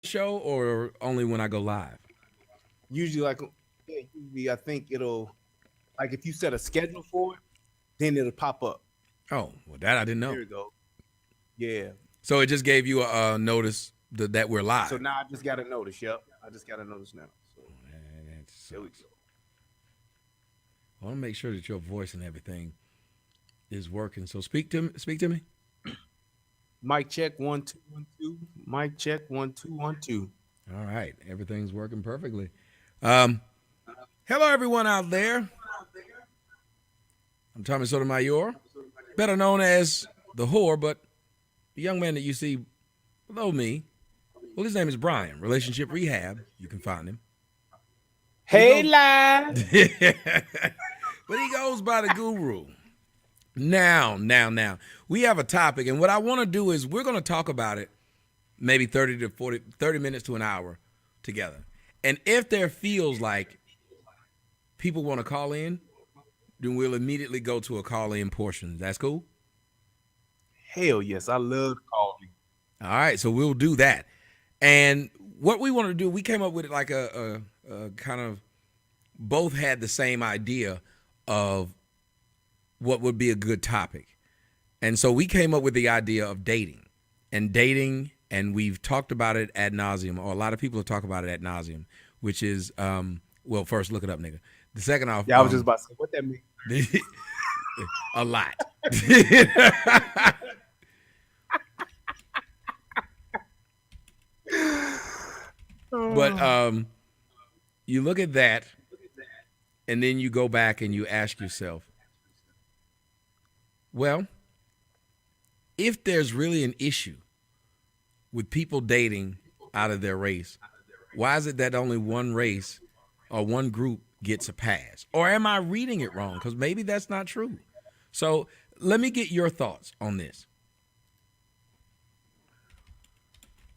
show or only when I go live? Usually, like, yeah, usually I think it'll, like, if you set a schedule for it, then it'll pop up. Oh, well, that I didn't know. There we go. Yeah. So it just gave you a notice that we're So live. now I just got to notice. Yep. I just got to notice now. So That there we sucks. go. I want to make sure that your voice and everything is working. So speak to me. Speak to me. Mic check 1 2 1 2. Mic check 1 2 1 2. All right, everything's working perfectly. Um, Hello, everyone out there. I'm Tommy Sotomayor, better known as the whore, but the young man that you see below me, well, his name is Brian. Relationship Rehab. You can find him. But he Hey, goes, live. but he goes by the Guru. Now, we have a topic, and what I want to do is we're going to talk about it maybe 30 minutes to an hour together. And if there feels like people want to call in, then we'll immediately go to a call in portion. That's cool? Hell yes. I love calling. All right, so we'll do that. And what we want to do, we came up with like a kind of both had the same idea of what would be a good topic. And so we came up with the idea of dating, and we've talked about it ad nauseum, or a lot of people have talked about it ad nauseum, which is, well, first, look it up, nigga. The second off, Yeah, I was just about to say, what that mean? a lot. But you look at that, and then you go back and you ask yourself, well, if there's really an issue with people dating out of their race, why is it that only one race or one group gets a pass? Or am I reading it wrong? Because maybe that's not true. So let me get your thoughts on this.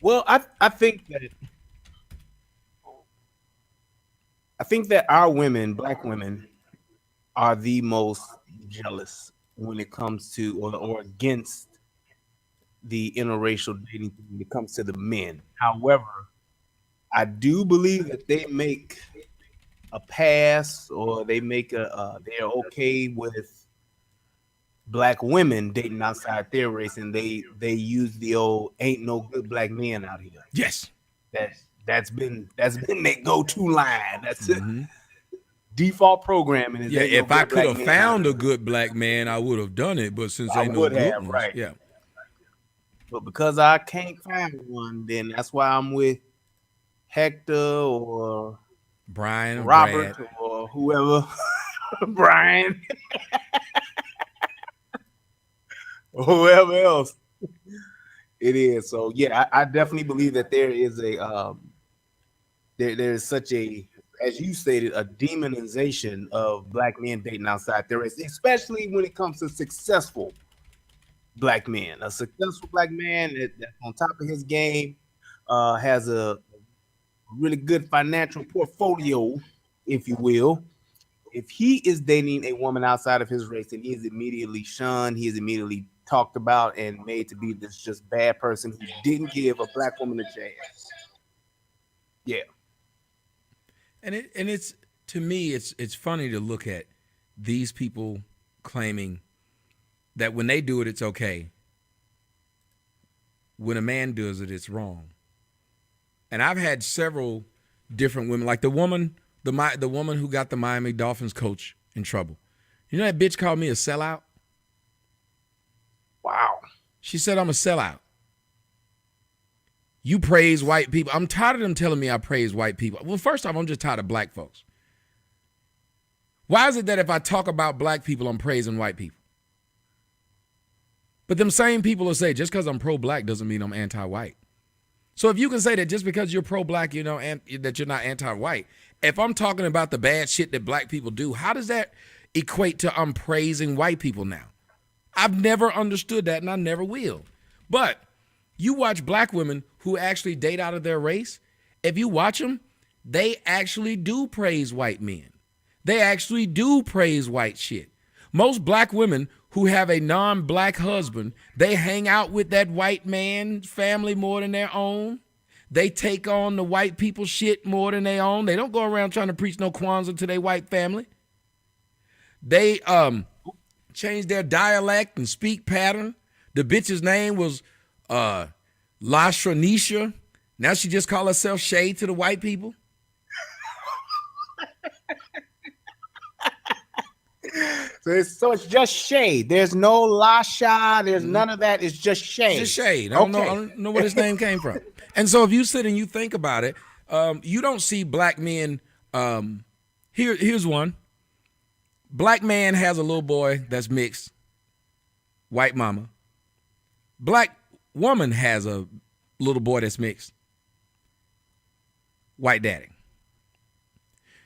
Well, I think that our women, black women, are the most jealous when it comes to or against the interracial dating when it comes to the men. However, I do believe that they make a pass or they make they're okay with black women dating outside their race, and they use the old "ain't no good black men out here." Yes. That that's been their go-to line. That's it. Default programming is Yeah, ain't no if I good could black have men out found a here. good black man, I would have done it. But since I ain't no would good have, ones, right. yeah. But because I can't find one, then that's why I'm with Hector or Brian, Robert Brad. or whoever, Brian or whoever else it is. So yeah, I definitely believe that there is a there's such a, as you stated, a demonization of black men dating outside their race, especially when it comes to successful black men. A successful black man that's on top of his game, has a really good financial portfolio, if you will. If he is dating a woman outside of his race, then he is immediately shunned. He is immediately talked about and made to be this just bad person who didn't give a black woman a chance. Yeah. And it's to me, it's funny to look at these people claiming that when they do it, it's okay. When a man does it, it's wrong. And I've had several different women, like the woman who got the Miami Dolphins coach in trouble. You know that bitch called me a sellout. Wow. She said I'm a sellout. You praise white people. I'm tired of them telling me I praise white people. Well, first off, I'm just tired of black folks. Why is it that if I talk about black people, I'm praising white people? But them same people will say just because I'm pro-black doesn't mean I'm anti-white. So if you can say that just because you're pro-black, you know, and that you're not anti-white, if I'm talking about the bad shit that black people do, how does that equate to I'm praising white people now? I've never understood that, and I never will. But you watch black women who actually date out of their race, if you watch them, they actually do praise white men. They actually do praise white shit. Most black women who have a non-black husband, they hang out with that white man's family more than their own. They take on the white people shit more than they own. They don't go around trying to preach no Kwanzaa to their white family. They change their dialect and speak pattern. The bitch's name was La Shranisha. Now she just call herself Shay to the white people. So it's just Shay. There's no Lasha. There's none of that. It's just Shay. It's just Shay. I don't know where this name came from. And so if you sit and you think about it, you don't see black men. Here's one. Black man has a little boy that's mixed. White mama. Black woman has a little boy that's mixed. White daddy.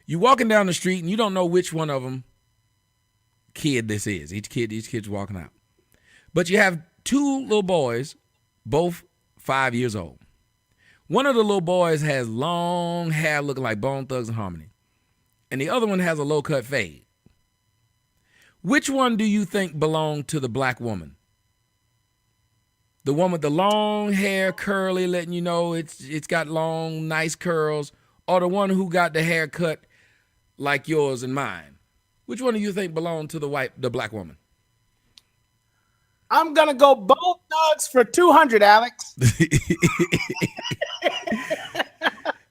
You walking down the street and you don't know which one of them kid this is. Each kid's walking out. But you have two little boys, both 5 years old. One of the little boys has long hair looking like Bone Thugs and Harmony. And the other one has a low-cut fade. Which one do you think belonged to the black woman? The one with the long hair, curly, letting you know it's got long, nice curls, or the one who got the hair cut like yours and mine? Which one do you think belonged to the black woman? I'm gonna go Bone Thugs for 200, Alex.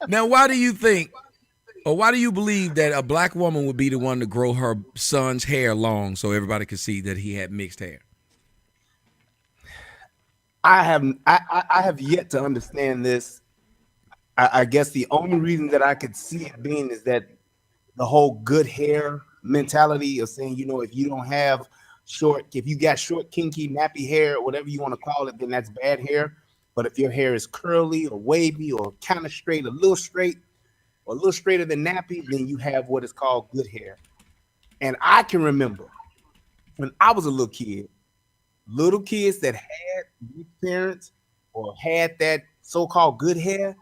Now, why do you think, or why do you believe that a black woman would be the one to grow her son's hair long so everybody could see that he had mixed hair? I have yet to understand this. I guess the only reason that I could see it being is that the whole good hair mentality of saying, you know, if you don't have if you got short, kinky, nappy hair, whatever you want to call it, then that's bad hair. But if your hair is curly or wavy or kind of straight, a little straight, or a little straighter than nappy, then you have what is called good hair. And I can remember when I was a little kid, little kids that had good parents or had that so-called good hair,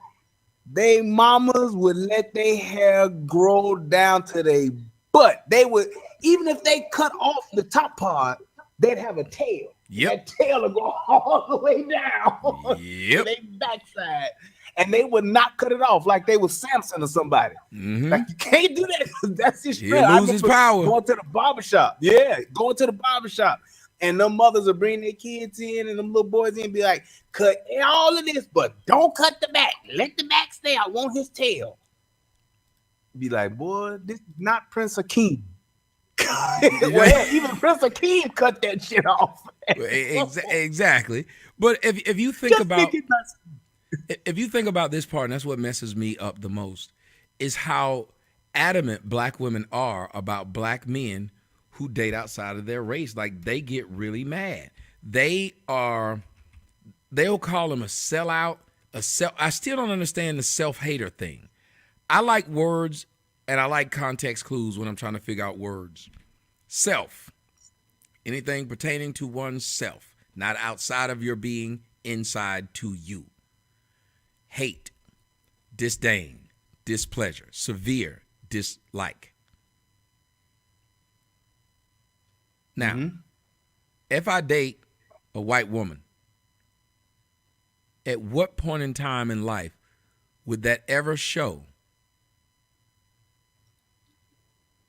they mamas would let their hair grow down to their butt. They would, even if they cut off the top part, they'd have a tail. Yep. That tail would go all the way down to their backside. And they would not cut it off like they was Samson or somebody. Mm-hmm. Like, you can't do that because that's his strength. He loses power. Going to the barbershop. Yeah, going to the barbershop. And them mothers will bring their kids in and them little boys in and be like, cut all of this, but don't cut the back. Let the back stay. I want his tail. Be like, boy, this is not Prince Akeem. Well, even Prince Akeem cut that shit off. Exactly. But if you think if you think about this part, and that's what messes me up the most, is how adamant black women are about black men who date outside of their race. Like, they get really mad. They'll call him a sellout, I still don't understand the self-hater thing. I like words and I like context clues when I'm trying to figure out words. Self, anything pertaining to oneself, not outside of your being, inside to you. Hate, disdain, displeasure, severe dislike. Now, if I date a white woman, at what point in time in life would that ever show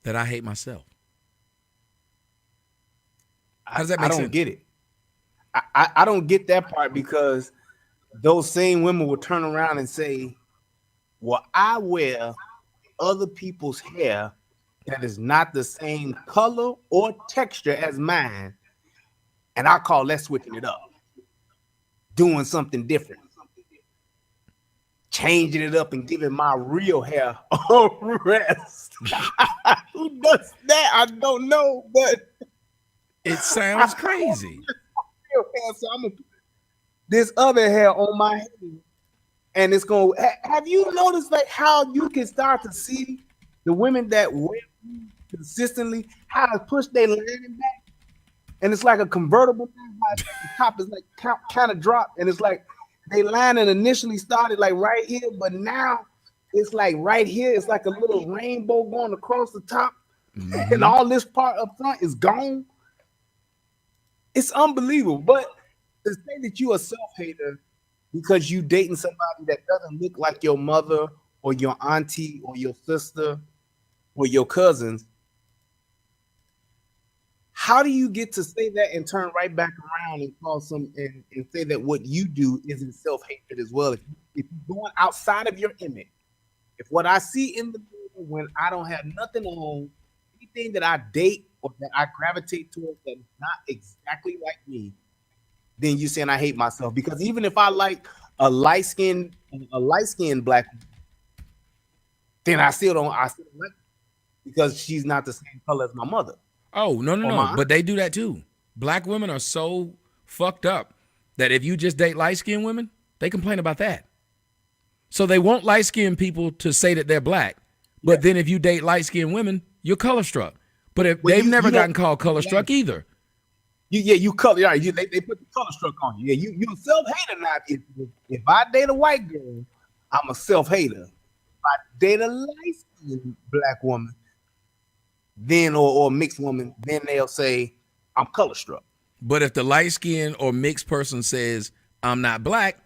that I hate myself? How does that make sense? I don't get it. I don't get that part, because those same women will turn around and say, well, I wear other people's hair that is not the same color or texture as mine, and I call that switching it up, doing something different, changing it up and giving my real hair a rest. Who does that? I don't know, but it sounds crazy. So I'm gonna put this other hair on my head, and it's gonna. Have you noticed like how you can start to see the women that wear consistently, how it push their lining back, and it's like a convertible. The top is like kind of dropped, and it's like they lining initially started like right here, but now it's like right here. It's like a little rainbow going across the top, and all this part up front is gone. It's unbelievable. But to say that you a self-hater because you dating somebody that doesn't look like your mother or your auntie or your sister or your cousins, how do you get to say that and turn right back around and call and say that what you do isn't self-hatred as well? If you're going outside of your image, if what I see in the mirror when I don't have nothing on, anything that I date or that I gravitate towards that is not exactly like me, then you saying I hate myself. Because even if I like a light-skinned black, then I still don't like her because she's not the same color as my mother. Oh, no, or my aunt. but they do that too. Black women are so fucked up that if you just date light-skinned women, they complain about that. So they want light-skinned people to say that they're black, but then if you date light-skinned women, you're color struck. But if they've never gotten called color struck either. You color. Yeah, they put the color struck on you. Yeah, you a self-hater now. If I date a white girl, I'm a self-hater. If I date a light-skinned black woman, then or mixed woman, then they'll say I'm color struck. But if the light-skinned or mixed person says I'm not black,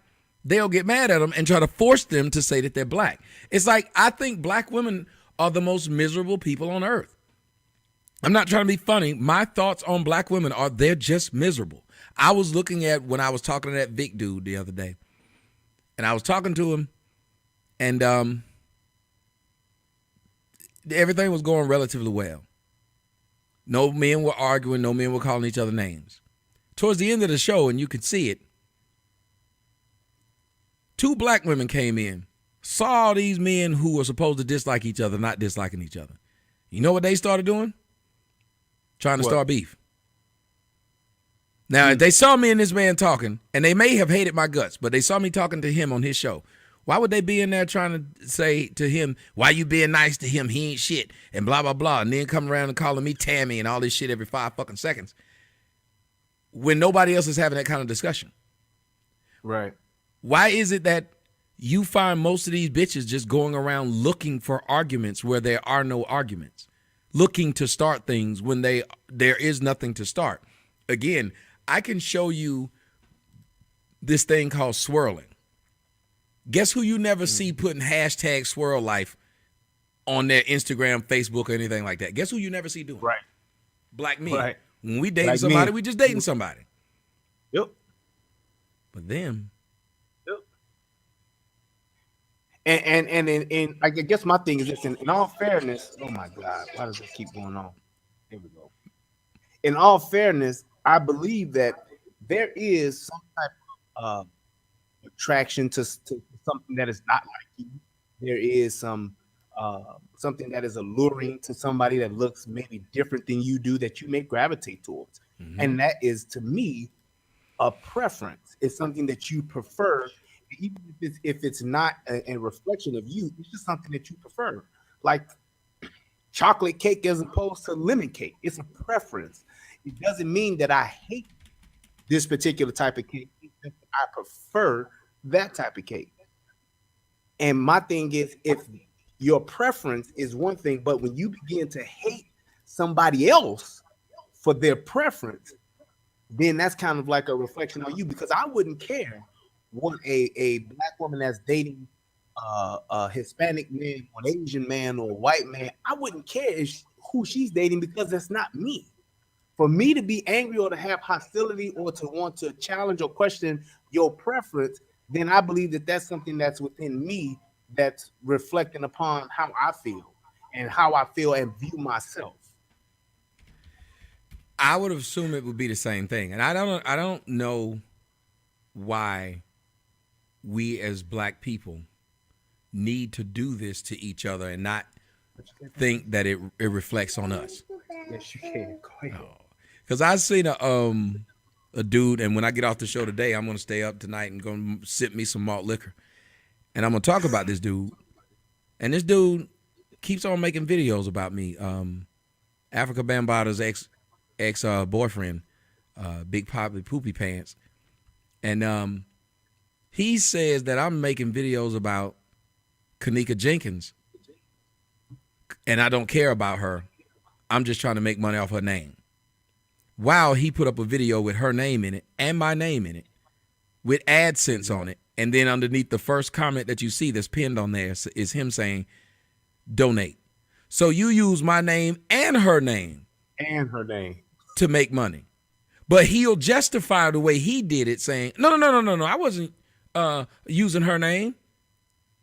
they'll get mad at them and try to force them to say that they're black. It's like, I think black women are the most miserable people on earth. I'm not trying to be funny. My thoughts on black women are they're just miserable. I was looking at when I was talking to that Vic dude the other day, and I was talking to him, and everything was going relatively well. No men were arguing. No men were calling each other names. Towards the end of the show, and you could see it, 2 black women came in, saw all these men who were supposed to dislike each other, not disliking each other. You know what they started doing? Trying to start beef. Now, if they saw me and this man talking, and they may have hated my guts, but they saw me talking to him on his show, why would they be in there trying to say to him, why you being nice to him? He ain't shit, and blah, blah, blah, and then come around and calling me Tammy and all this shit every 5 fucking seconds when nobody else is having that kind of discussion? Right. Why is it that you find most of these bitches just going around looking for arguments where there are no arguments, looking to start things when there is nothing to start? Again, I can show you this thing called swirling. Guess who you never see putting hashtag swirl life on their Instagram, Facebook, or anything like that? Guess who you never see doing? Right. Black men. Right. When we dating somebody, we just dating somebody. Yep. But them. Yep. And I guess my thing is this: in all fairness, oh my God, why does this keep going on? Here we go. In all fairness, I believe that there is some type of attraction to something that is not like you. There is something that is alluring to somebody that looks maybe different than you do that you may gravitate towards. Mm-hmm. And that is, to me, a preference. It's something that you prefer, even if it's not a reflection of you. It's just something that you prefer, like chocolate cake as opposed to lemon cake. It's a preference. It doesn't mean that I hate this particular type of cake. I prefer that type of cake. And my thing is, if your preference is one thing, but when you begin to hate somebody else for their preference, then that's kind of like a reflection on you. Because I wouldn't care what a black woman that's dating a Hispanic man or an Asian man or a white man, I wouldn't care who she's dating, because that's not me. For me to be angry or to have hostility or to want to challenge or question your preference, then I believe that that's something that's within me that's reflecting upon how I feel and how I feel and view myself. I would assume it would be the same thing. And I don't know why we as black people need to do this to each other and not think that it reflects on us. Yes, you can. Go ahead. Because I seen a dude, and when I get off the show today, I'm going to stay up tonight and go sip me some malt liquor. And I'm going to talk about this dude. And this dude keeps on making videos about me. Africa Bambaata's ex-boyfriend, Big Poppy Poopy Pants. And he says that I'm making videos about Kanika Jenkins, and I don't care about her. I'm just trying to make money off her name. Wow, he put up a video with her name in it and my name in it with AdSense on it And then underneath the first comment that you see that's pinned on there is him saying, donate. So you use my name and her name to make money. But he'll justify the way he did it, saying, no, I wasn't using her name.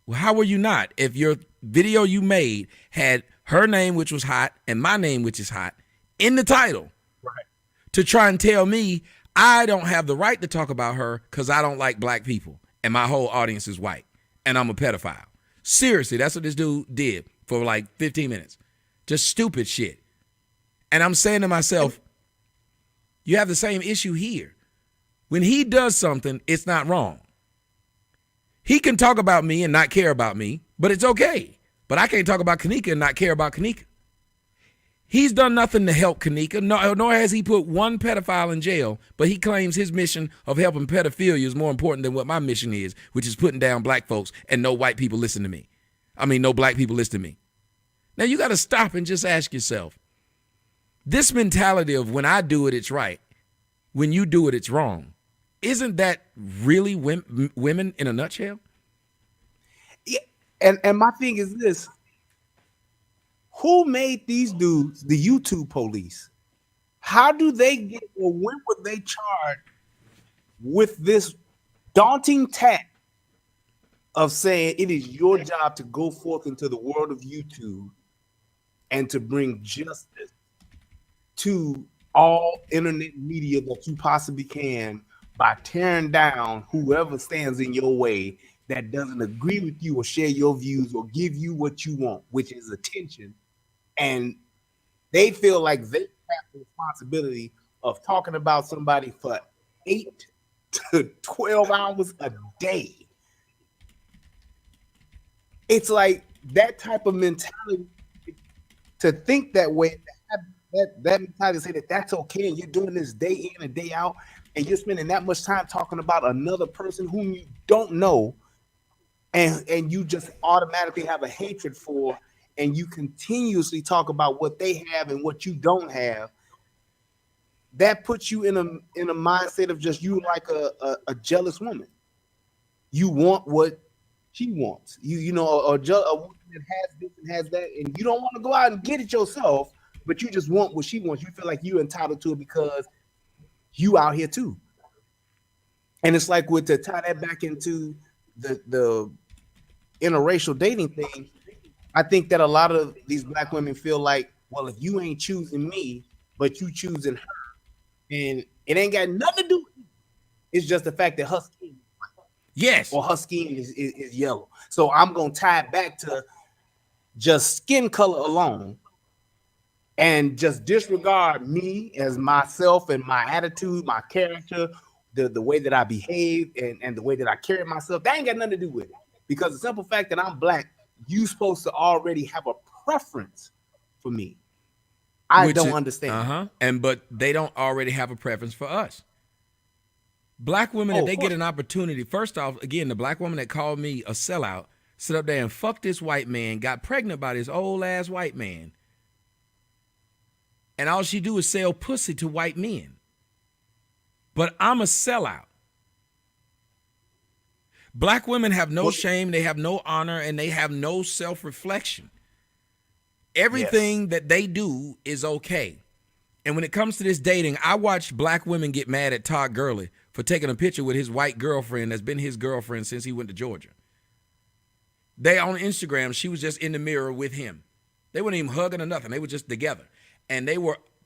Well, how were you not? If your video you made had her name, which was hot, and my name, which is hot, in the title, right, to try and tell me I don't have the right to talk about her because I don't like black people and my whole audience is white and I'm a pedophile. Seriously, that's what this dude did for like 15 minutes. Just stupid shit. And I'm saying to myself, you have the same issue here. When he does something, it's not wrong. He can talk about me and not care about me, but it's okay. But I can't talk about Kanika and not care about Kanika. He's done nothing to help Kanika, nor has he put one pedophile in jail, but he claims his mission of helping pedophilia is more important than what my mission is, which is putting down black folks and no white people listen to me. No black people listen to me. Now you got to stop and just ask yourself, this mentality of when I do it, it's right. When you do it, it's wrong. Isn't that really women in a nutshell? Yeah, and my thing is this. Who made these dudes the YouTube police? How do they get, or when were they charged with this daunting task of saying it is your job to go forth into the world of YouTube and to bring justice to all internet media that you possibly can by tearing down whoever stands in your way that doesn't agree with you or share your views or give you what you want, which is attention. And they feel like they have the responsibility of talking about somebody for 8 to 12 hours a day. It's like that type of mentality, to think that way, that mentality, to say that that's okay, and you're doing this day in and day out, and you're spending that much time talking about another person whom you don't know, and you just automatically have a hatred for, and you continuously talk about what they have and what you don't have. That puts you in a mindset of just you like a jealous woman. You want what she wants. You know, a woman that has this and has that, and you don't want to go out and get it yourself, but you just want what she wants. You feel like you're entitled to it because you out here too. And it's like, to tie that back into the interracial dating thing, I think that a lot of these black women feel like, well, if you ain't choosing me, but you choosing her, and it ain't got nothing to do with it. It's just the fact that her skin is white. Yes. Or her skin is yellow. So I'm going to tie it back to just skin color alone and just disregard me as myself and my attitude, my character, the way that I behave and the way that I carry myself. That ain't got nothing to do with it. Because the simple fact that I'm black, you supposed to already have a preference for me. I don't understand. But they don't already have a preference for us. Black women, if they get an opportunity, first off, again, the black woman that called me a sellout, sit up there and fuck this white man, got pregnant by this old ass white man. And all she do is sell pussy to white men. But I'm a sellout. Black women have no shame, they have no honor, and they have no self-reflection. Everything that they do is okay. And when it comes to this dating, I watched black women get mad at Todd Gurley for taking a picture with his white girlfriend that's been his girlfriend since he went to Georgia. They on Instagram, she was just in the mirror with him. They weren't even hugging or nothing. They were just together. And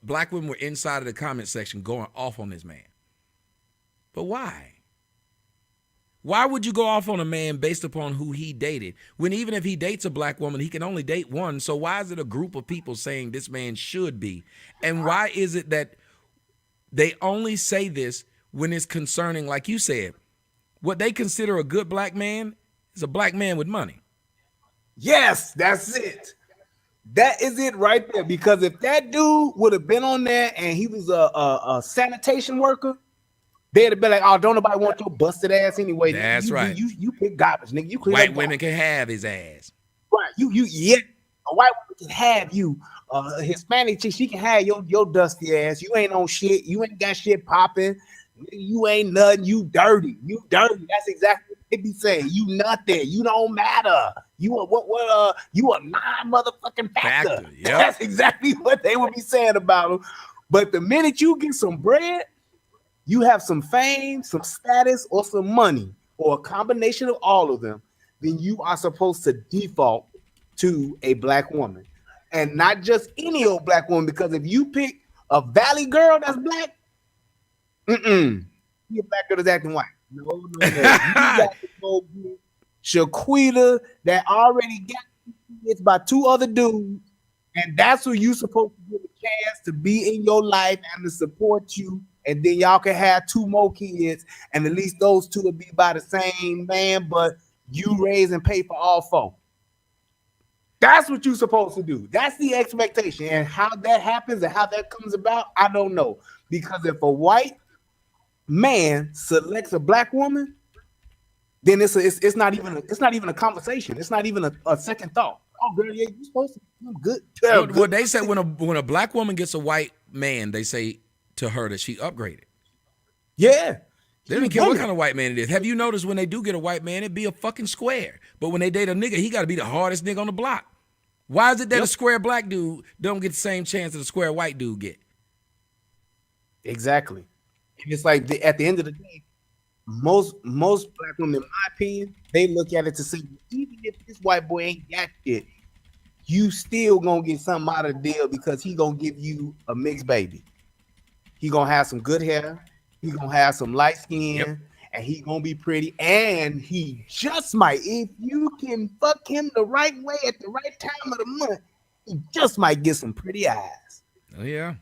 black women were inside of the comment section going off on this man. But why? Why would you go off on a man based upon who he dated? When even if he dates a black woman, he can only date one. So why is it a group of people saying this man should be? And why is it that they only say this when it's concerning, like you said, what they consider a good black man is a black man with money? Yes, that's it. That is it right there. Because if that dude would have been on there and he was a sanitation worker, they'd have been like, oh, don't nobody want your busted ass anyway. That's right. You pick garbage, nigga. You white women can have his ass. Right. Yeah. A white woman can have you. A Hispanic chick, she can have your dusty ass. You ain't on shit. You ain't got shit popping. You ain't nothing. You dirty. That's exactly what They be saying you nothing, you don't matter. You a you a non-motherfucking factor. Yep. That's exactly what they would be saying about them. But the minute you get some bread, you have some fame, some status, or some money, or a combination of all of them, then you are supposed to default to a black woman. And not just any old black woman, because if you pick a valley girl that's black, you a black girl that's acting white. No. You got to go get Shaquita that already got kids by two other dudes, and that's who you supposed to give a chance to be in your life and to support you. And then y'all can have two more kids, and at least those two will be by the same man, but you raise and pay for all four. That's what you're supposed to do. That's the expectation. And how that happens and how that comes about, I don't know. Because if a white man selects a black woman, then it's not even a conversation. It's not even a second thought. Oh, girl, yeah, you're supposed to be good. Well, they say when a black woman gets a white man, they say to her that she upgraded. Yeah. They don't care what kind of white man it is. Have you noticed when they do get a white man, it be a fucking square. But when they date a nigga, he got to be the hardest nigga on the block. Why is it that a square black dude don't get the same chance that a square white dude get? Exactly. And it's like at the end of the day, most black women, in my opinion, they look at it to say, even if this white boy ain't got shit, you still gonna get something out of the deal because he gonna give you a mixed baby. He gonna have some good hair. He gonna have some light skin, and he gonna be pretty. And he just might, if you can fuck him the right way at the right time of the month, he just might get some pretty eyes. Oh yeah.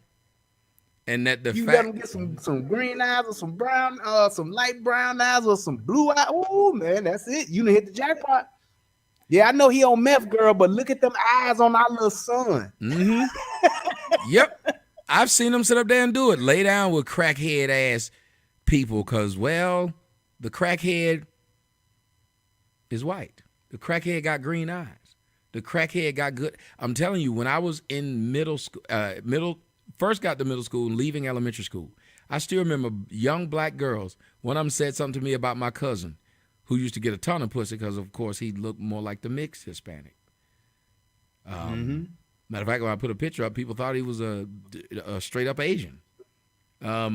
And that the you fact let him get some green eyes or some brown, some light brown eyes or some blue eyes. Oh man, that's it. You done hit the jackpot. Yeah, I know he on meth, girl, but look at them eyes on our little son. Mm-hmm. Yep. I've seen them sit up there and do it. Lay down with crackhead ass people because, well, the crackhead is white. The crackhead got green eyes. The crackhead got good. I'm telling you, when I was in middle school, first got to middle school and leaving elementary school, I still remember young black girls. One of them said something to me about my cousin who used to get a ton of pussy because, of course, he looked more like the mixed Hispanic. Matter of fact, when I put a picture up, people thought he was a straight up Asian. I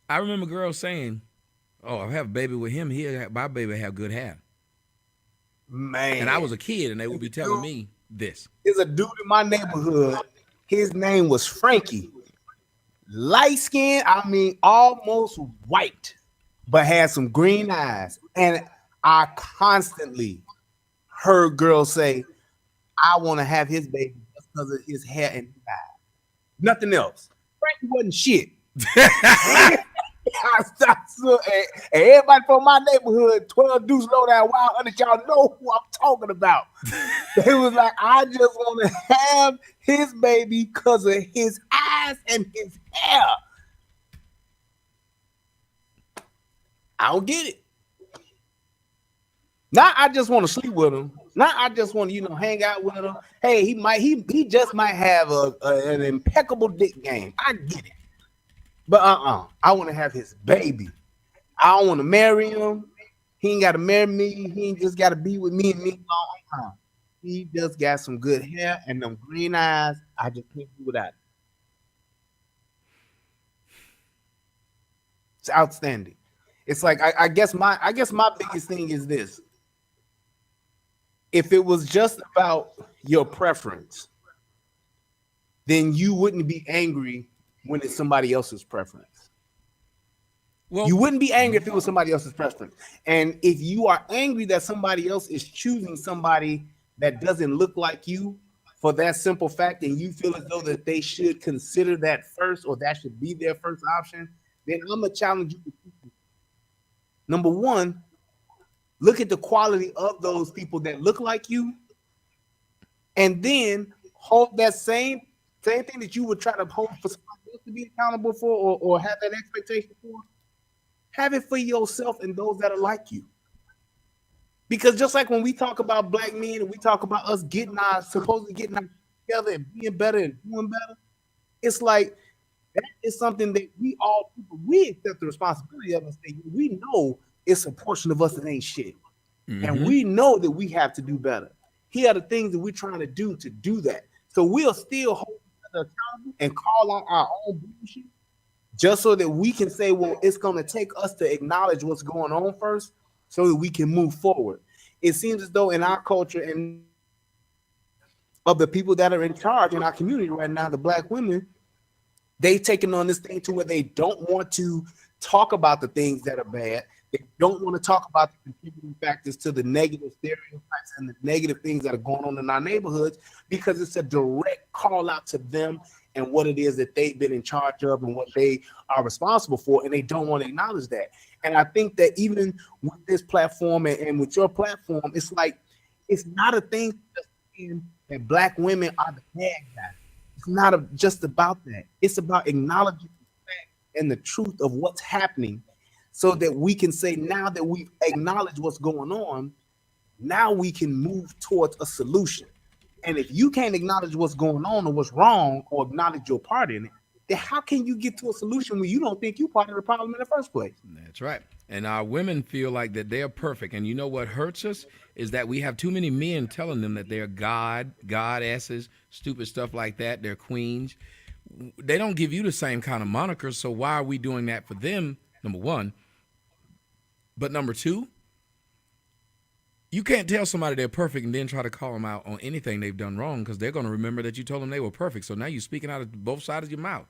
remember girls saying, "Oh, I have a baby with him. My baby have good hair." Man, and I was a kid, and they would be telling me this. There's a dude in my neighborhood. His name was Frankie. Light skin, I mean, almost white, but had some green eyes. And I constantly heard girls say, I want to have his baby just because of his hair and his eyes. Nothing else. Frankie wasn't shit. And everybody from my neighborhood, 12 Deuce Low Down Wild Honey, y'all know who I'm talking about. They was like, I just want to have his baby because of his eyes and his hair. I don't get it. Now I just want to sleep with him. Now I just want to, hang out with him. Hey, he just might have an impeccable dick game. I get it. But I want to have his baby. I don't want to marry him. He ain't got to marry me. He ain't just got to be with me and me alone. He just got some good hair and them green eyes. I just can't do without it. It's outstanding. It's like I guess my biggest thing is this. If it was just about your preference, then you wouldn't be angry when it's somebody else's preference. Well, you wouldn't be angry if it was somebody else's preference. And if you are angry that somebody else is choosing somebody that doesn't look like you for that simple fact, and you feel as though that they should consider that first or that should be their first option, then I'm going to challenge you. Number one, look at the quality of those people that look like you, and then hold that same thing that you would try to hold for somebody else to be accountable for or have that expectation for. Have it for yourself and those that are like you. Because just like when we talk about black men and we talk about us supposedly getting our together and being better and doing better, it's like That is something that we accept the responsibility of and say, we know it's a portion of us that ain't shit. And Mm-hmm. we know that we have to do better. Here are the things that we're trying to do that. So we'll still hold each other accountable and call out our own bullshit just so that we can say, well, it's going to take us to acknowledge what's going on first so that we can move forward. It seems as though in our culture and of the people that are in charge in our community right now, the black women, they taken on this thing to where they don't want to talk about the things that are bad. They don't want to talk about the contributing factors to the negative stereotypes and the negative things that are going on in our neighborhoods because it's a direct call out to them and what it is that they've been in charge of and what they are responsible for, and they don't want to acknowledge that. And I think that even with this platform and with your platform, it's like it's not a thing that black women are the bad guys. It's not just about that. It's about acknowledging the fact and the truth of what's happening so that we can say, now that we've acknowledged what's going on, now we can move towards a solution. And if you can't acknowledge what's going on or what's wrong or acknowledge your part in it, then how can you get to a solution when you don't think you're part of the problem in the first place? That's right. And our women feel like that they're perfect. And you know what hurts us is that we have too many men telling them that they're goddesses, stupid stuff like that. They're queens. They don't give you the same kind of moniker. So why are we doing that for them? Number one. But number two, you can't tell somebody they're perfect and then try to call them out on anything they've done wrong because they're going to remember that you told them they were perfect. So now you're speaking out of both sides of your mouth.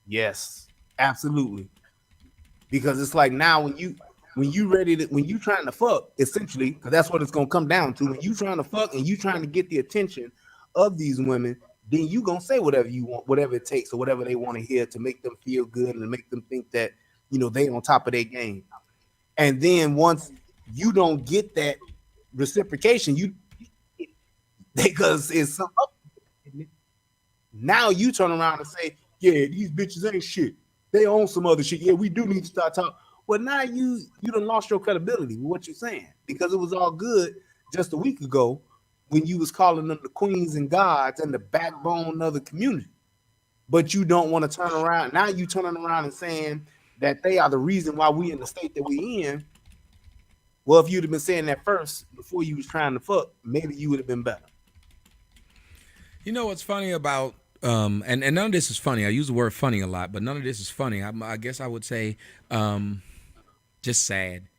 Yes, absolutely. Because it's like now when you trying to fuck, essentially, because that's what it's gonna come down to. When you trying to fuck and you trying to get the attention of these women, then you gonna say whatever you want, whatever it takes, or whatever they want to hear to make them feel good and to make them think that they on top of their game. And then once you don't get that reciprocation, because it's some now you turn around and say, yeah, these bitches ain't shit. They own some other shit. Yeah, we do need to start talking. Well, now you done lost your credibility with what you're saying because it was all good just a week ago when you was calling them the queens and gods and the backbone of the community. But you don't want to turn around. Now you turning around and saying that they are the reason why we in the state that we in. Well, if you'd have been saying that first before you was trying to fuck, maybe you would have been better. You know what's funny about and none of this is funny. I use the word funny a lot, but none of this is funny. I guess I would say just sad.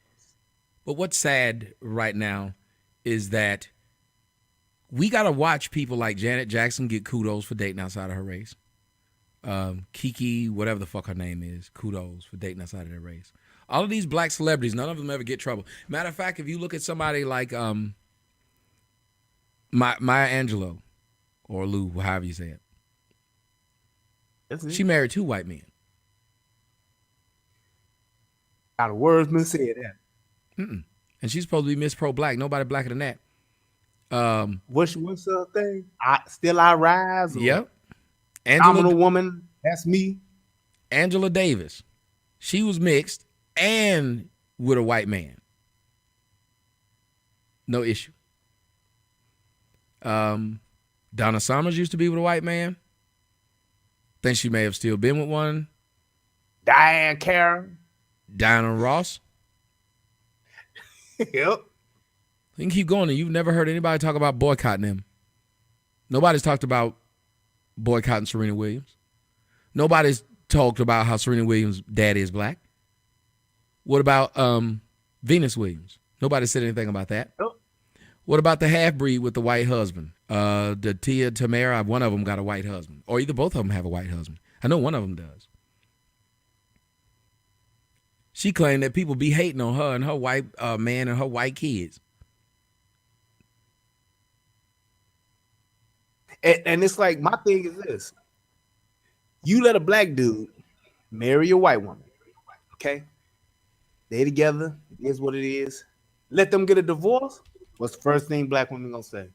But what's sad right now is that we got to watch people like Janet Jackson get kudos for dating outside of her race. Kiki, whatever the fuck her name is, kudos for dating outside of their race. All of these black celebrities, none of them ever get trouble. Matter of fact, if you look at somebody like Maya Angelou or Lou, however you say it, she married 2 white men. Out of words been said that. And she's supposed to be Miss Pro Black. Nobody blacker than that. What's the thing? I rise. Yep. Phenomenal woman. That's me. Angela Davis. She was mixed and with a white man. No issue. Donna Summers used to be with a white man. Think she may have still been with one. Diane Karen. Diana Ross. Yep. You can keep going, and you've never heard anybody talk about boycotting them. Nobody's talked about boycotting Serena Williams. Nobody's talked about how Serena Williams' daddy is black. What about Venus Williams? Nobody said anything about that. Yep. What about the half-breed with the white husband? The Tia Tamara, one of them got a white husband. Or either both of them have a white husband. I know one of them does. She claimed that people be hating on her and her white man and her white kids. And it's like, my thing is this. You let a black dude marry a white woman, okay? They together. It is what it is. Let them get a divorce. What's the first thing black women gonna say?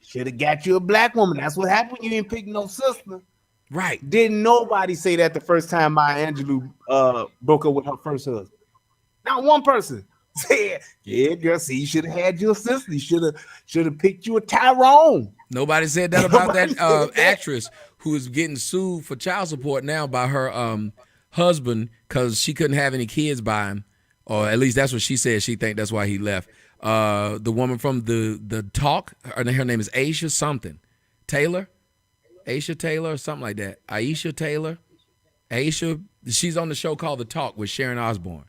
Should have got you a black woman. That's what happened when you didn't pick no sister. Right. Didn't nobody say that the first time Maya Angelou broke up with her first husband? Not one person. Said, yeah, girl, see, you should have had your sister. You should have picked you a Tyrone. Nobody said that about Nobody that said that. actress who is getting sued for child support now by her husband because she couldn't have any kids by him, or at least that's what she said. She think that's why he left. The woman from the Talk, her name is Aisha something, Taylor, Aisha Taylor or something like that. Aisha Taylor, Aisha. She's on the show called The Talk with Sharon Osbourne.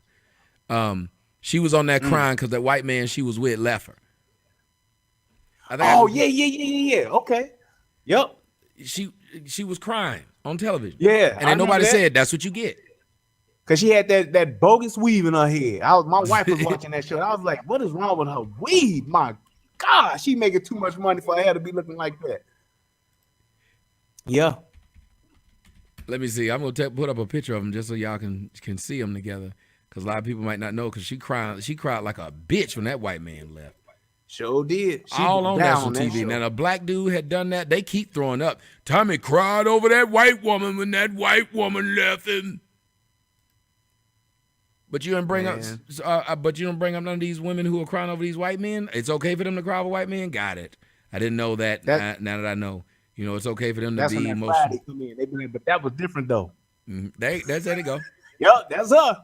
She was on that crying because that white man she was with left her. Yeah. Okay. Yep. She was crying on television. Yeah. And then nobody said that's what you get. Cause she had that bogus weave in her head. My wife was watching that show. I was like, what is wrong with her weave? My God, she making too much money for her hair to be looking like that. Yeah. Let me see. I'm gonna put up a picture of them just so y'all can see them together. Cause a lot of people might not know. Cause she cried like a bitch when that white man left. Sure did. She all on national TV. Show. Now, a black dude had done that. They keep throwing up. Tommy cried over that white woman when that white woman left him. But you don't bring up. But you don't bring up none of these women who are crying over these white men. It's okay for them to cry over white men. Got it. I didn't know that. Now that I know, it's okay for them to be emotional. Come in. But that was different though. That's how they go. Yup, that's her.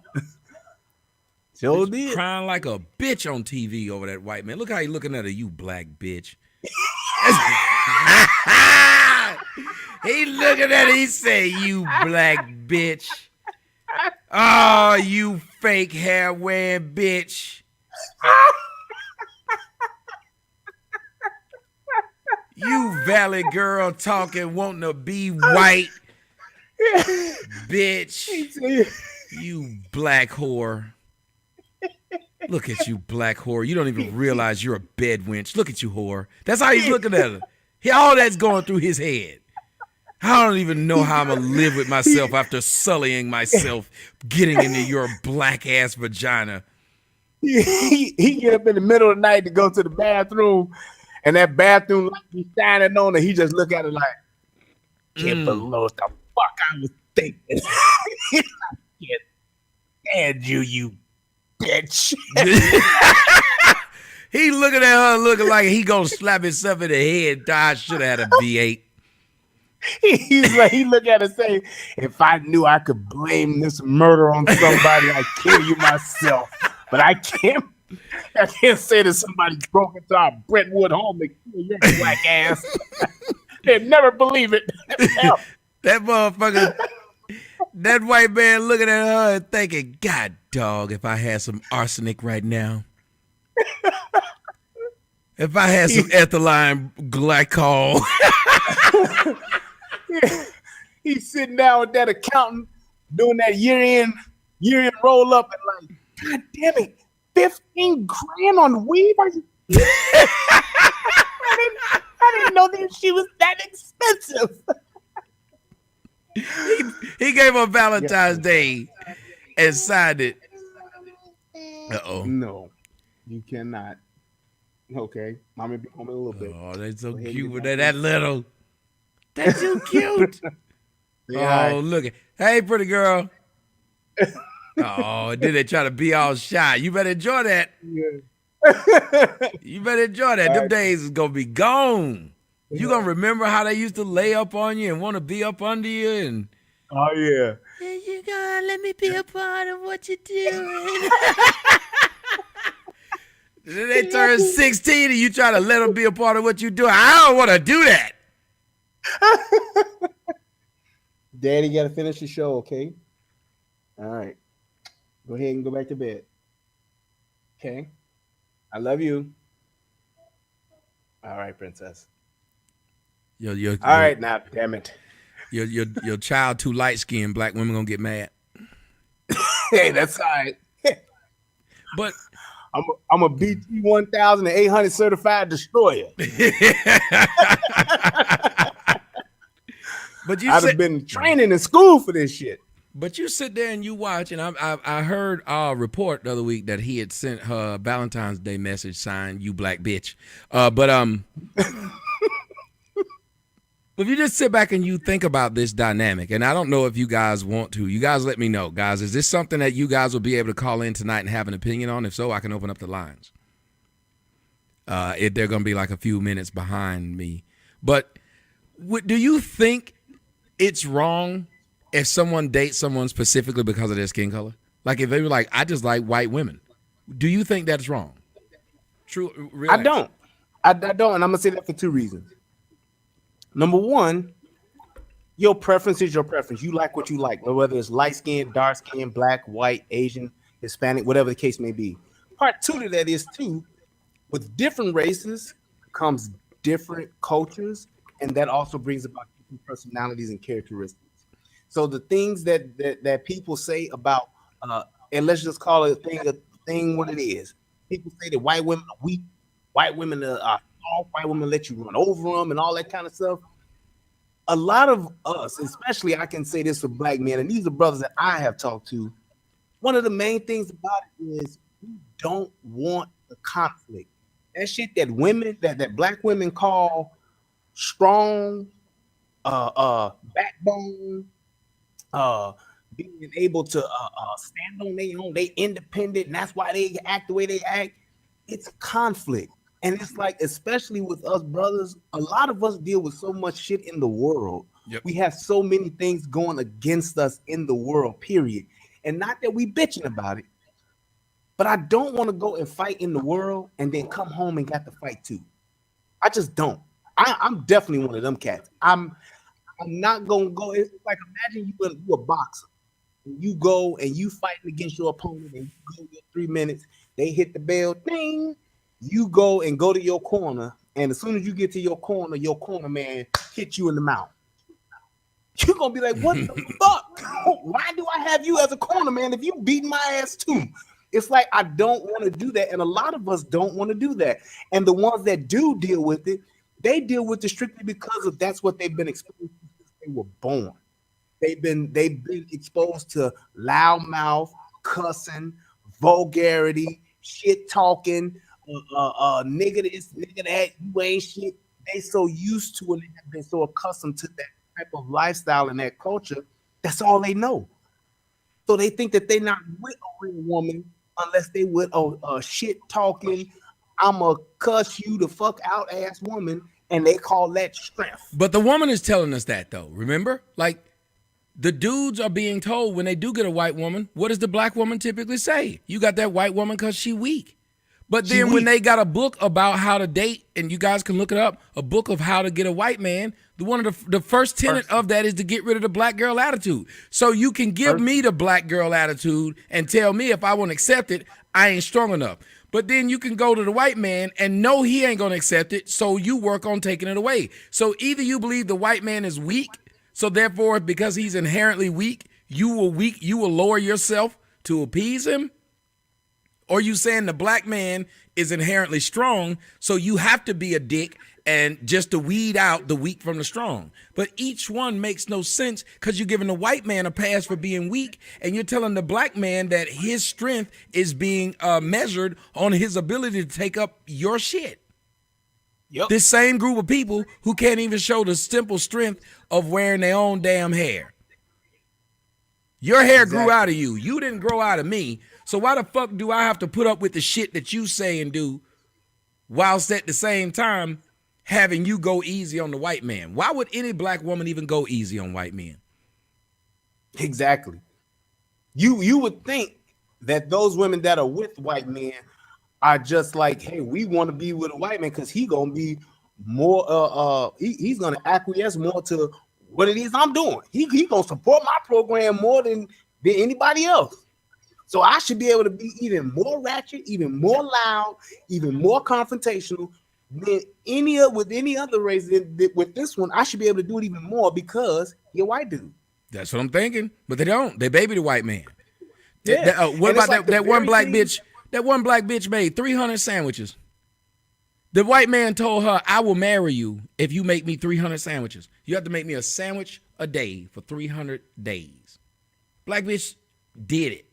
Sure did. Crying like a bitch on TV over that white man. Look how he looking at her, you black bitch. He looking at her, he say, you black bitch. Oh, you fake hair wearing bitch. You valley girl talking, wanting to be white. Bitch. You black whore. Look at you, black whore. You don't even realize you're a bed wench. Look at you, whore. That's how he's looking at her. All that's going through his head. I don't even know how I'm going to live with myself after sullying myself, getting into your black-ass vagina. He get up in the middle of the night to go to the bathroom, and that bathroom light be shining on her. He just look at it like, can't believe what the fuck I was thinking. I can't stand you bitch. He looking at her looking like he gonna slap himself in the head. I should have had a V8. He's like, he look at her say, if I knew I could blame this murder on somebody, I'd kill you myself. But I can't say that somebody broke into our Brentwood home and kill your black ass. They'd never believe it. That motherfucker, that white man looking at her and thinking, God dog, if I had some arsenic right now. If I had some ethylene glycol. He's sitting down with that accountant doing that year-end roll up and like, God damn it, 15 grand on weave? I didn't know that she was that expensive. He gave her Valentine's Day and signed it. Uh-oh. No, you cannot. Okay, mommy be home in a little bit. Oh, that's so cute with that little. That's so cute. Yeah, oh, look at. Hey, pretty girl. Oh, then they try to be all shy. You better enjoy that. Yeah. You better enjoy that. Them days is going to be gone. You going to remember how they used to lay up on you and want to be up under you. And oh, yeah. You going to let me be a part of what you're doing. Then they turn 16 and you try to let them be a part of what you're doing. I don't want to do that. Daddy got to finish the show, okay? All right. Go ahead and go back to bed. Okay? I love you. All right, princess. All right, now, damn it. Your child too light-skinned. Black women going to get mad. Hey, that's all right. But I'm a BT 1800 certified destroyer. But I'd have been training in school for this shit. But you sit there and you watch, and I heard a report the other week that he had sent her Valentine's Day message signed "You Black Bitch." But if you just sit back and you think about this dynamic, and I don't know if you guys want to, you guys let me know. Guys, is this something that you guys will be able to call in tonight and have an opinion on? If so, I can open up the lines. They're going to be like a few minutes behind me. But do you think it's wrong if someone dates someone specifically because of their skin color? Like if they were like, I just like white women. Do you think that's wrong? True. Real I answer. don't. I don't, and I'm gonna say that for two reasons. Number one, your preference is your preference. You like what you like, whether it's light skin, dark skin, black, white, Asian, Hispanic, whatever the case may be. Part two to that is too, with different races comes different cultures, and that also brings about different personalities and characteristics. So the things that people say about, and let's just call it a thing what it is. People say that white women are weak, white women are soft, white women let you run over them, and all that kind of stuff. A lot of us, especially I can say this for black men, and these are brothers that I have talked to. One of the main things about it is we don't want the conflict. That shit that that black women call strong, backbone, being able to stand on their own, they independent, and that's why they act the way they act. It's conflict. And it's like, especially with us brothers, a lot of us deal with so much shit in the world. Yep. We have so many things going against us in the world, period. And not that we bitching about it, but I don't want to go and fight in the world and then come home and got to fight too. I just don't. I'm definitely one of them cats. I'm not gonna go. It's like, imagine you a boxer. You go and you fighting against your opponent, and you go your 3 minutes. They hit the bell, ding. You go to your corner, and as soon as you get to your corner man hit you in the mouth. You're gonna be like, what the fuck? Why do I have you as a corner man if you beating my ass too? It's like, I don't want to do that, and a lot of us don't want to do that. And the ones that do deal with it, they deal with it strictly because of that's what they've been exposed to since they were born. They've been exposed to loudmouth, cussing, vulgarity, shit talking, nigga this, nigga that, you ain't shit. They so used to it and have been so accustomed to that type of lifestyle and that culture. That's all they know. So they think that they're not with a real woman unless they with a shit talking, I'ma cuss you the fuck out ass woman, and they call that strength. But the woman is telling us that though. Remember, like the dudes are being told when they do get a white woman, what does the black woman typically say? You got that white woman because she weak. But then when they got a book about how to date, and you guys can look it up, a book of how to get a white man, one of the first tenet of that is to get rid of the black girl attitude. So you can give me the black girl attitude and tell me if I want to accept it, I ain't strong enough. But then you can go to the white man and know he ain't going to accept it, so you work on taking it away. So either you believe the white man is weak, so therefore because he's inherently weak, you will lower yourself to appease him. Or you saying the black man is inherently strong, so you have to be a dick and just to weed out the weak from the strong. But each one makes no sense because you're giving the white man a pass for being weak, and you're telling the black man that his strength is being measured on his ability to take up your shit. Yep. This same group of people who can't even show the simple strength of wearing their own damn hair. Your hair grew out of you. You didn't grow out of me. So why the fuck do I have to put up with the shit that you say and do whilst at the same time having you go easy on the white man? Why would any black woman even go easy on white men? Exactly. You would think that those women that are with white men are just like, hey, we want to be with a white man because he gonna be more he's gonna acquiesce more to what it is I'm doing. He gonna support my program more than anybody else. So I should be able to be even more ratchet, even more loud, even more confrontational than with any other race. With this one, I should be able to do it even more because you're a white dude. That's what I'm thinking. But they don't. They baby the white man. Yeah. What about like that one black bitch? That one black bitch made 300 sandwiches. The white man told her, I will marry you if you make me 300 sandwiches. You have to make me a sandwich a day for 300 days. Black bitch did it.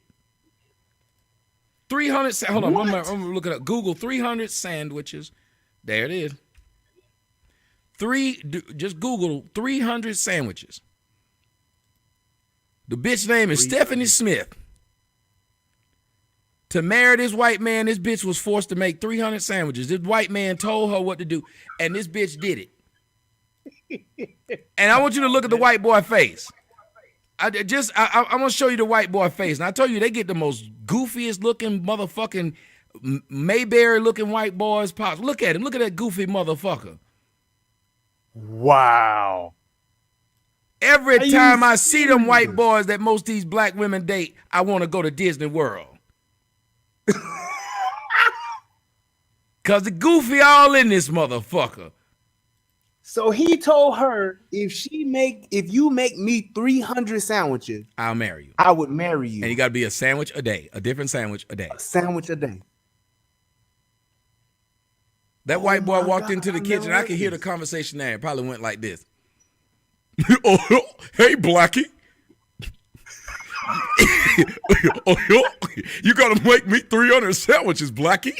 300, hold on, I'm gonna look it up. Google 300 sandwiches. There it is. Just Google 300 sandwiches. The bitch name is Stephanie Smith. To marry this white man, this bitch was forced to make 300 sandwiches. This white man told her what to do, and this bitch did it. And I want you to look at the white boy face. I'm gonna show you the white boy face. And I told you they get the most goofiest looking motherfucking Mayberry looking white boys pops. Look at him. Look at that goofy motherfucker. Wow. Every time I see them white boys that most of these black women date, I want to go to Disney World. Cause the goofy all in this motherfucker. So he told her, if you make me 300 sandwiches, I'll marry you. I would marry you. And you got to be a sandwich a day, a different sandwich a day. A sandwich a day. That white boy walked into the kitchen. I could hear the conversation there. It probably went like this. Oh, hey, Blackie. You got to make me 300 sandwiches, Blackie.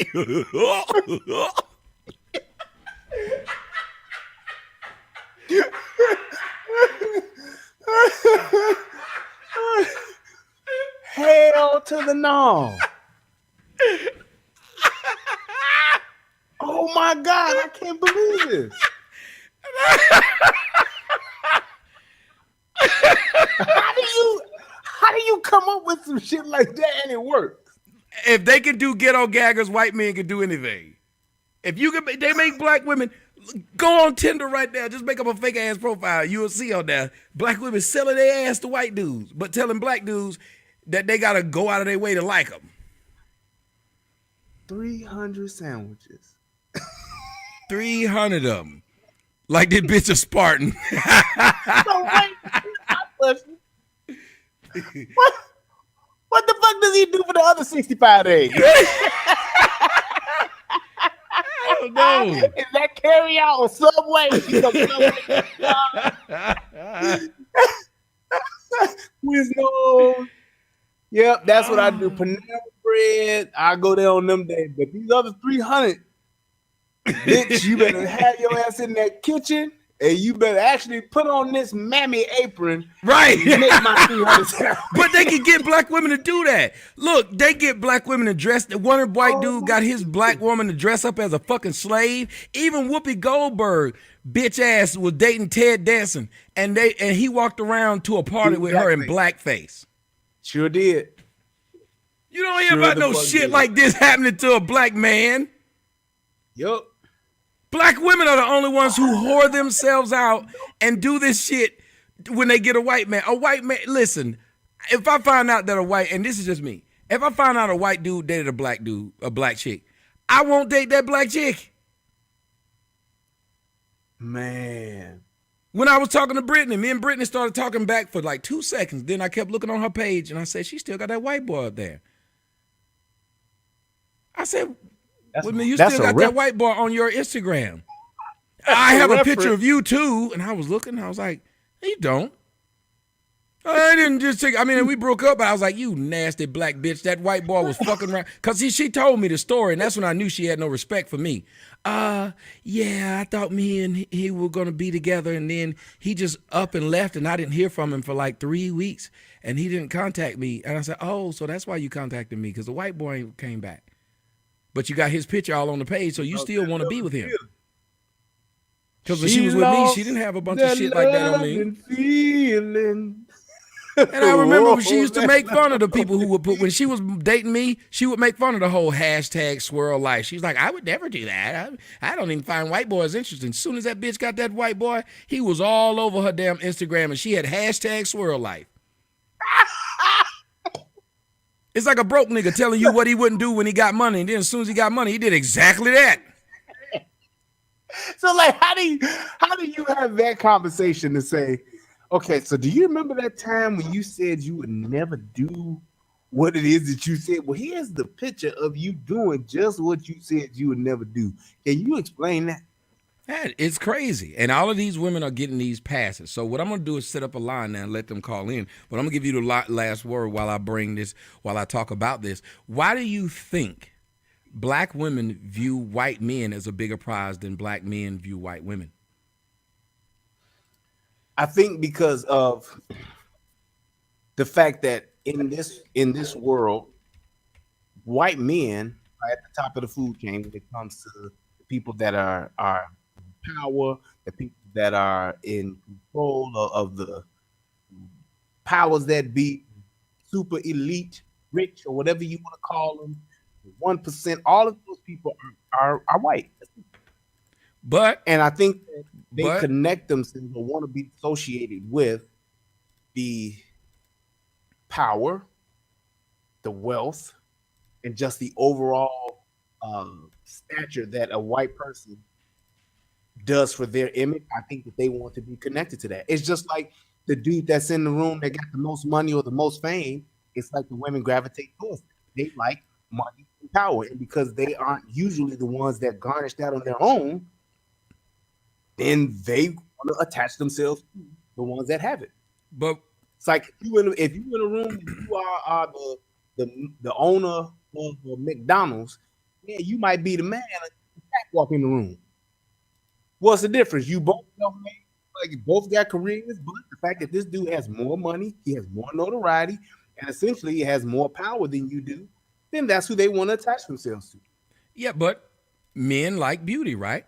Hell to the no. Oh my God, I can't believe this. How do you come up with some shit like that and it works? If they can do ghetto gaggers, white men can do anything. If you can, they make black women. Go on Tinder right now. Just make up a fake ass profile. You will see on there black women selling their ass to white dudes, but telling black dudes that they gotta go out of their way to like them. 300 sandwiches. 300 of them. Like this bitch a Spartan. What the fuck does he do for the other 65 days? I don't know. Is that carry out or Subway? Yep, that's what I do. Panera bread. I go there on them days. But these other 300, bitch, you better have your ass in that kitchen. And you better actually put on this mammy apron. Right. Make my 300. But they can get black women to do that. Look, they get black women to dress. One white dude got his black woman to dress up as a fucking slave. Even Whoopi Goldberg, bitch ass, was dating Ted Danson. And he walked around to a party with her in blackface. Sure did. You don't hear about no shit like this happening to a black man. Yup. Black women are the only ones who whore themselves out and do this shit when they get a white man. A white man, listen, if I find out that and this is just me, if I find out a white dude dated a black chick, I won't date that black chick. Man. When I was talking to Brittany, me and Brittany started talking back for like 2 seconds. Then I kept looking on her page and I said, she still got that white boy up there. I said, you still got that white boy on your Instagram. I have a picture of you too. And I was looking, I was like, you don't. I didn't just take, we broke up, but I was like, you nasty black bitch. That white boy was fucking around. Cause she told me the story and that's when I knew she had no respect for me. Yeah, I thought me and he were gonna be together and then he just up and left and I didn't hear from him for like 3 weeks and he didn't contact me. And I said, oh, so that's why you contacted me, cause the white boy came back. But you got his picture all on the page, so you still want to be with him. Because when she was with me, she didn't have a bunch of shit like that on me. And I remember when she used to make fun of the people who would put, when she was dating me, she would make fun of the whole hashtag swirl life. She's like, I would never do that. I don't even find white boys interesting. As soon as that bitch got that white boy, he was all over her damn Instagram and she had hashtag swirl life. It's like a broke nigga telling you what he wouldn't do when he got money. And then as soon as he got money, he did exactly that. So like, how do you have that conversation to say, okay, so do you remember that time when you said you would never do what it is that you said? Well, here's the picture of you doing just what you said you would never do. Can you explain that? It's crazy. And all of these women are getting these passes. So what I'm going to do is set up a line now and let them call in. But I'm going to give you the last word while I talk about this. Why do you think black women view white men as a bigger prize than black men view white women? I think because of the fact that in this world, white men are at the top of the food chain when it comes to the people that are in power, the people that are in control of the powers that be, super elite, rich, or whatever you want to call them, 1%. All of those people are white, But and I think that they but connect themselves or want to be associated with the power, the wealth, and just the overall stature that a white person does for their image. I think that they want to be connected to that. It's just like the dude that's in the room that got the most money or the most fame. It's like the women gravitate towards it. They like money and power, and because they aren't usually the ones that garnish that on their own, then they want to attach themselves to the ones that have it. but It's like if you in a room and you are the owner of McDonald's, yeah, you might be the man. Walk in the room. What's the difference? You both self-made, like you both got careers, but the fact that this dude has more money, he has more notoriety, and essentially he has more power than you do, then that's who they want to attach themselves to. yeah, but men like beauty, right?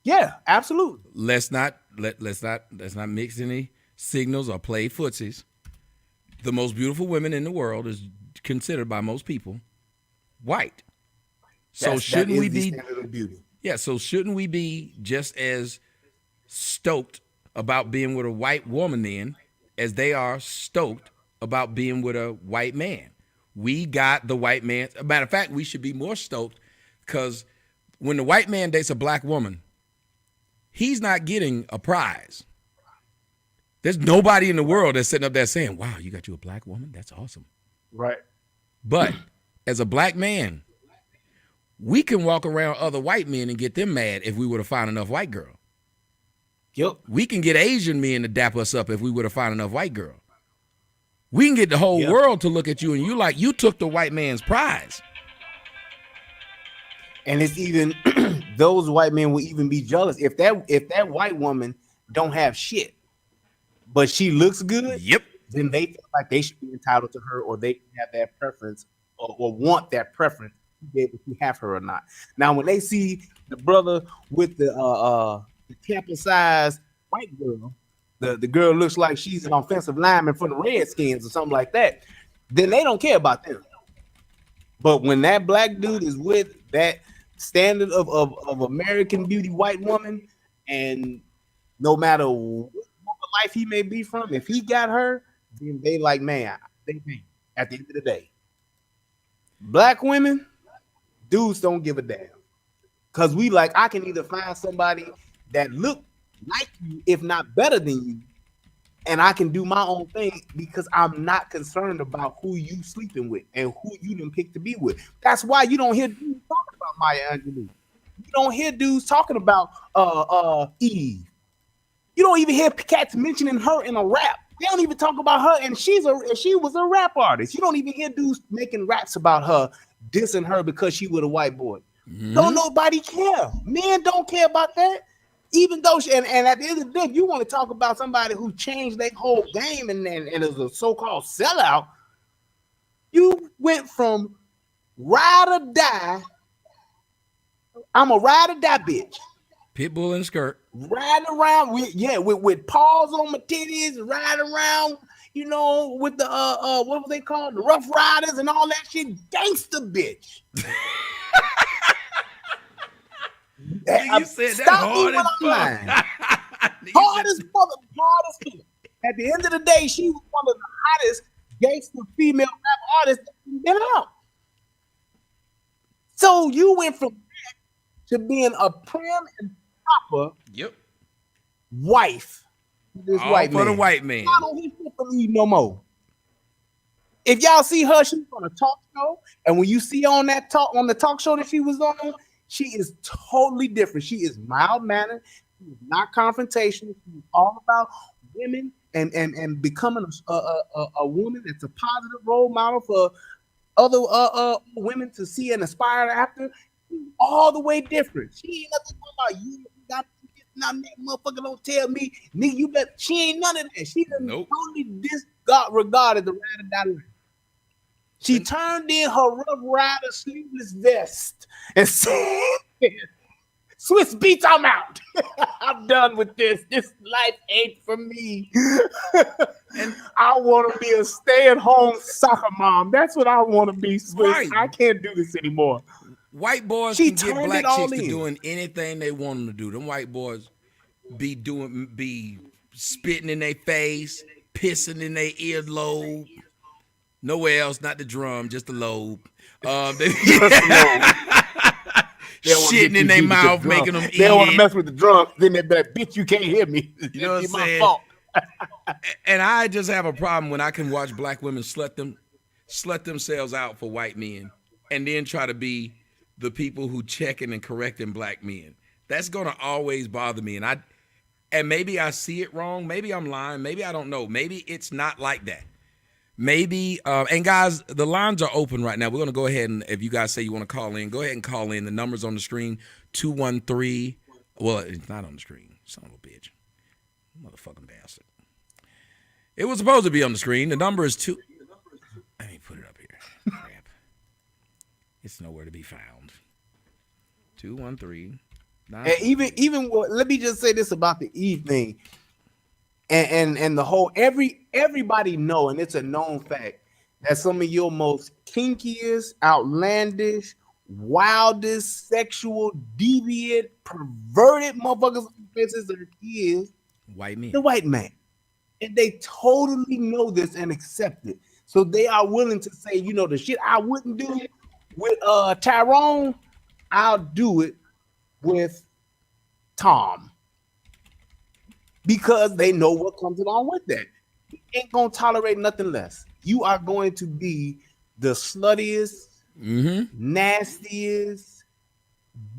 Yeah, absolutely. Let's not mix any signals or play footsies. The most beautiful women in the world is considered by most people white. So That shouldn't is we the be standard of beauty. yeah, so shouldn't we be just as stoked about being with a white woman then as they are stoked about being with a white man? We got the white man. As a matter of fact, we should be more stoked because when the white man dates a black woman, he's not getting a prize. There's nobody in the world that's sitting up there saying, wow, you got you a black woman? That's awesome. Right. But as a black man, we can walk around other white men and get them mad if we were to find enough white girl. Yep. We can get Asian men to dap us up if we were to find enough white girl. We can get the whole Yeah. world to look at you and you like you took the white man's prize. And it's even those white men will even be jealous if that white woman don't have shit, but she looks good. Yep. Then they feel like they should be entitled to her, or they have that preference, or want that preference to be able to have her or not. Now, when they see the brother with the Tampa size white girl, the girl looks like she's an offensive lineman for the Redskins or something like that, then they don't care about them. But when that black dude is with that standard of American beauty white woman, and no matter what life he may be from, if he got her, then they like, man, they think at the end of the day. Black women, dudes don't give a damn. Cause we like, I can either find somebody that look like you, if not better than you, and I can do my own thing because I'm not concerned about who you sleeping with and who you didn't pick to be with. That's why you don't hear dudes talking about Maya Angelou. You don't hear dudes talking about Eve. You don't even hear cats mentioning her in a rap. They don't even talk about her, and she was a rap artist. You don't even hear dudes making raps about her, dissing her because she was a white boy. Don't nobody care. Men don't care about that. Even though and at the end of the day, if you want to talk about somebody who changed their whole game and is a so-called sellout, you went from ride or die. I'm a ride or die bitch. Pitbull and skirt. Riding around with paws on my titties, riding around, with the what was they called? The Rough Riders and all that shit. Gangster bitch. You said that hard as fuck. Hard as fuck. At the end of the day, she was one of the hottest gangster female rap artists that been out. So you went from that to being a prim and proper wife. This all white for man. the white man. I don't need to believe no more. If y'all see her, she's on a talk show, and when you see on the talk show that she was on, she is totally different. She is mild mannered. She is not confrontational. She's all about women and becoming a woman that's a positive role model for other women to see and aspire after. She's all the way different. She ain't nothing about you. Now, that motherfucker don't tell me, nigga, you better. She ain't none of that. She done Nope. totally disregarded the ride or die life. She turned in her Rough Rider sleeveless vest and said, Swiss Beats, I'm out. I'm done with this. This life ain't for me. And I want to be a stay-at-home soccer mom. That's what I want to be, Swiss. Right. I can't do this anymore. White boys She can get turned black it all chicks to in. doing anything they want them to do. Them white boys be spitting in their face, pissing in their earlobe. Nowhere else, not the drum, just the lobe. Shitting in their mouth, making them eat. They don't want to mess with the drums. Then they be like, bitch, you can't hear me. You know what I'm saying? My fault. And I just have a problem when I can watch black women slut themselves out for white men and then try to be the people who checking and correcting black men. That's gonna always bother me. And maybe I see it wrong. Maybe I'm lying. Maybe I don't know. Maybe it's not like that. Maybe, and guys, the lines are open right now. We're going to go ahead and, if you guys say you want to call in, go ahead and call in. The number's on the screen, 213. Well, it's not on the screen. Son of a bitch. Motherfucking bastard. It was supposed to be on the screen. The number is 2. Let me put it up here. Crap. It's nowhere to be found. 213. And even let me just say this about the Eve thing. And the whole everybody know, and it's a known fact that some of your most kinkiest, outlandish, wildest, sexual, deviant, perverted motherfuckers is white men. The white man. And they totally know this and accept it. So they are willing to say, you know, the shit I wouldn't do with Tyrone, I'll do it with Tom. Because they know what comes along with that. You ain't gonna tolerate nothing less. You are going to be the sluttiest, nastiest,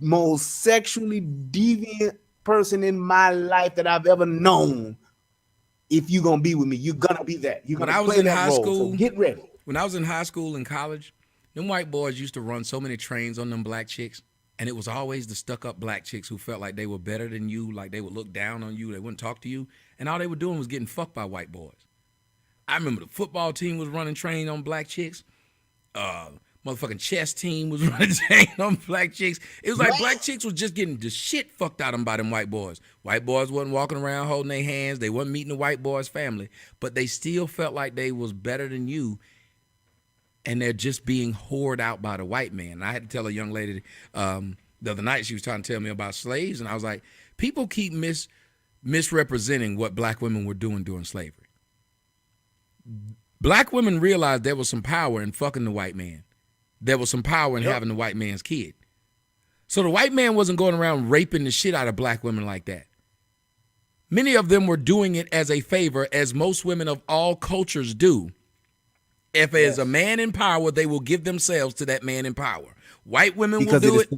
most sexually deviant person in my life that I've ever known. If you're gonna be with me, you're gonna be that. You're gonna play that role. So get ready. When I was in high school and college, them white boys used to run so many trains on them black chicks. And it was always the stuck-up black chicks who felt like they were better than you, like they would look down on you, they wouldn't talk to you, and all they were doing was getting fucked by white boys. I remember the football team was running train on black chicks. Motherfucking chess team was running train on black chicks. It was like black chicks was just getting the shit fucked out of them by them white boys. White boys wasn't walking around holding their hands. They wasn't meeting the white boys' family, but they still felt like they was better than you. And they're just being whored out by the white man. And I had to tell a young lady the other night, she was trying to tell me about slaves, and I was like, people keep misrepresenting what black women were doing during slavery. Black women realized there was some power in fucking the white man. There was some power in having the white man's kid. So the white man wasn't going around raping the shit out of black women like that. Many of them were doing it as a favor, as most women of all cultures do. If there's a man in power, they will give themselves to that man in power. White women will do it.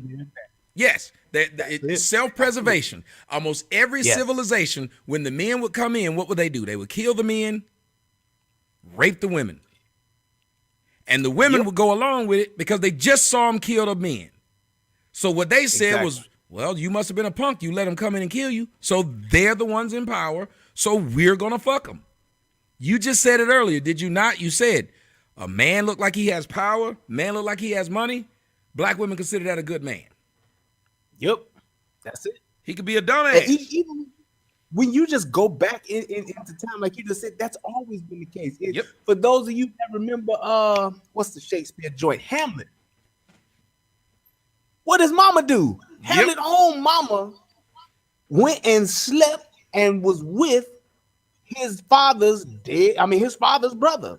Yes, it's self-preservation. Almost every civilization, when the men would come in, what would they do? They would kill the men, rape the women. And the women would go along with it because they just saw them kill the men. So what they said was, well, you must have been a punk. You let them come in and kill you. So they're the ones in power. So we're going to fuck them. You just said it earlier, did you not? You said a man look like he has power, man look like he has money. Black women consider that a good man. Yep, that's it. He could be a dumbass. Even when you just go back into time, like you just said, that's always been the case. For those of you that remember, what's the Shakespeare joint? Hamlet. What does Mama do? Hamlet's own mama went and slept and was with his father's brother.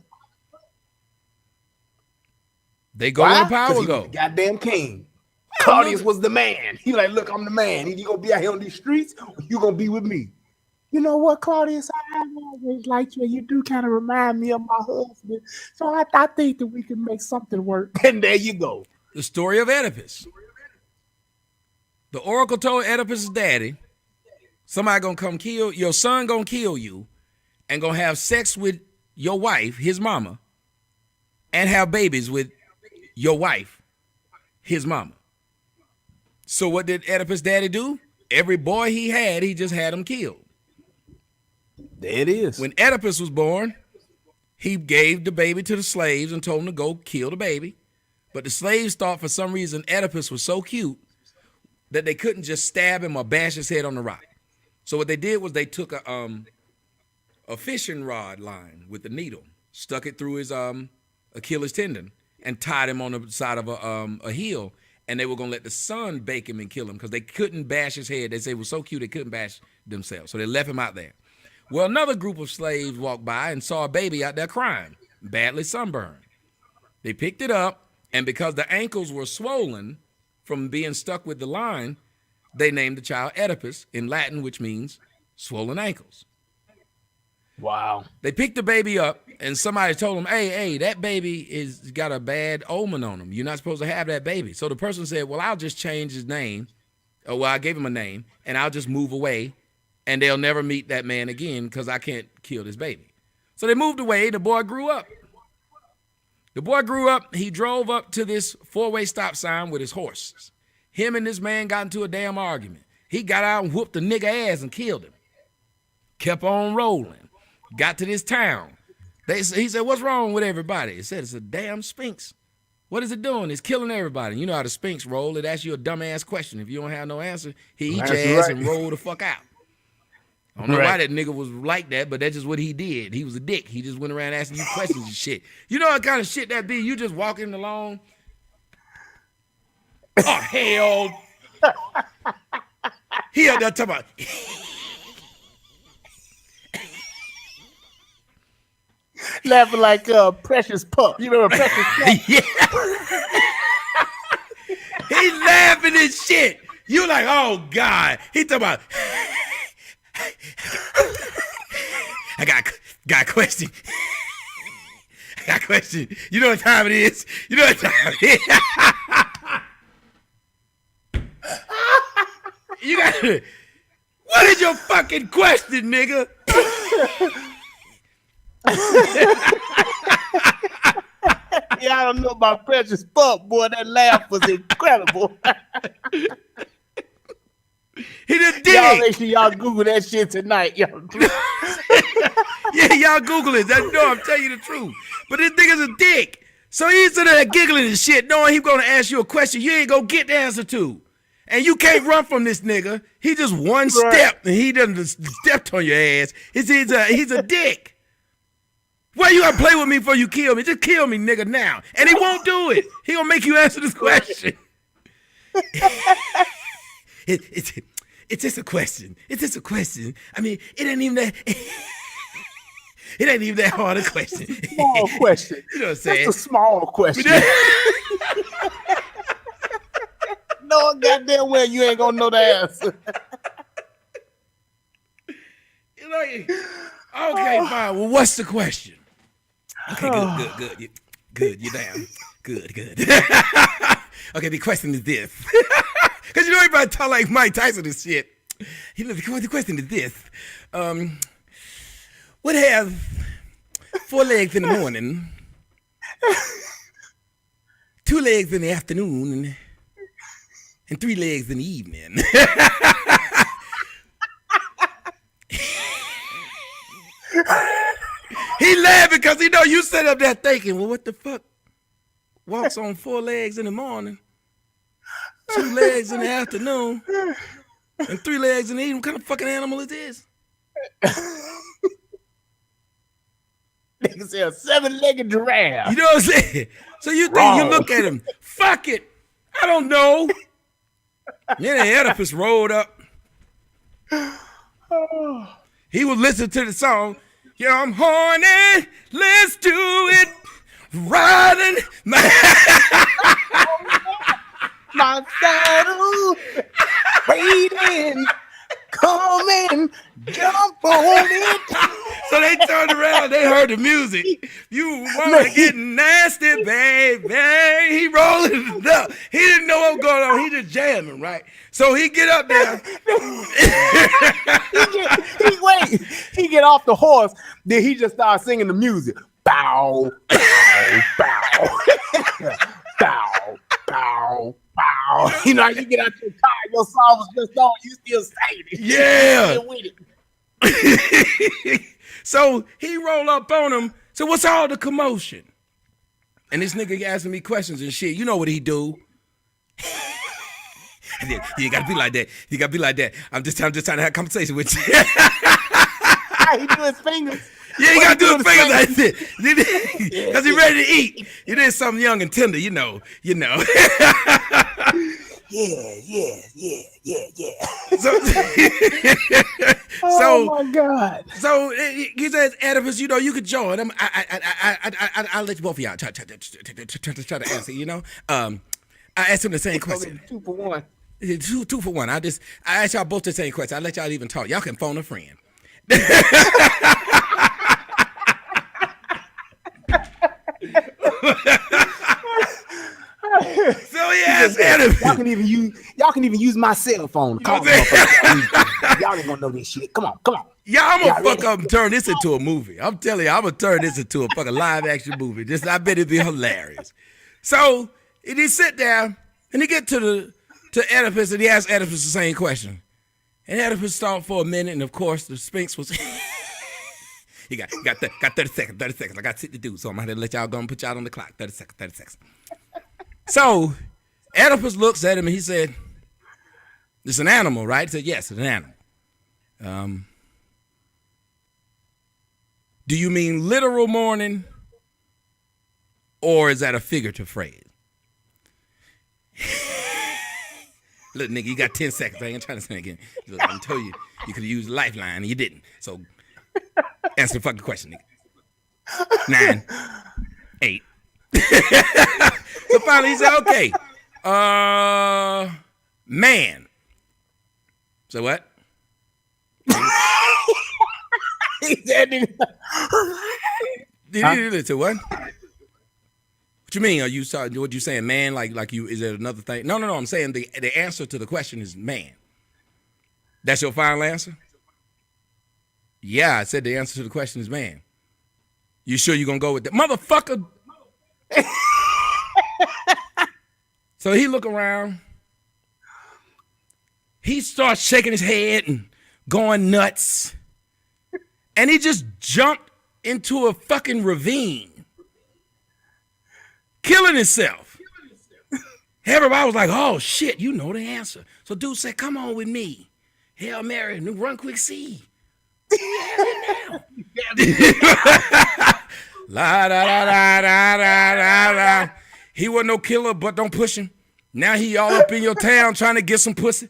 They go where the power go. The goddamn king. Claudius was the man. He like, look, I'm the man. You gonna be out here on these streets, or you gonna be with me? You know what, Claudius? I always liked you. You do kind of remind me of my husband. So I think that we can make something work. And there you go. The story of Oedipus. The oracle told Oedipus' daddy, somebody gonna come kill, your son gonna kill you, and gonna have sex with your wife, his mama, and have babies with your wife, his mama. So what did Oedipus' daddy do? every boy he just had him killed. There it is. When Oedipus was born, he gave the baby to the slaves and told them to go kill the baby. But the slaves thought for some reason Oedipus was so cute that they couldn't just stab him or bash his head on the rock. So what they did was they took a fishing rod line with the needle, stuck it through his Achilles tendon, and tied him on the side of a hill. And they were going to let the sun bake him and kill him because they couldn't bash his head. They said he was so cute they couldn't bash themselves. So they left him out there. Well, another group of slaves walked by and saw a baby out there crying, badly sunburned. They picked it up, and because the ankles were swollen from being stuck with the line, they named the child Oedipus in Latin, which means swollen ankles. Wow. They picked the baby up, and somebody told them, hey, that baby is got a bad omen on him. You're not supposed to have that baby. So the person said, well, I'll just change his name. Well, I gave him a name, and I'll just move away, and they'll never meet that man again because I can't kill this baby. So they moved away. The boy grew up. He drove up to this four-way stop sign with his horses. Him and this man got into a damn argument. He got out and whooped the nigga ass and killed him. Kept on rolling. Got to this town. He said, what's wrong with everybody? He said, it's a damn Sphinx. What is it doing? It's killing everybody. You know how the Sphinx roll. It asks you a dumbass question. If you don't have no answer, he eat your ass and roll the fuck out. I don't know why that nigga was like that, but that's just what he did. He was a dick. He just went around asking you questions and shit. You know what kind of shit that be? You just walking along. Oh, hell. He out there talking about. Laughing like Precious Pup. You remember Precious Pup? Yeah. He laughing and shit. You like, oh, God. He talking about. I got a question. I got a question. You know what time it is? You got to. What is your fucking question, nigga? Yeah, I don't know about Precious Pup, boy. That laugh was incredible. He the dick. Y'all make sure y'all Google that shit tonight. Y'all. Yeah, y'all Google it. No, I'm telling you the truth. But this nigga's a dick. So he's sitting there giggling and shit, knowing he's going to ask you a question you ain't going to get the answer to. And you can't run from this nigga. He just one step, and he done stepped on your ass. He's a dick. Why you gotta play with me before you kill me? Just kill me, nigga, now. And he won't do it. He gonna make you answer this question. It's just a question. It's just a question. I mean, it ain't even that. It ain't even that hard a question. Small question. You know what I'm saying? That's a small question. No goddamn well you ain't gonna know the answer. You know, okay, fine. Well, what's the question? Okay, good. Good, you're down. Good. Okay, the question is this. Because you know everybody talk like Mike Tyson and shit. The question is this. What have 4 legs in the morning, 2 legs in the afternoon, and 3 legs in the evening? He laughing because he know you sit up there thinking, well, what the fuck walks on 4 legs in the morning, 2 legs in the afternoon, and 3 legs in the evening? What kind of fucking animal is this? Nigga say a 7-legged giraffe. You know what I'm saying? So you think you look at him, fuck it, I don't know. Then Oedipus rolled up. He was listening to the song. Yeah, I'm horny. Let's do it. Riding my saddle, waiting, coming, jump on it. So they turned around. They heard the music. You want to get nasty, baby. He rolling it up. He didn't know what was going on. He just jamming, right? So he get up there. He get off the horse. Then he just starts singing the music. Bow, bow, bow, bow, bow, bow. You know, you get out your car, your song was just on. You still saying it. Yeah. You still with it. So he roll up on him. So what's all the commotion? And this nigga asking me questions and shit. You know what he do? You gotta be like that. You gotta be like that. I'm just trying to have a conversation with you. He do his fingers. Yeah, you gotta do his fingers like this. Because he ready to eat. You did something young and tender, you know. Yeah. Oh my God. So he says, Oedipus, you know, you could join him. I'll let you both of y'all try to answer, you know. I asked him the same question. 2 for 1. Two for one. I asked y'all both the same question. I'll let y'all even talk. Y'all can phone a friend. So he asked Oedipus. Y'all can even use my cell phone. Call me. Y'all ain't gonna know this shit. Come on. Yeah, I'm gonna fuck up and turn this into a movie. I'm telling you, I'm gonna turn this into a fucking live action movie. I bet it'd be hilarious. So he sit there and he get to Oedipus and he asked Oedipus the same question. And Oedipus thought for a minute, and of course the Sphinx was. He got 30 seconds. I got shit to do, so I'm gonna let y'all go and put y'all on the clock. 30 seconds. So Oedipus looks at him and he said, "It's an animal, right?" He said, "Yes, it's an animal." Do you mean literal mourning, or is that a figurative phrase? Look, nigga, you got 10 seconds. I ain't trying to say it again. Look, I told you could have used Lifeline and you didn't. So answer the fucking question, nigga. 9, 8. So finally he said, okay, man. So what? He said, So what? What you mean? Are you sorry? What you saying, man? Like you? Is there another thing? No. I'm saying the answer to the question is man. That's your final answer? Yeah, I said the answer to the question is man. You sure you're gonna go with that, motherfucker? So he look around. He starts shaking his head and going nuts, and he just jumped into a fucking ravine. Killing himself. Everybody was like, oh shit, you know the answer. So dude said, come on with me. Hail Mary, run quick see. Now. La, da, da, da, da, da, da. He wasn't no killer, but don't push him. Now he all up in your town trying to get some pussy.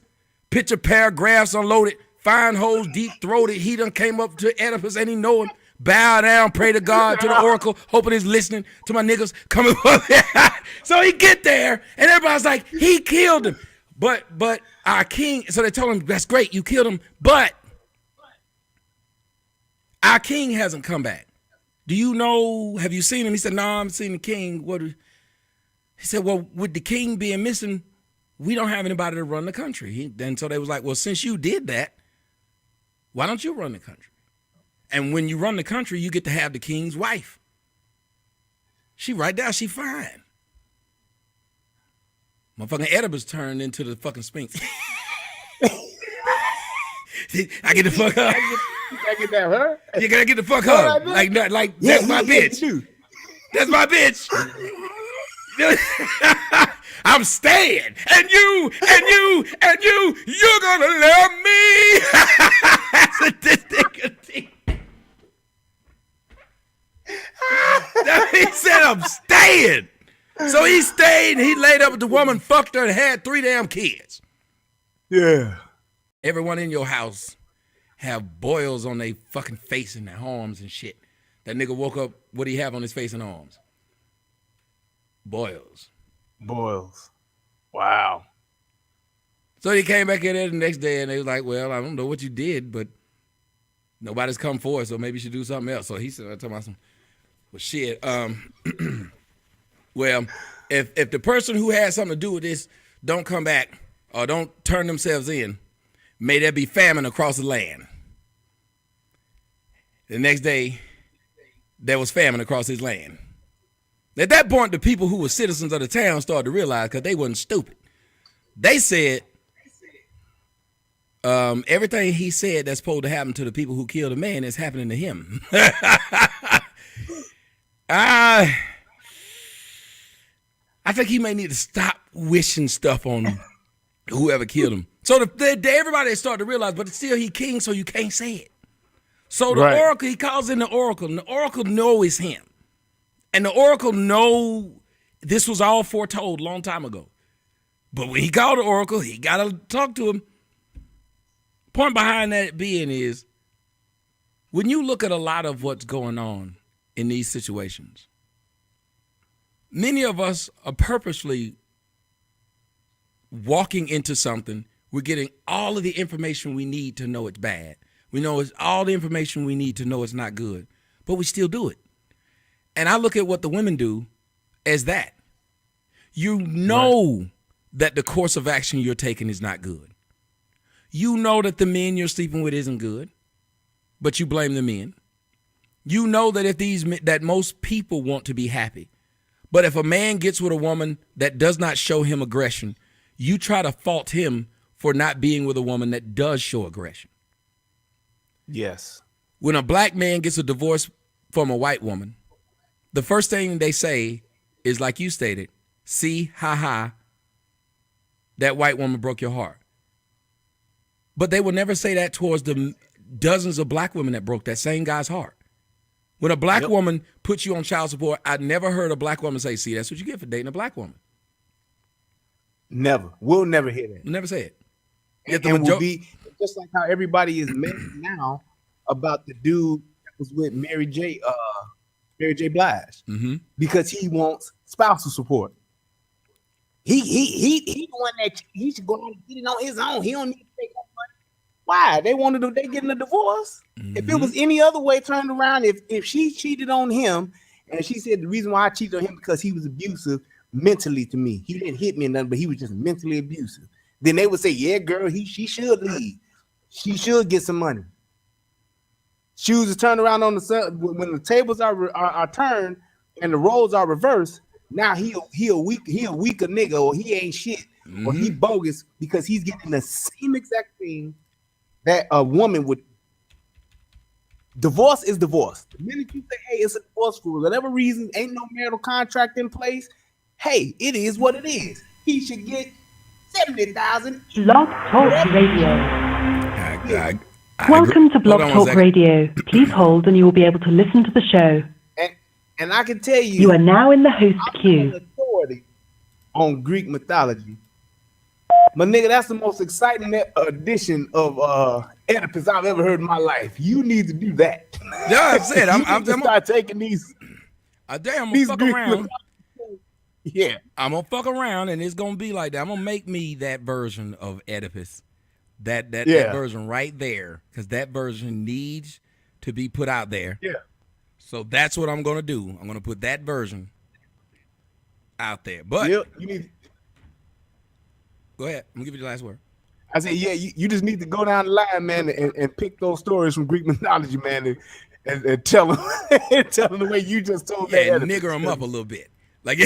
Picture paragraphs unloaded. Fine hoes deep throated. He done came up to Oedipus and he know him. Bow down, pray to God, to the oracle, hoping he's listening to my niggas coming from there. So he get there, and everybody's like, he killed him. But our king, so they told him, that's great, you killed him, but our king hasn't come back. Do you know, have you seen him? He said, no, I haven't seen the king. He said, well, with the king being missing, we don't have anybody to run the country. And so they was like, well, since you did that, why don't you run the country? And when you run the country, you get to have the king's wife. She right there, she fine. Motherfucking Oedipus turned into the fucking Sphinx. I get the fuck up. You gotta get that her. You gotta get the fuck up. Like that's my bitch. That's my bitch. I'm staying, and you're gonna love me. That's a distinct. He said, I'm staying. So he stayed, and he laid up with the woman, fucked her, and had 3 damn kids. Yeah. Everyone in your house have boils on their fucking face and their arms and shit. That nigga woke up, what do he have on his face and arms? Boils. Wow. So he came back in there the next day, and they was like, well, I don't know what you did, but nobody's come forward, so maybe you should do something else. So he said, I'm talking about some, well, shit. Well, if the person who had something to do with this don't come back or don't turn themselves in, may there be famine across the land. The next day, there was famine across his land. At that point, the people who were citizens of the town started to realize, because they wasn't stupid. They said, Everything he said that's supposed to happen to the people who killed a man is happening to him. I think he may need to stop wishing stuff on whoever killed him. So everybody started to realize, but still he king, so you can't say it. So the oracle, he calls in the oracle, and the oracle know it's him. And the oracle know this was all foretold a long time ago. But when he called the oracle, he got to talk to him. Point behind that being is, when you look at a lot of what's going on in these situations, many of us are purposely walking into something. We're getting all of the information we need to know it's bad. We know it's all the information we need to know it's not good, but we still do it. And I look at what the women do as that. You know that the course of action you're taking is not good. You know that the men you're sleeping with isn't good, but you blame the men. You know that that most people want to be happy, but if a man gets with a woman that does not show him aggression, you try to fault him for not being with a woman that does show aggression. Yes. When a black man gets a divorce from a white woman, the first thing they say is, like you stated, see, ha, that white woman broke your heart. But they will never say that towards the dozens of black women that broke that same guy's heart. When a black woman puts you on child support, I never heard a black woman say, see, that's what you get for dating a black woman. Never. We'll never hear that. We'll never say it. And will be just like how everybody is mad now about the dude that was with Mary J. Blige, because he wants spousal support. He the one that he should go out and get it on his own. He don't need to take that money. Why? They getting a divorce. If it was any other way turned around, if she cheated on him and she said the reason why I cheated on him because he was abusive mentally to me. He didn't hit me or nothing, but he was just mentally abusive. Then they would say, yeah, girl, she should leave. She should get some money. Shoes is turned around on when the tables are turned and the roles are reversed. Now he a weaker nigga, or he ain't shit, or he bogus because he's getting the same exact thing that a woman would. Divorce is divorce. The minute you say, hey, it's a divorce for whatever reason, ain't no marital contract in place. Hey, it is what it is. He should get 70,000. Blog Talk Radio. Welcome to Blog Talk Radio. Please hold and you will be able to listen to the show. And I can tell you, you are now in the host queue. I'm an authority on Greek mythology. My nigga, that's the most exciting edition of Oedipus I've ever heard in my life. You need to do that. Yeah, I said I'm start taking these. I'm gonna fuck around. Yeah, I'm gonna fuck around, and it's gonna be like that. I'm gonna make me that version of Oedipus, that version right there, because that version needs to be put out there. Yeah. So that's what I'm gonna do. I'm gonna put that version out there. But you need. Go ahead. I'm gonna give you the last word. I said, yeah, you just need to go down the line, man, and pick those stories from Greek mythology, man, and tell them, the way you just told that. Yeah, nigger them up a little bit. Like,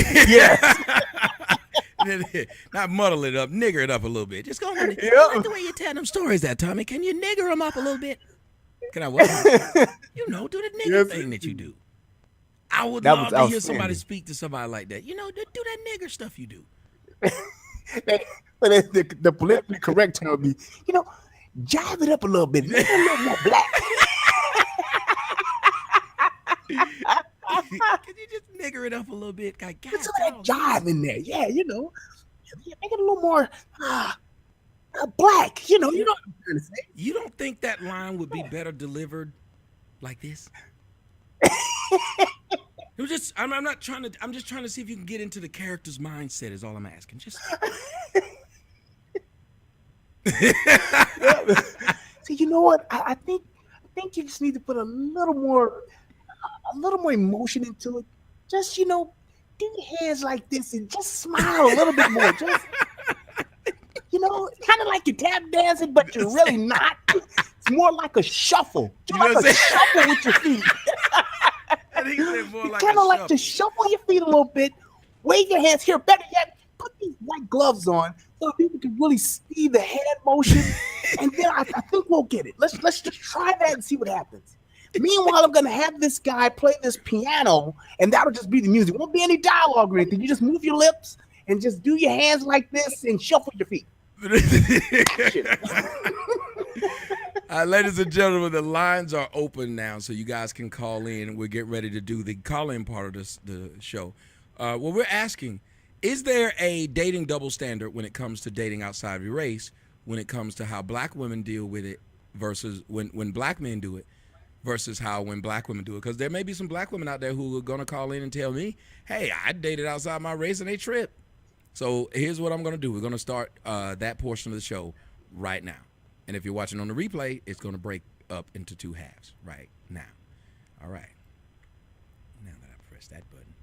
not muddle it up, nigger it up a little bit. Just go on. Like the way you tell them stories that, Tommy. Can you nigger them up a little bit? Can I what? Do the nigger thing that you do. I would love to hear somebody speak to somebody like that. Do that nigger stuff you do. But the politically correct term would be, jive it up a little bit, make it a little more black. Can you just nigger it up a little bit? God, put some of that jive in there. Yeah, make it a little more black. You know what I'm trying to say. You don't think that line would be better delivered like this? I'm just trying to see if you can get into the character's mindset is all I'm asking. Just See, you know what? I think you just need to put a little more emotion into it. Just do your hands like this and just smile a little bit more. Just kind of like you're tap dancing, but you're really not. It's more like a shuffle. Shuffle with your feet. You kind of like to shuffle your feet a little bit, wave your hands here. Better yet, put these white gloves on so people can really see the hand motion and then I think we'll get it. Let's just try that and see what happens. Meanwhile, I'm gonna have this guy play this piano, and that'll just be the music. Won't be any dialogue or anything. You just move your lips and just do your hands like this and shuffle your feet. Ladies and gentlemen, the lines are open now, so you guys can call in. We're getting ready to do the call-in part of the show. Well, we're asking, is there a dating double standard when it comes to dating outside of your race, when it comes to how black women deal with it versus when black men do it, versus how when black women do it? Because there may be some black women out there who are going to call in and tell me, hey, I dated outside my race and they tripped. So here's what I'm going to do. We're going to start that portion of the show right now. And if you're watching on the replay, it's going to break up into two halves right now. All right. Now that I press that button.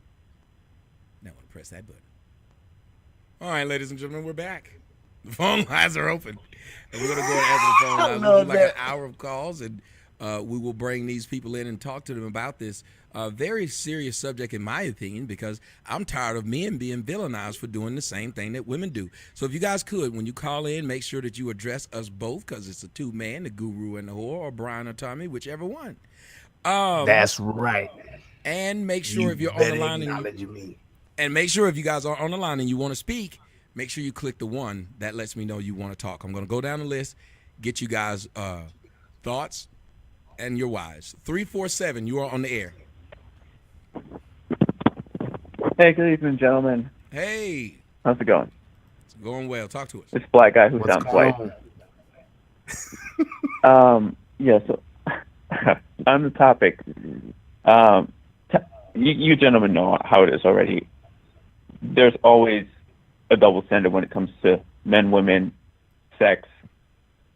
Now I'm going to press that button. All right, ladies and gentlemen, we're back. The phone lines are open. And we're going to go and answer the phone lines. We'll do like an hour of calls, and we will bring these people in and talk to them about this very serious subject, in my opinion, because I'm tired of men being villainized for doing the same thing that women do. So if you guys could, when you call in, make sure that you address us both, because it's a two-man, the guru and the whore, or Brian or Tommy, whichever one. That's right. And make sure if you're on the line and make sure if you guys are on the line and you want to speak, make sure you click the one that lets me know you want to talk. I'm going to go down the list, get you guys thoughts and your whys. 347, you are on the air. Hey, good evening, gentlemen. Hey. How's it going? It's going well. Talk to us. This black guy who sounds white. Yeah, so on the topic, you gentlemen know how it is already. There's always a double standard when it comes to men, women, sex,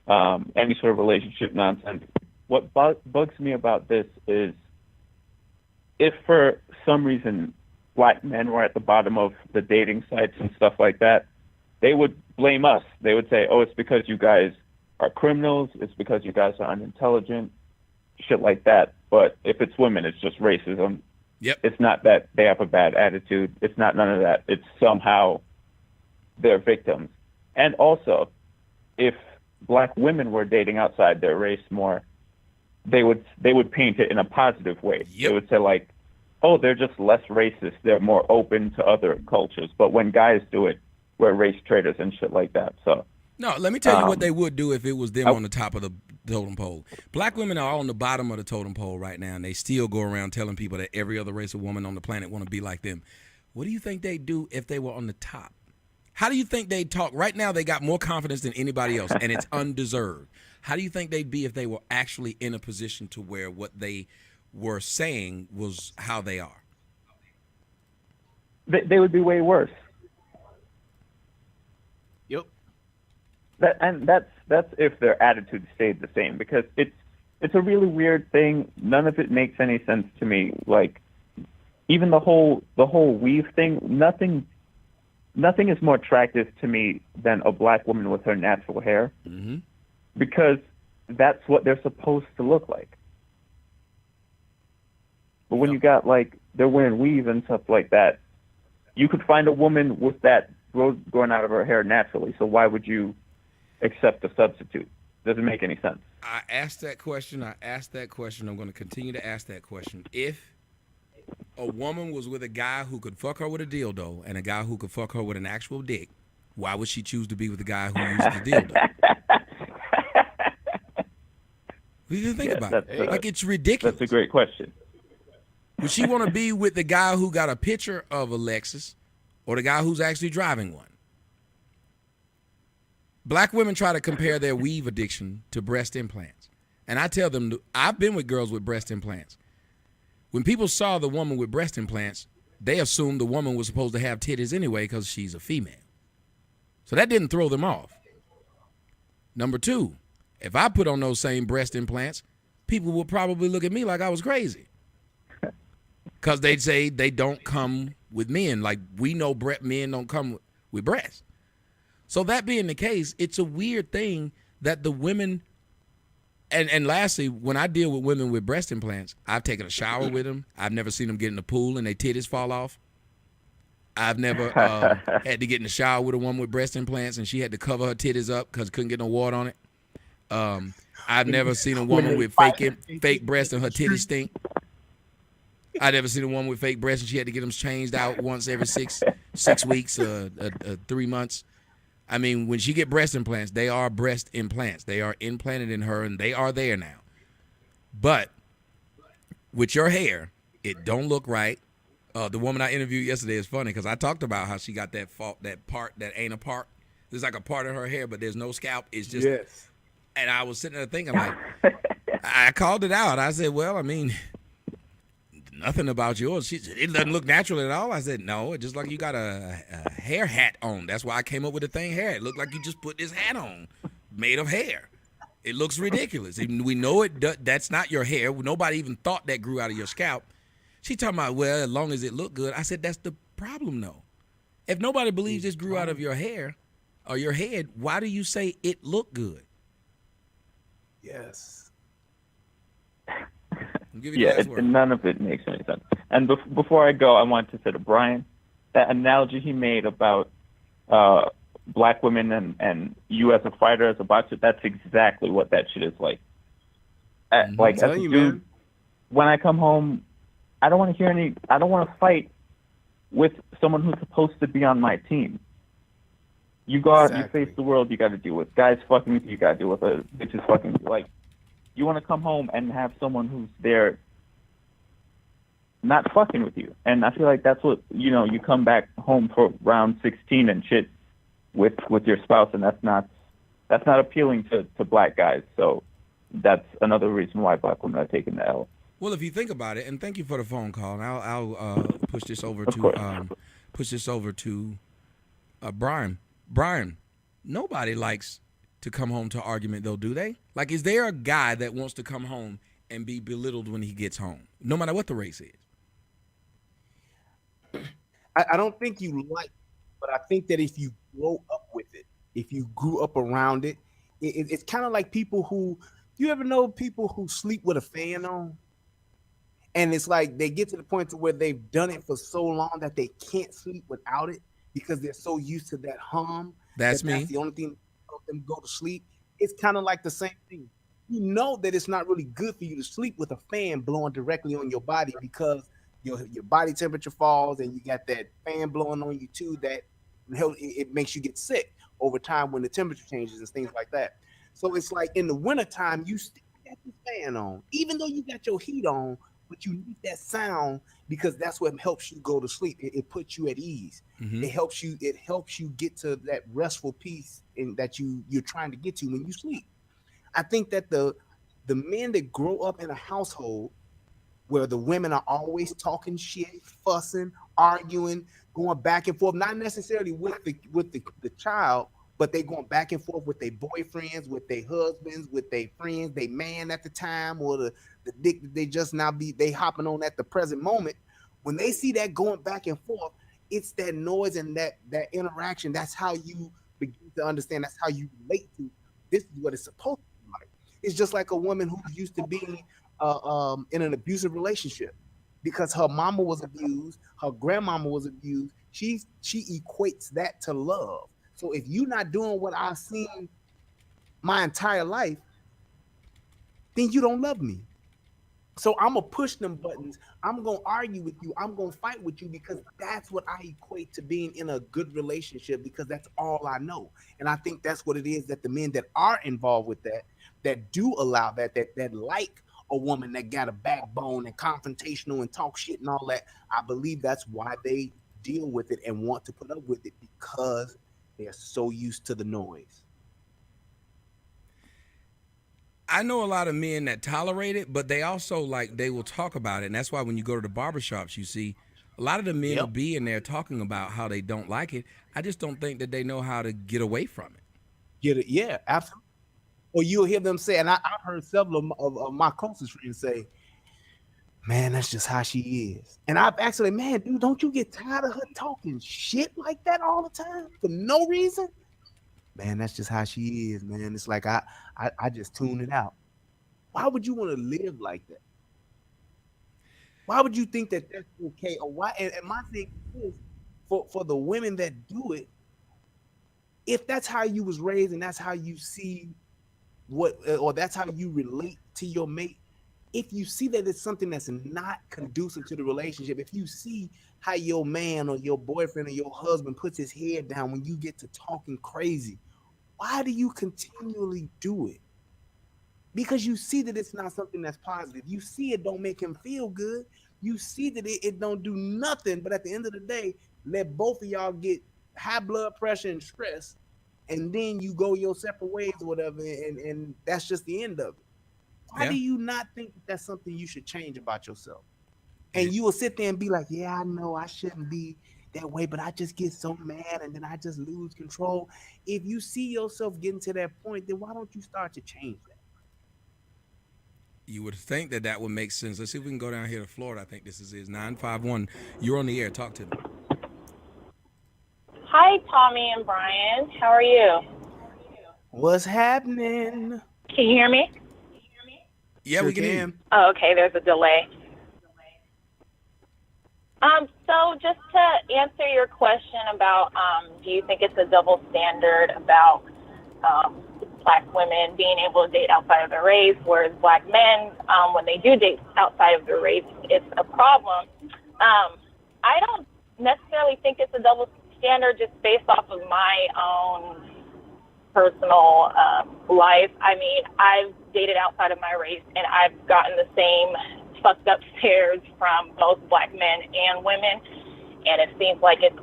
any sort of relationship nonsense. What bugs me about this is if for some reason black men were at the bottom of the dating sites and stuff like that, they would blame us. They would say, oh, it's because you guys are criminals. It's because you guys are unintelligent, shit like that. But if it's women, it's just racism. Yep. It's not that they have a bad attitude. It's not none of that. It's somehow they're victims. And also, if black women were dating outside their race more, they would paint it in a positive way. Yep. They would say like, oh, they're just less racist. They're more open to other cultures. But when guys do it, we're race traitors and shit like that. So no, let me tell you what they would do if it was them on the top of the totem pole. Black women are on the bottom of the totem pole right now, and they still go around telling people that every other race of woman on the planet want to be like them. What do you think they'd do if they were on the top? How do you think they'd talk? Right now, they got more confidence than anybody else, and it's undeserved. How do you think they'd be if they were actually in a position to where what they were saying was how they are? They would be way worse. Yep. That's if their attitude stayed the same, because it's a really weird thing. None of it makes any sense to me. Like even the whole weave thing, nothing is more attractive to me than a black woman with her natural hair, because that's what they're supposed to look like. But when you got like they're wearing weave and stuff like that, you could find a woman with that growing out of her hair naturally. So why would you accept a substitute? Doesn't make any sense. I asked that question. I'm going to continue to ask that question. If a woman was with a guy who could fuck her with a dildo and a guy who could fuck her with an actual dick, why would she choose to be with the guy who used the dildo? What do you think about it? Like, it's ridiculous. That's a great question. Would she want to be with the guy who got a picture of a Lexus or the guy who's actually driving one? Black women try to compare their weave addiction to breast implants. And I tell them, I've been with girls with breast implants. When people saw the woman with breast implants, they assumed the woman was supposed to have titties anyway because she's a female. So that didn't throw them off. Number two, if I put on those same breast implants, people would probably look at me like I was crazy. Because they'd say they don't come with men. Like, we know men don't come with breasts. So that being the case, it's a weird thing that the women, and lastly, when I deal with women with breast implants, I've taken a shower with them. I've never seen them get in the pool and their titties fall off. I've never had to get in the shower with a woman with breast implants and she had to cover her titties up because couldn't get no water on it. I've never seen a woman with fake breasts and her titties stink. I've never seen a woman with fake breasts and she had to get them changed out once every six weeks, 3 months. I mean, when she get breast implants, they are breast implants. They are implanted in her, and they are there now. But with your hair, it don't look right. The woman I interviewed yesterday is funny because I talked about how she got that part that ain't a part. There's like a part of her hair, but there's no scalp. It's just. Yes. And I was sitting there thinking, like, I called it out. I said, well, I mean, nothing about yours. It doesn't look natural at all. I said, no, it's just like you got a hair hat on. That's why I came up with the thing hair. It looked like you just put this hat on made of hair. It looks ridiculous. We know that's not your hair. Nobody even thought that grew out of your scalp. She talking about, well, as long as it looked good. I said, that's the problem, though. If nobody believes this grew out of your hair or your head, why do you say it looked good? Yes. None of it makes any sense. And before I go, I want to say to Brian, that analogy he made about black women and you as a fighter, as a boxer, that's exactly what that shit is like. Like, as a dude, when I come home, I don't want to fight with someone who's supposed to be on my team. You go out, you face the world, you got to deal with guys fucking with you, got to deal with bitches fucking with you. Like, you want to come home and have someone who's there not fucking with you. And I feel like that's what, you come back home for round 16 and shit with your spouse, and that's not appealing to black guys. So that's another reason why black women are taking the L. Well, if you think about it, and thank you for the phone call, and I'll push this over to Brian. Brian, nobody likes to come home to argument, though, do they? Like, is there a guy that wants to come home and be belittled when he gets home, no matter what the race is? I don't think you like, but I think that if you grow up with it, if you grew up around it, it's kind of like people who, you ever know people who sleep with a fan on? And it's like they get to the point to where they've done it for so long that they can't sleep without it because they're so used to that hum. That's me. That's the only thing that helps them go to sleep. It's kind of like the same thing. You know that it's not really good for you to sleep with a fan blowing directly on your body because your body temperature falls and you got that fan blowing on you too, that it makes you get sick over time when the temperature changes and things like that. So it's like in the wintertime, you still got the fan on, even though you got your heat on, but you need that sound because that's what helps you go to sleep. It puts you at ease. Mm-hmm. It helps you get to that restful peace in that you're trying to get to when you sleep. I think that the men that grow up in a household where the women are always talking shit, fussing, arguing, going back and forth, not necessarily with the child, but they going back and forth with their boyfriends, with their husbands, with their friends, their man at the time, or the dick that they just now they hopping on at the present moment. When they see that going back and forth, it's that noise and that interaction. That's how you begin to understand. That's how you relate to this is what it's supposed to be like. It's just like a woman who's used to being in an abusive relationship because her mama was abused, her grandmama was abused. She equates that to love. So if you're not doing what I've seen my entire life, then you don't love me. So I'm going to push them buttons. I'm going to argue with you. I'm going to fight with you because that's what I equate to being in a good relationship because that's all I know. And I think that's what it is that the men that are involved with that do allow that like a woman that got a backbone and confrontational and talk shit and all that, I believe that's why they deal with it and want to put up with it because they're so used to the noise. I know a lot of men that tolerate it, but they also they will talk about it. And that's why when you go to the barbershops, you see a lot of the men will be in there talking about how they don't like it. I just don't think that they know how to get away from it. Get it? Yeah, absolutely. Or you'll hear them say, and I've heard several of my closest friends say, man, that's just how she is. And I've actually, man, dude, don't you get tired of her talking shit like that all the time for no reason? Man, that's just how she is, man. It's like I just tune it out. Why would you want to live like that? Why would you think that that's okay? Or why? And my thing is, for the women that do it, if that's how you was raised and that's how you see or that's how you relate to your mate, if you see that it's something that's not conducive to the relationship, if you see how your man or your boyfriend or your husband puts his head down when you get to talking crazy, why do you continually do it? Because you see that it's not something that's positive. You see it don't make him feel good. You see that it don't do nothing. But at the end of the day, let both of y'all get high blood pressure and stress, and then you go your separate ways or whatever, and that's just the end of it. Why do you not think that that's something you should change about yourself? And you will sit there and be like, yeah, I know I shouldn't be that way, but I just get so mad and then I just lose control. If you see yourself getting to that point, then why don't you start to change that? You would think that would make sense. Let's see if we can go down here to Florida. I think this is 951. You're on the air. Talk to me. Hi, Tommy and Brian. How are you? What's happening? Can you hear me? Yeah, sure we can hear you. Oh, okay. There's a delay. So just to answer your question about, do you think it's a double standard about Black women being able to date outside of their race, whereas Black men, when they do date outside of their race, it's a problem? I don't necessarily think it's a double standard just based off of my own personal life. I mean, I've dated outside of my race, and I've gotten the same fucked up stares from both Black men and women, and it seems like it's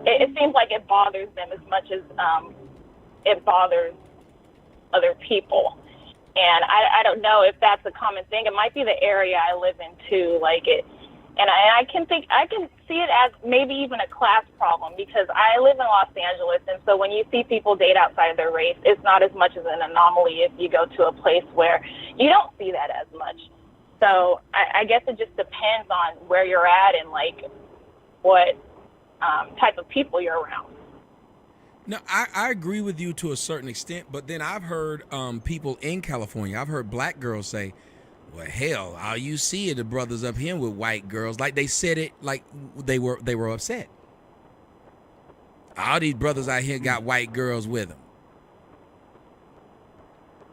it seems like it bothers them as much as it bothers other people. And I don't know if that's a common thing. It might be the area I live in too, like it. And I can see it as maybe even a class problem, because I live in Los Angeles, and so when you see people date outside of their race, it's not as much as an anomaly if you go to a place where you don't see that as much. So I guess it just depends on where you're at and like what type of people you're around. No, I agree with you to a certain extent, but then I've heard people in California, I've heard Black girls say, well, hell, all you see are the brothers up here with white girls. Like they said it like they were upset. All these brothers out here got white girls with them.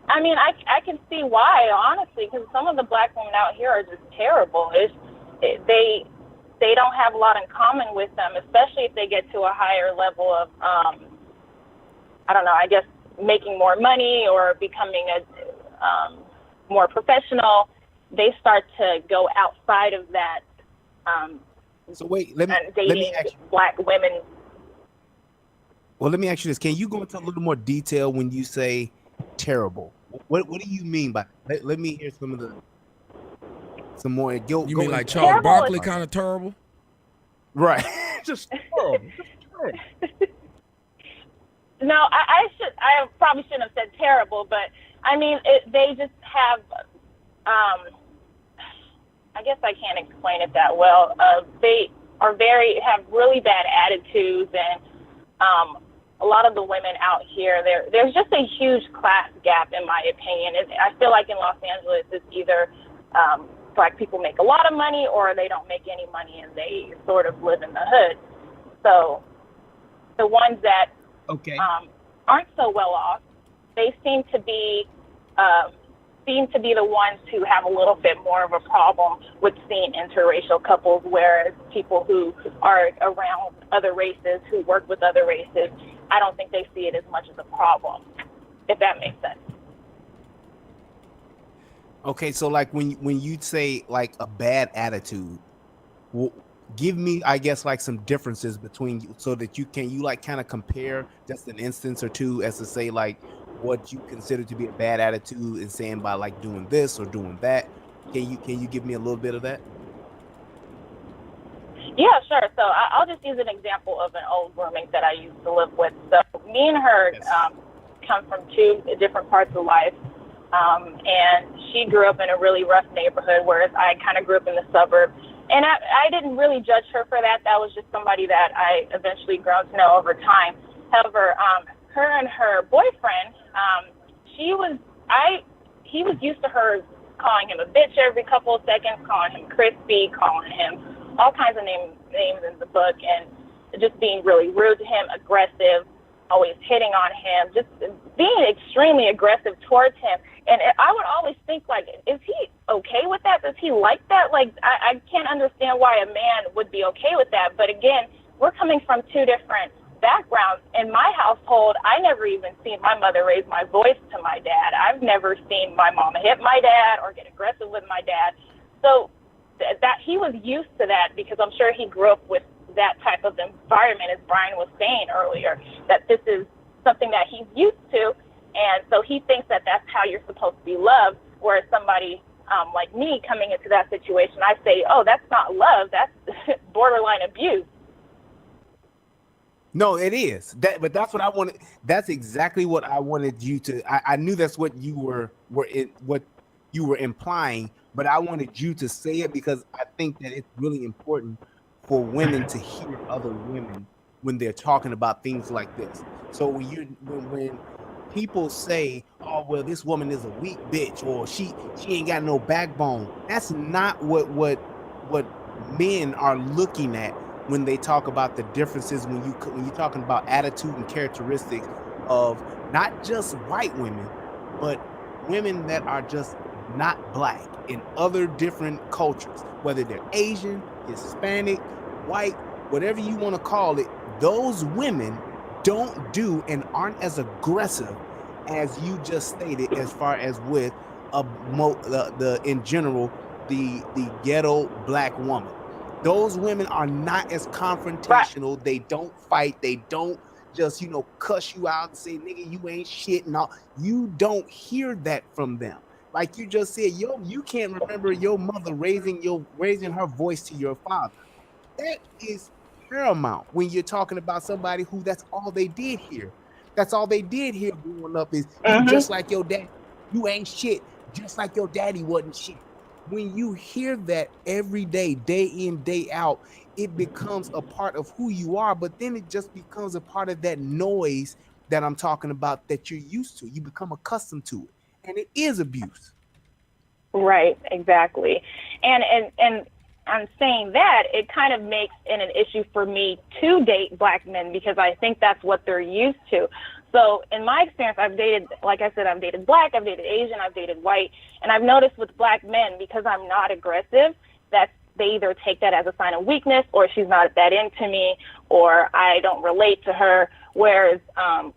I mean, I can see why, honestly, because some of the Black women out here are just terrible. They don't have a lot in common with them, especially if they get to a higher level of, I don't know, I guess making more money or becoming a more professional. They start to go outside of that. So wait, let me ask you, Black women. Well, let me ask you this: can you go into a little more detail when you say terrible? What do you mean by? Let me hear some more. You mean like Charles Barkley kind of terrible? Right, just terrible. No, I probably shouldn't have said terrible, but I mean, they just have, I guess I can't explain it that well. They have really bad attitudes, and a lot of the women out here, there's just a huge class gap, in my opinion. I feel like in Los Angeles, it's either Black people make a lot of money or they don't make any money and they sort of live in the hood. So the ones that aren't so well off, they seem to be the ones who have a little bit more of a problem with seeing interracial couples, whereas people who are around other races, who work with other races, I don't think they see it as much as a problem, if that makes sense. Okay, so like when you say like a bad attitude, give me, I guess, like some differences between you, so that you like kind of compare just an instance or two as to say like what you consider to be a bad attitude and saying by like doing this or doing that. Can you give me a little bit of that? Yeah, sure. So I'll just use an example of an old roommate that I used to live with. So me and her come from two different parts of life. And she grew up in a really rough neighborhood, whereas I kind of grew up in the suburbs. And I didn't really judge her for that. That was just somebody that I eventually grown to know over time. However, her and her boyfriend, he was used to her calling him a bitch every couple of seconds, calling him crispy, calling him all kinds of names in the book, and just being really rude to him, aggressive. always hitting on him, just being extremely aggressive towards him. And I would always think, like, is he okay with that? Does he like that? Like, I can't understand why a man would be okay with that. But again, we're coming from two different backgrounds. In my household, I never even seen my mother raise my voice to my dad. I've never seen my mom hit my dad or get aggressive with my dad. So that he was used to that, because I'm sure he grew up with that type of environment, as Brian was saying earlier, that this is something that he's used to. And so he thinks that that's how you're supposed to be loved. Whereas somebody like me coming into that situation, I say, oh, that's not love. That's borderline abuse. No, it is that, but that's what I wanted. That's exactly what I wanted you to. I knew that's what you were implying, but I wanted you to say it because I think that it's really important for women to hear other women when they're talking about things like this. So when people say, "Oh, well, this woman is a weak bitch," or she ain't got no backbone, that's not what men are looking at when they talk about the differences when you're talking about attitude and characteristics of not just white women, but women that are just not black in other different cultures, whether they're Asian, Hispanic, white, whatever you want to call it. Those women don't do and aren't as aggressive as you just stated, as far as with in general the ghetto black woman. Those women are not as confrontational. Right. They don't fight. They don't just, cuss you out and say, nigga, you ain't shit and all. You don't hear that from them. Like you just said, you can't remember your mother raising her voice to your father. That is paramount when you're talking about somebody who that's all they did here. That's all they did here growing up is you just like your dad. You ain't shit, just like your daddy wasn't shit. When you hear that every day, day in, day out, it becomes a part of who you are, but then it just becomes a part of that noise that I'm talking about that you're used to. You become accustomed to it, and it is abuse. Right, exactly. And I'm saying that it kind of makes it an issue for me to date black men because I think that's what they're used to. So in my experience, I've dated, like I said, I've dated black, I've dated Asian, I've dated white, and I've noticed with black men, because I'm not aggressive, that they either take that as a sign of weakness, or she's not that into me, or I don't relate to her. Whereas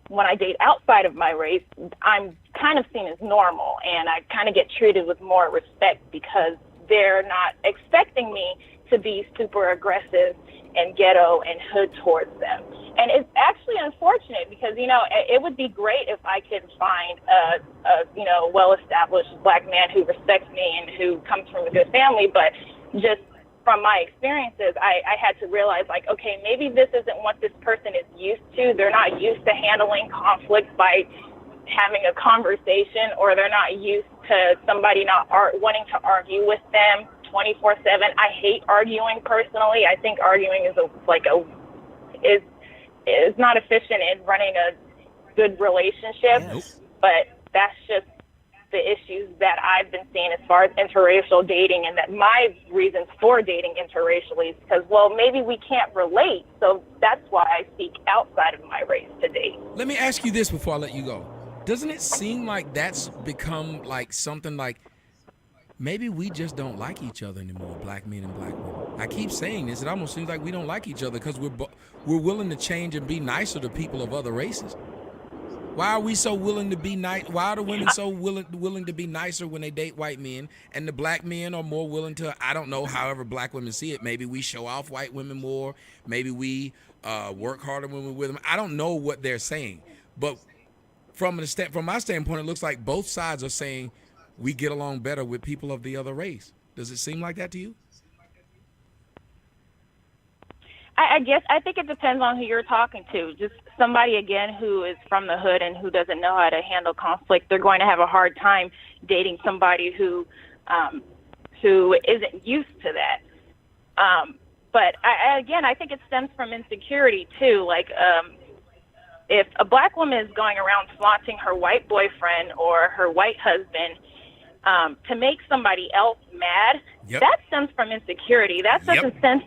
when I date outside of my race, I'm kind of seen as normal, and I kind of get treated with more respect because they're not expecting me to be super aggressive and ghetto and hood towards them. And it's actually unfortunate because, it would be great if I could find a well-established black man who respects me and who comes from a good family. But just from my experiences, I had to realize, like, okay, maybe this isn't what this person is used to. They're not used to handling conflict by having a conversation, or they're not used to somebody not wanting to argue with them 24/7. I hate arguing personally. I think arguing is not efficient in running a good relationship. Yes. But that's just the issues that I've been seeing as far as interracial dating, and that my reasons for dating interracially is because, well, maybe we can't relate. So that's why I seek outside of my race to date. Let me ask you this before I let you go. Doesn't it seem like that's become like something like maybe we just don't like each other anymore, black men and black women? I keep saying this. It almost seems like we don't like each other because we're willing to change and be nicer to people of other races. Why are we so willing to be nice? Why are the women so willing to be nicer when they date white men, and the black men are more willing to, I don't know, however black women see it. Maybe we show off white women more. Maybe we work harder when we're with them. I don't know what they're saying, but from my standpoint, it looks like both sides are saying we get along better with people of the other race. Does it seem like that to you? I think it depends on who you're talking to. Just somebody, again, who is from the hood and who doesn't know how to handle conflict, they're going to have a hard time dating somebody who isn't used to that. But I think it stems from insecurity too. Like, if a black woman is going around flaunting her white boyfriend or her white husband to make somebody else mad, that stems from insecurity. That doesn't stem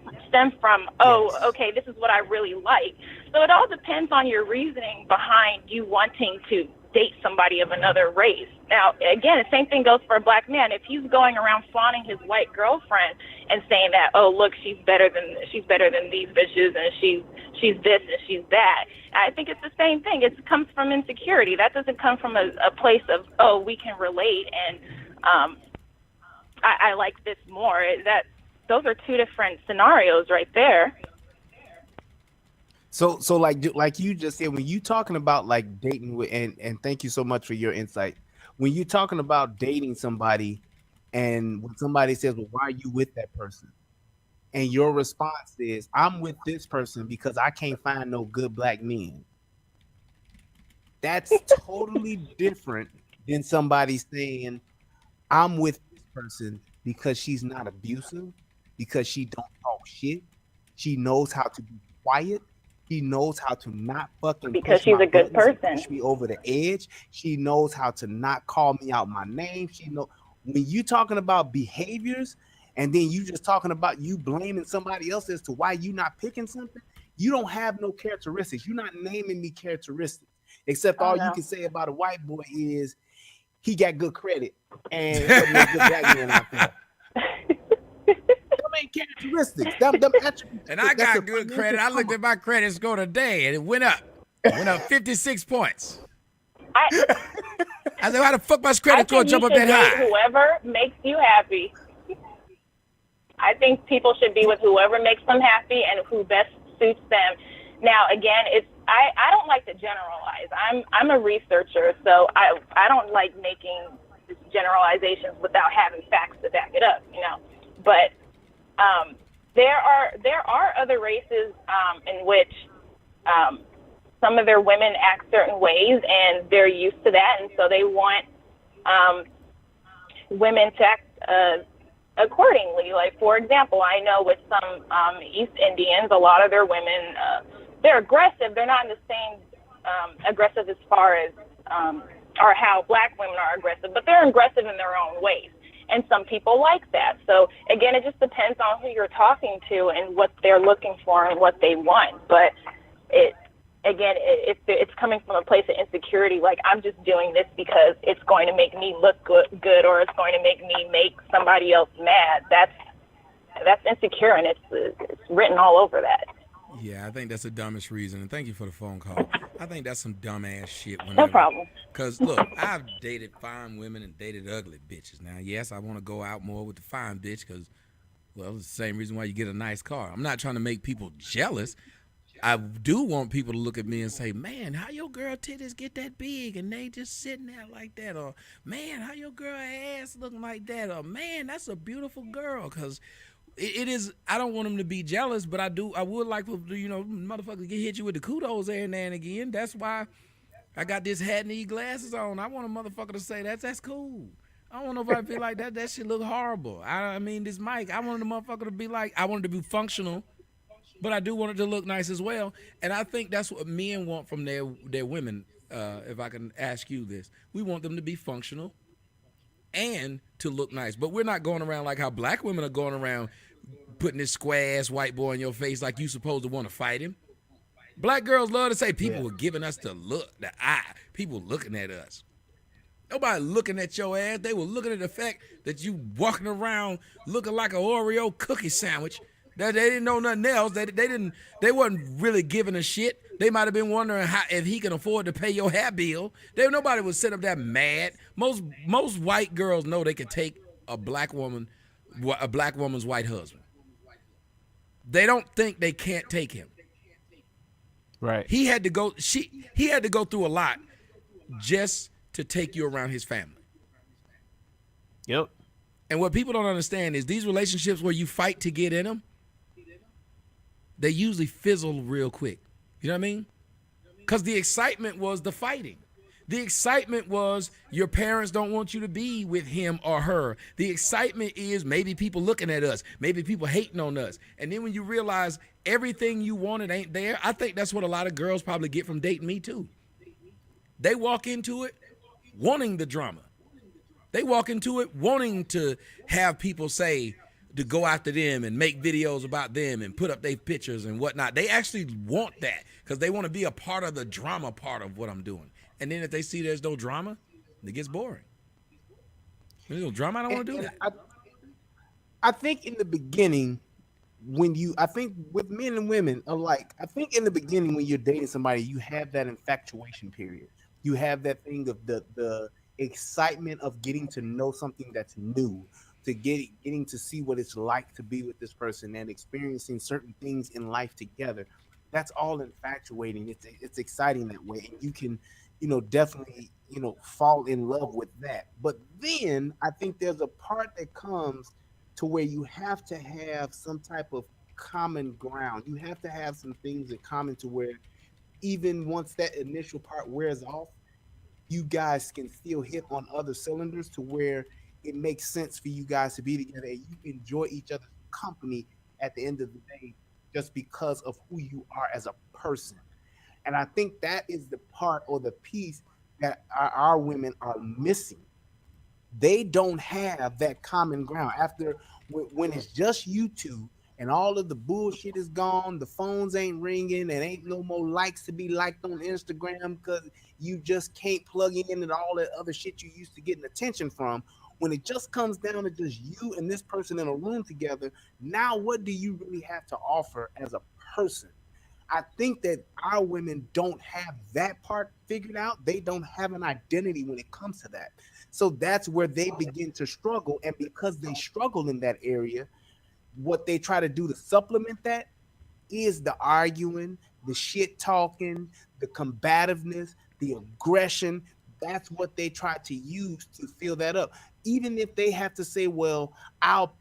from, okay, this is what I really like. So it all depends on your reasoning behind you wanting to date somebody of another race. Now, again, the same thing goes for a black man. If he's going around flaunting his white girlfriend and saying that, oh, look, she's better than these bitches, and she's this and she's that, I think it's the same thing. It comes from insecurity. That doesn't come from a place of, oh, we can relate and I like this more. Those are two different scenarios right there. So like you just said, when you talking about like dating with, and thank you so much for your insight. When you're talking about dating somebody, and when somebody says, well, why are you with that person? And your response is, I'm with this person because I can't find no good black men. That's totally different than somebody saying, I'm with this person because she's not abusive, because she don't talk shit. She knows how to be quiet. She knows how to not fucking because she's a good person. Push me over the edge. She knows how to not call me out my name. When you talking about behaviors, and then you just talking about you blaming somebody else as to why you not picking something, you don't have no characteristics. You're not naming me characteristics, except all you can say about a white boy is he got good credit and wasn't a good black man out there. Characteristics. Them attributes. And I got good credit. I looked at my credit score today, and it went up. Went up 56 points. I said, how the fuck my credit score jump up that high? Whoever makes you happy. I think people should be with whoever makes them happy and who best suits them. Now, again, I don't like to generalize. I'm a researcher, so I don't like making generalizations without having facts to back it up, you know. But there are other races in which some of their women act certain ways, and they're used to that, and so they want women to act accordingly. Like, for example, I know with some East Indians, a lot of their women, they're aggressive. They're not in the same aggressive as far as or how black women are aggressive, but they're aggressive in their own ways. And some people like that. So again, it just depends on who you're talking to and what they're looking for and what they want. But it's coming from a place of insecurity, like I'm just doing this because it's going to make me look good, or it's going to make me make somebody else mad. That's insecure, and it's written all over that. Yeah, I think that's the dumbest reason. And thank you for the phone call. I think that's some dumbass shit. No problem. Because, look, I've dated fine women and dated ugly bitches. Now, yes, I want to go out more with the fine bitch because, well, it's the same reason why you get a nice car. I'm not trying to make people jealous. I do want people to look at me and say, man, how your girl titties get that big and they just sitting there like that? Or, man, how your girl ass looking like that? Or, man, that's a beautiful girl. Because it is, I don't want them to be jealous, but I would like for, motherfuckers get hit you with the kudos every now and again. That's why I got this hat and these glasses on. I want a motherfucker to say that's cool. I don't want nobody to be like that shit look horrible. I mean, this mic, I wanted the motherfucker to be like, I want it to be functional, but I do want it to look nice as well. And I think that's what men want from their women, if I can ask you this. We want them to be functional and to look nice. But we're not going around like how black women are going around putting this square-ass white boy in your face like you supposed to want to fight him. Black girls love to say people were giving us the look, the eye. People looking at us. Nobody looking at your ass. They were looking at the fact that you walking around looking like an Oreo cookie sandwich. That they didn't know nothing else. They wasn't really giving a shit. They might have been wondering if he can afford to pay your hair bill. Nobody would sit up that mad. Most white girls know they could take a black woman's white husband. They don't think they can't take him. Right. He had to go through a lot just to take you around his family. Yep. And what people don't understand is these relationships where you fight to get in them, they usually fizzle real quick. You know what I mean? Because the excitement was the fighting. The excitement was your parents don't want you to be with him or her. The excitement is maybe people looking at us, maybe people hating on us. And then when you realize everything you wanted ain't there, I think that's what a lot of girls probably get from dating me too. They walk into it wanting the drama. They walk into it wanting to have people say, to go after them and make videos about them and put up their pictures and whatnot. They actually want that because they want to be a part of the drama part of what I'm doing. And then if they see there's no drama, it gets boring. There's no drama, I don't want to do that. I think in the beginning, I think with men and women alike, I think in the beginning when you're dating somebody, you have that infatuation period. You have that thing of the excitement of getting to know something that's new, to getting to see what it's like to be with this person and experiencing certain things in life together. That's all infatuating. It's exciting that way, and you can, definitely, fall in love with that. But then I think there's a part that comes to where you have to have some type of common ground. You have to have some things in common to where even once that initial part wears off, you guys can still hit on other cylinders to where it makes sense for you guys to be together and you enjoy each other's company at the end of the day just because of who you are as a person. And I think that is the part or the piece that our women are missing. They don't have that common ground. After when it's just you two and all of the bullshit is gone, the phones ain't ringing, and ain't no more likes to be liked on Instagram because you just can't plug in and all that other shit you used to getting attention from. When it just comes down to just you and this person in a room together, now what do you really have to offer as a person? I think that our women don't have that part figured out. They don't have an identity when it comes to that. So that's where they begin to struggle. And because they struggle in that area, what they try to do to supplement that is the arguing, the shit talking, the combativeness, the aggression. That's what they try to use to fill that up. Even if they have to say, well, I'll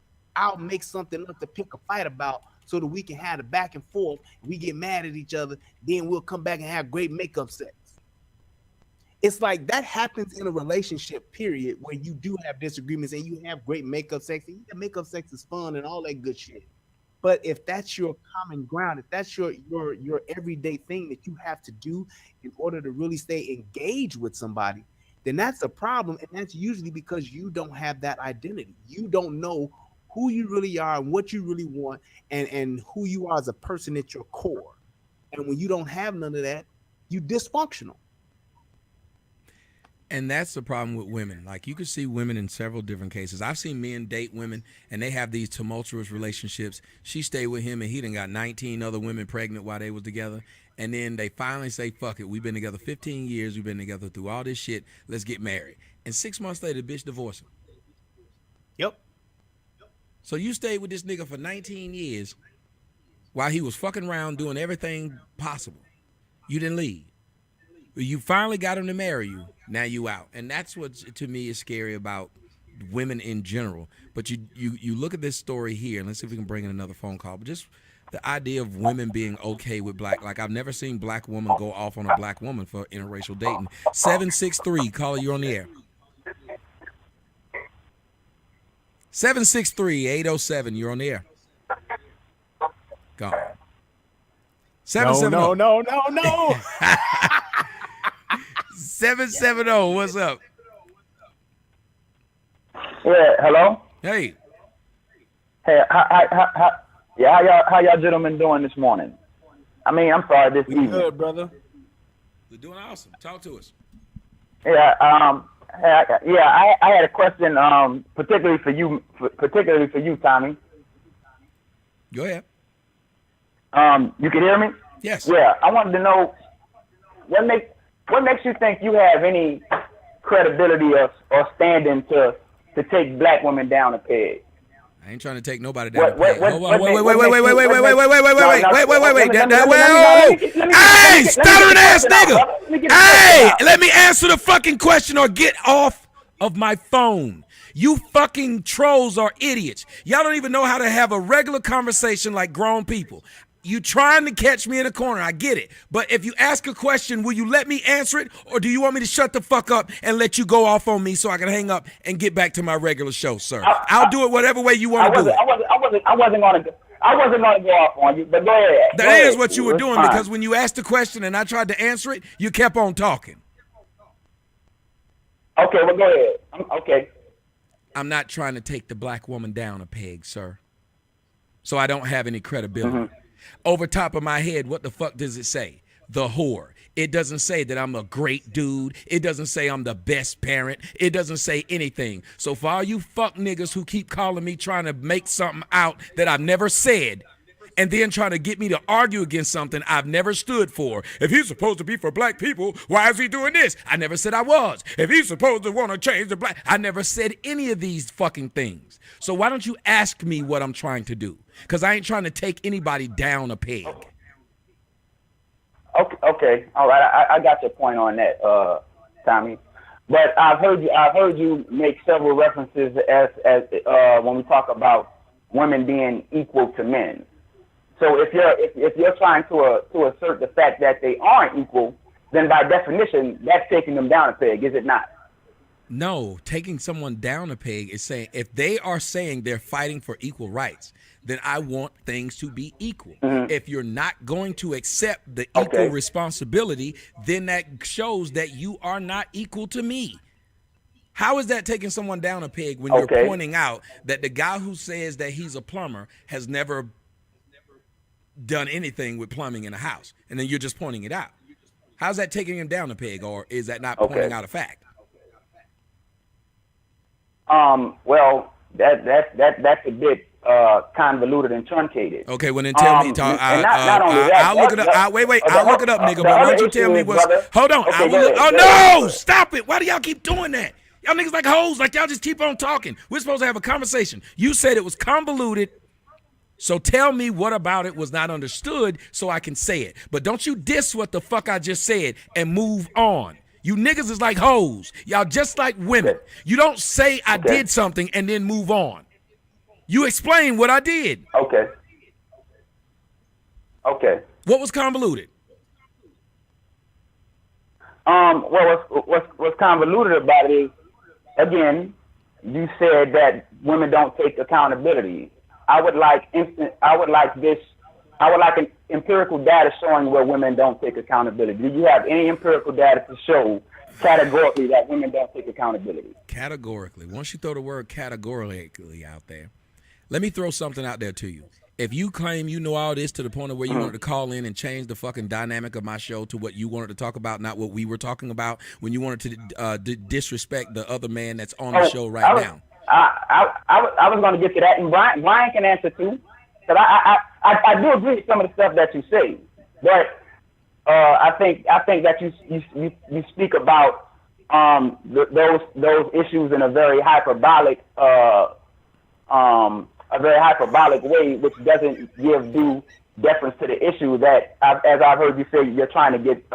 make something up to pick a fight about so that we can have the back and forth. We get mad at each other. Then we'll come back and have great makeup sex. It's like that happens in a relationship period where you do have disagreements and you have great makeup sex. And makeup sex is fun and all that good shit. But if that's your common ground, if that's your everyday thing that you have to do in order to really stay engaged with somebody, then that's a problem. And that's usually because you don't have that identity. You don't know who you really are and what you really want and who you are as a person at your core. And when you don't have none of that, you dysfunctional. And that's the problem with women. Like, you can see women in several different cases. I've seen men date women, and they have these tumultuous relationships. She stayed with him, and he done got 19 other women pregnant while they was together. And then they finally say, fuck it. We've been together 15 years. We've been together through all this shit. Let's get married. And 6 months later, the bitch divorced him. Yep. So you stayed with this nigga for 19 years while he was fucking around doing everything possible. You didn't leave. You finally got him to marry you. Now you out. And that's what, to me, is scary about women in general. But you look at this story here, and let's see if we can bring in another phone call. But just the idea of women being okay with black. Like, I've never seen black woman go off on a black woman for interracial dating. 763, caller, you're on the air. 763-807, you're on the air. Gone. 770. No. 770, what's up? Yeah, hello? Hey. Hey, how y'all gentlemen doing this morning? I mean, I'm sorry, this evening. Good, brother. We're doing awesome. Talk to us. Yeah, I had a question, particularly for you, Tommy. Go ahead. You can hear me? Yes. Yeah, I wanted to know what makes you think you have any credibility or standing to take black women down a peg? I ain't trying to take nobody down a peg. Wait. Hey, stuttering ass nigga. Hey, let me answer the fucking question or get off of my phone. You fucking trolls are idiots. Y'all don't even know how to have a regular conversation like grown people. You trying to catch me in a corner, I get it. But if you ask a question, will you let me answer it? Or do you want me to shut the fuck up and let you go off on me so I can hang up and get back to my regular show, sir? I'll do it whatever way you want to do it. I wasn't gonna go off on you, but go ahead. That is what you were doing, because when you asked the question and I tried to answer it, you kept on talking. Okay, well, go ahead. Okay. I'm not trying to take the black woman down a peg, sir. So I don't have any credibility. Over top of my head, what the fuck does it say? The whore. It doesn't say that I'm a great dude. It doesn't say I'm the best parent. It doesn't say anything. So for all you fuck niggas who keep calling me trying to make something out that I've never said, and then trying to get me to argue against something I've never stood for. If he's supposed to be for black people, why is he doing this? I never said I was. If he's supposed to want to change the black, I never said any of these fucking things. So why don't you ask me what I'm trying to do? Because I ain't trying to take anybody down a peg. Okay, all right. I got your point on that, Tommy. But I've heard you make several references as when we talk about women being equal to men. So if you're trying to assert the fact that they aren't equal, then by definition that's taking them down a peg, is it not? No, taking someone down a peg is saying if they are saying they're fighting for equal rights, then I want things to be equal. If you're not going to accept the equal responsibility, then that shows that you are not equal to me. How is that taking someone down a peg when you're pointing out that the guy who says that he's a plumber has never done anything with plumbing in a house, and then you're just pointing it out? How's that taking him down a peg, or is that not pointing out a fact? Well, that's a bit convoluted and truncated. Okay, well then tell me. I'll look it up. I'll look it up, nigga. But why don't you tell me what's? Hold on. No! Stop it! Why do y'all keep doing that? Y'all niggas like hoes. Like y'all just keep on talking. We're supposed to have a conversation. You said it was convoluted. So tell me what about it was not understood so I can say it. But don't you diss what the fuck I just said and move on. You niggas is like hoes. Y'all just like women. You don't say I did something and then move on. You explain what I did. Okay. What was convoluted? Well, what's convoluted about it is, again, you said that women don't take accountability. I would like an empirical data showing where women don't take accountability. Do you have any empirical data to show categorically that women don't take accountability? Categorically. Once you throw the word categorically out there, let me throw something out there to you. If you claim you know all this to the point of where you wanted to call in and change the fucking dynamic of my show to what you wanted to talk about, not what we were talking about, when you wanted to disrespect the other man that's on the show right now. I was going to get to that, and Brian can answer too. But I do agree with some of the stuff that you say, but I think that you speak about those issues in a very hyperbolic way, which doesn't give due deference to the issue that, as I've heard you say, you're trying to get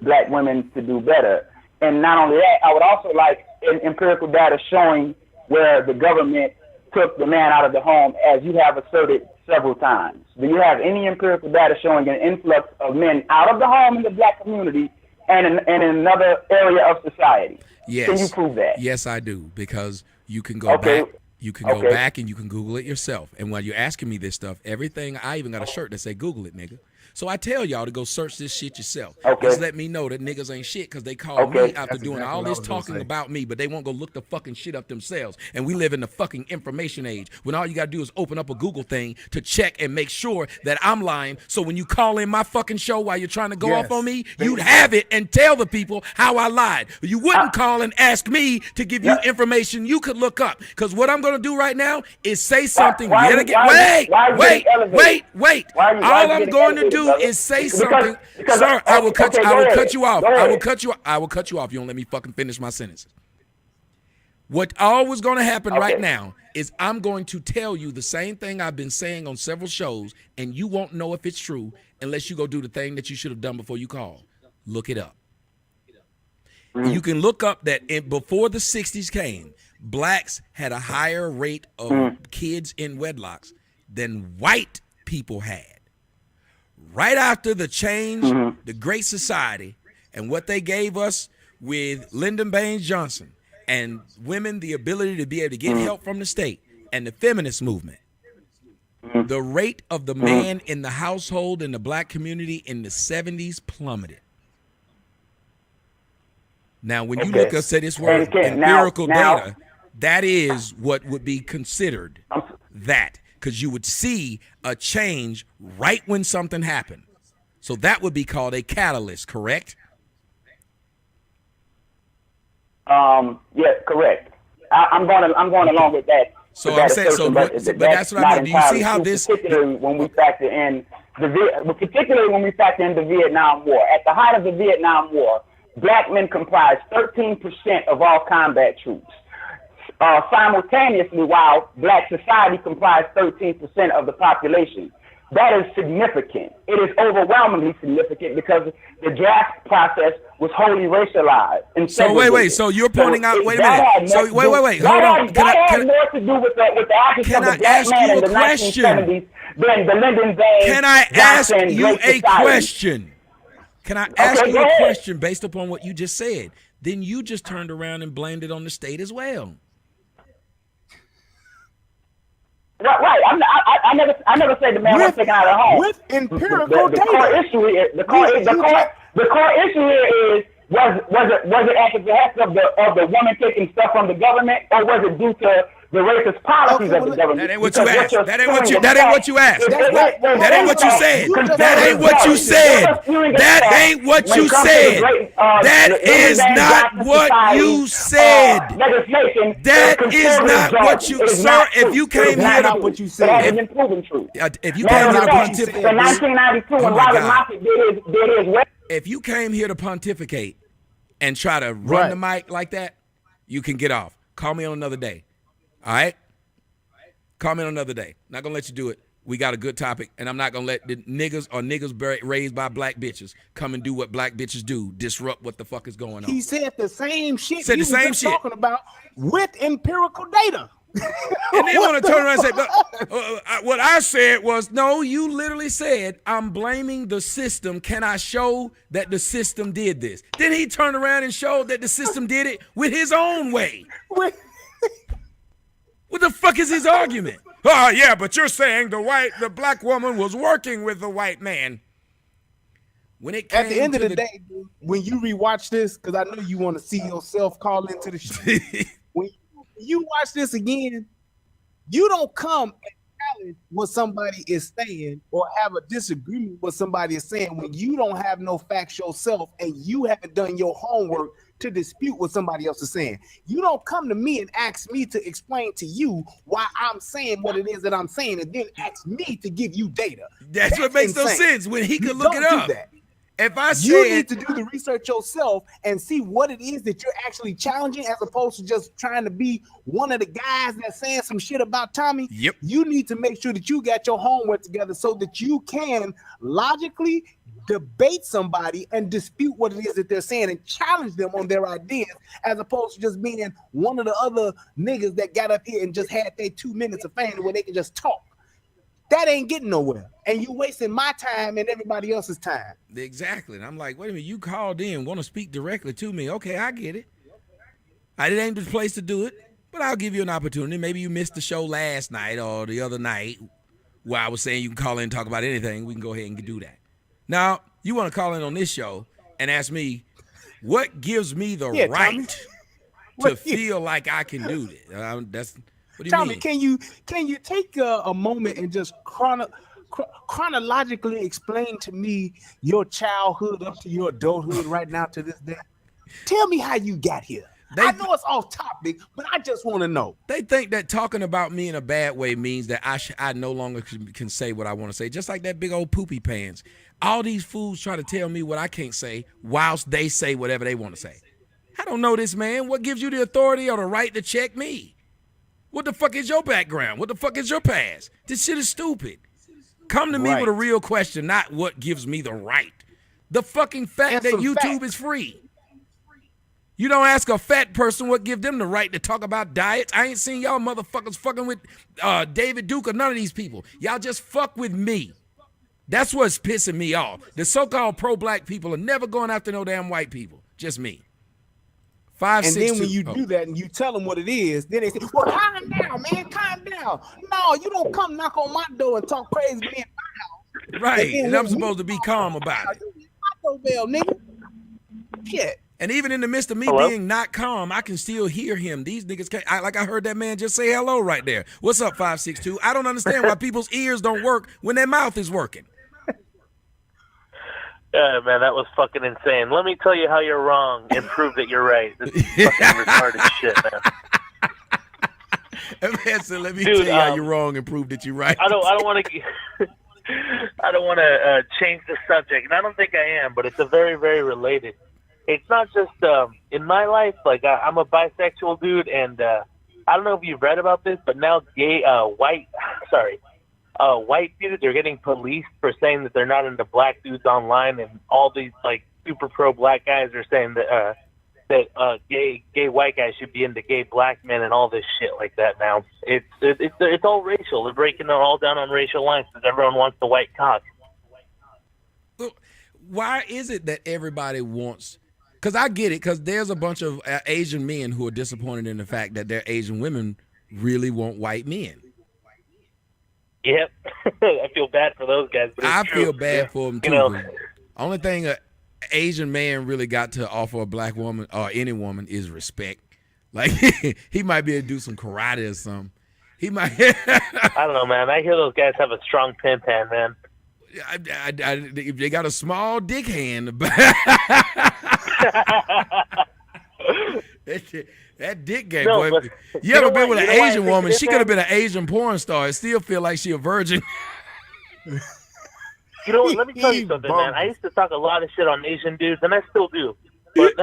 black women to do better. And not only that, I would also like empirical data showing where the government took the man out of the home, as you have asserted several times. Do you have any empirical data showing an influx of men out of the home in the black community and in another area of society? Yes. Can you prove that? Yes, I do, because you can go back. You can go back and you can Google it yourself. And while you're asking me this stuff, everything, I even got a shirt that say Google it, nigga. So I tell y'all to go search this shit yourself. Just let me know that niggas ain't shit, because they call me after doing all this talking about me, but they won't go look the fucking shit up themselves. And we live in the fucking information age when all you gotta do is open up a Google thing to check and make sure that I'm lying. So when you call in my fucking show while you're trying to go off on me, you'd have it and tell the people how I lied. You wouldn't call and ask me to give you information you could look up. Because what I'm gonna do right now is say something yet again. Wait. All I'm going to do is say something. Sir, I will cut you off. I will cut you off. You don't let me fucking finish my sentences. What always going to happen right now is I'm going to tell you the same thing I've been saying on several shows, and you won't know if it's true unless you go do the thing that you should have done before you call. Look it up. You can look up that before the 60s came, blacks had a higher rate of kids in wedlocks than white people had. Right after the change, the Great Society, and what they gave us with Lyndon Baines Johnson and women the ability to be able to get help from the state and the feminist movement, the rate of the man in the household in the black community in the 70s plummeted. Now, when you look up, say this word, empirical data, That is what would be considered that, because you would see a change right when something happened. So that would be called a catalyst, correct? Yeah, correct. I'm going along with that. So I'm saying, but that's what I mean. Do you see how this? Particularly when we factor in the Vietnam War. At the height of the Vietnam War, black men comprised 13% of all combat troops. Simultaneously, while black society comprised 13% of the population. That is significant. It is overwhelmingly significant because the draft process was wholly racialized. And so wait. So you're pointing out. Wait a minute. So wait. Hold on. That had more to do with the actions of the black man in the 1970s than the Lyndon Baines. Can I ask you a question? Can I ask you a question based upon what you just said? Then you just turned around and blamed it on the state as well. Right. I never said the man was taken out of the home. With empirical data. The core issue here is was it at the behest of the woman taking stuff from the government, or was it due to the racist policies of the government? That ain't what you asked. That ain't what you asked. That ain't what you said. That ain't what you said. That ain't what you said. That is not what you said. That is not what you, sir. If you came here to what you said, if you came here to pontificate, in 1992 when Robert Moffett did his way. If you came here to pontificate and try to run the mic like that, you can get off. Call me on another day. All right? Call me on another day. Not going to let you do it. We got a good topic, and I'm not going to let the niggas raised by black bitches come and do what black bitches do, disrupt what the fuck is going on. He said the same shit said the same shit talking about with empirical data. And they want to turn around and say, but, what I said was, no, you literally said, I'm blaming the system. Can I show that the system did this? Then he turned around and showed that the system did it with his own way. What the fuck is his argument? Oh, yeah, but you're saying the black woman was working with the white man. When it came at the end of the day, when you rewatch this, because I know you want to see yourself call into the show. When you watch this again, you don't come and challenge what somebody is saying or have a disagreement with what somebody is saying when you don't have no facts yourself and you haven't done your homework to dispute what somebody else is saying. You don't come to me and ask me to explain to you why I'm saying what it is that I'm saying and then ask me to give you data. That's what makes no sense when he could look it up. Do that. If I said, you need to do the research yourself and see what it is that you're actually challenging, as opposed to just trying to be one of the guys that's saying some shit about Tommy. Yep. You need to make sure that you got your homework together so that you can logically debate somebody and dispute what it is that they're saying and challenge them on their ideas, as opposed to just being one of the other niggas that got up here and just had their 2 minutes of fame where they can just talk. That ain't getting nowhere. And you wasting my time and everybody else's time. Exactly. And I'm like, wait a minute, you called in, want to speak directly to me. Okay, I get it. It ain't the place to do it, but I'll give you an opportunity. Maybe you missed the show last night or the other night where I was saying you can call in and talk about anything. We can go ahead and do that. Now, you want to call in on this show and ask me, what gives me the right to feel like I can do this? That's what do you Tommy, mean? can you take a moment and just chronologically explain to me your childhood up to your adulthood right now to this day? Tell me how you got here. I know it's off topic, but I just want to know. They think that talking about me in a bad way means that I no longer can say what I want to say. Just like that big old poopy pants. All these fools try to tell me what I can't say whilst they say whatever they want to say. I don't know this, man. What gives you the authority or the right to check me? What the fuck is your background? What the fuck is your past? This shit is stupid. Come to me with a real question, not what gives me the right. The fucking fact that YouTube is free. You don't ask a fat person what gives them the right to talk about diets. I ain't seen y'all motherfuckers fucking with David Duke or none of these people. Y'all just fuck with me. That's what's pissing me off. The so-called pro-black people are never going after no damn white people. Just me. 5, and 6, then when you do that and you tell them what it is, then they say, well, calm down, man, calm down. No, you don't come knock on my door and talk crazy to me in my house. Right, and I'm supposed to be calm about it. My doorbell, nigga. Shit. And even in the midst of me being not calm, I can still hear him. These niggas can't. I heard that man just say hello right there. What's up, 562? I don't understand why people's ears don't work when their mouth is working. Yeah, man, that was fucking insane. Let me tell you how you're wrong and prove that you're right. This is fucking retarded shit, man. Man said, let me tell you how you're wrong and prove that you're right. I don't want to. I don't want to change the subject, and I don't think I am, but it's a very, very related. It's not just in my life. Like I'm a bisexual dude, and I don't know if you've read about this, but now white dudes are getting policed for saying that they're not into black dudes online, and all these like super pro black guys are saying that gay white guys should be into gay black men and all this shit like that. Now it's all racial. They're breaking it all down on racial lines because everyone wants the white cock. Why is it that everybody wants? Because I get it, because there's a bunch of Asian men who are disappointed in the fact that their Asian women really want white men. Yep. I feel bad for those guys. But I feel bad for them, too. Only thing an Asian man really got to offer a black woman or any woman is respect. Like, he might be able to do some karate or something. He might. I don't know, man. I hear those guys have a strong pin pan, man. They got a small dick hand. That dick game, boy. You ever been with an Asian woman? She could have been an Asian porn star and still feel like she a virgin. You know what? Let me tell you something, man. I used to talk a lot of shit on Asian dudes, and I still do. But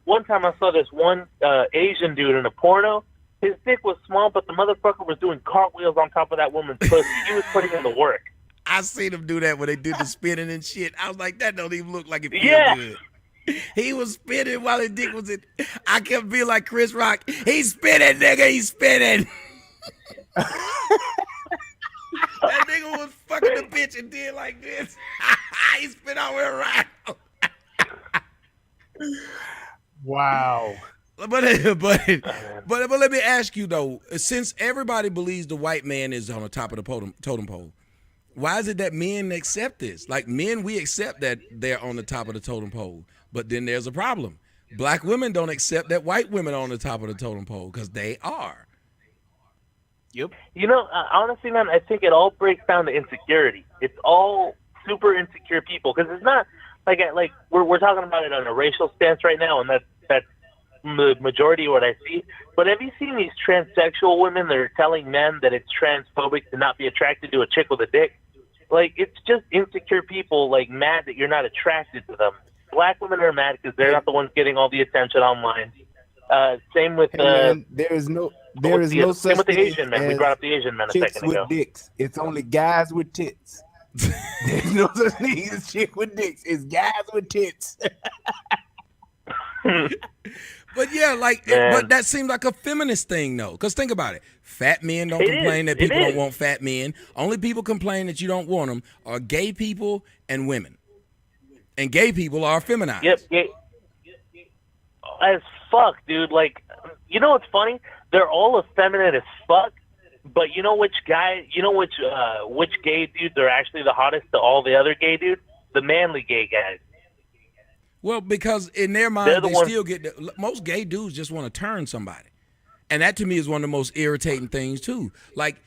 one time I saw this one Asian dude in a porno. His dick was small, but the motherfucker was doing cartwheels on top of that woman's pussy. He was putting in the work. I seen him do that when they did the spinning and shit. I was like, that don't even look like it feels good. He was spinning while his dick was in. I kept being like Chris Rock. He's spinning, nigga. He's spinning. That nigga was fucking the bitch and did like this. He spin all the way around. Wow. But let me ask you though, since everybody believes the white man is on the top of the totem pole, why is it that men accept this? Like men, we accept that they're on the top of the totem pole, but then there's a problem. Black women don't accept that white women are on the top of the totem pole because they are. Yep. You know, honestly, man, I think it all breaks down to insecurity. It's all super insecure people because it's not like we're talking about it on a racial stance right now, and that's the majority of what I see. But have you seen these transsexual women that are telling men that it's transphobic to not be attracted to a chick with a dick? Like, it's just insecure people, like, mad that you're not attracted to them. Black women are mad because they're not the ones getting all the attention online. Same with there is no same such with the thing Asian men. as We brought up the Asian men a chicks second with ago. dicks. It's only guys with tits. There's no such thing as chick with dicks. It's guys with tits. But yeah, but that seems like a feminist thing, though. Because think about it. Fat men don't complain that people don't want fat men. Only people complain that you don't want them are gay people and women. And gay people are feminized. Yep. As fuck, dude. Like, you know what's funny? They're all effeminate as fuck. But you know which gay dudes are actually the hottest to all the other gay dudes? The manly gay guys. Well, because in their mind, they still get most gay dudes just want to turn somebody. And that to me is one of the most irritating things too. Like,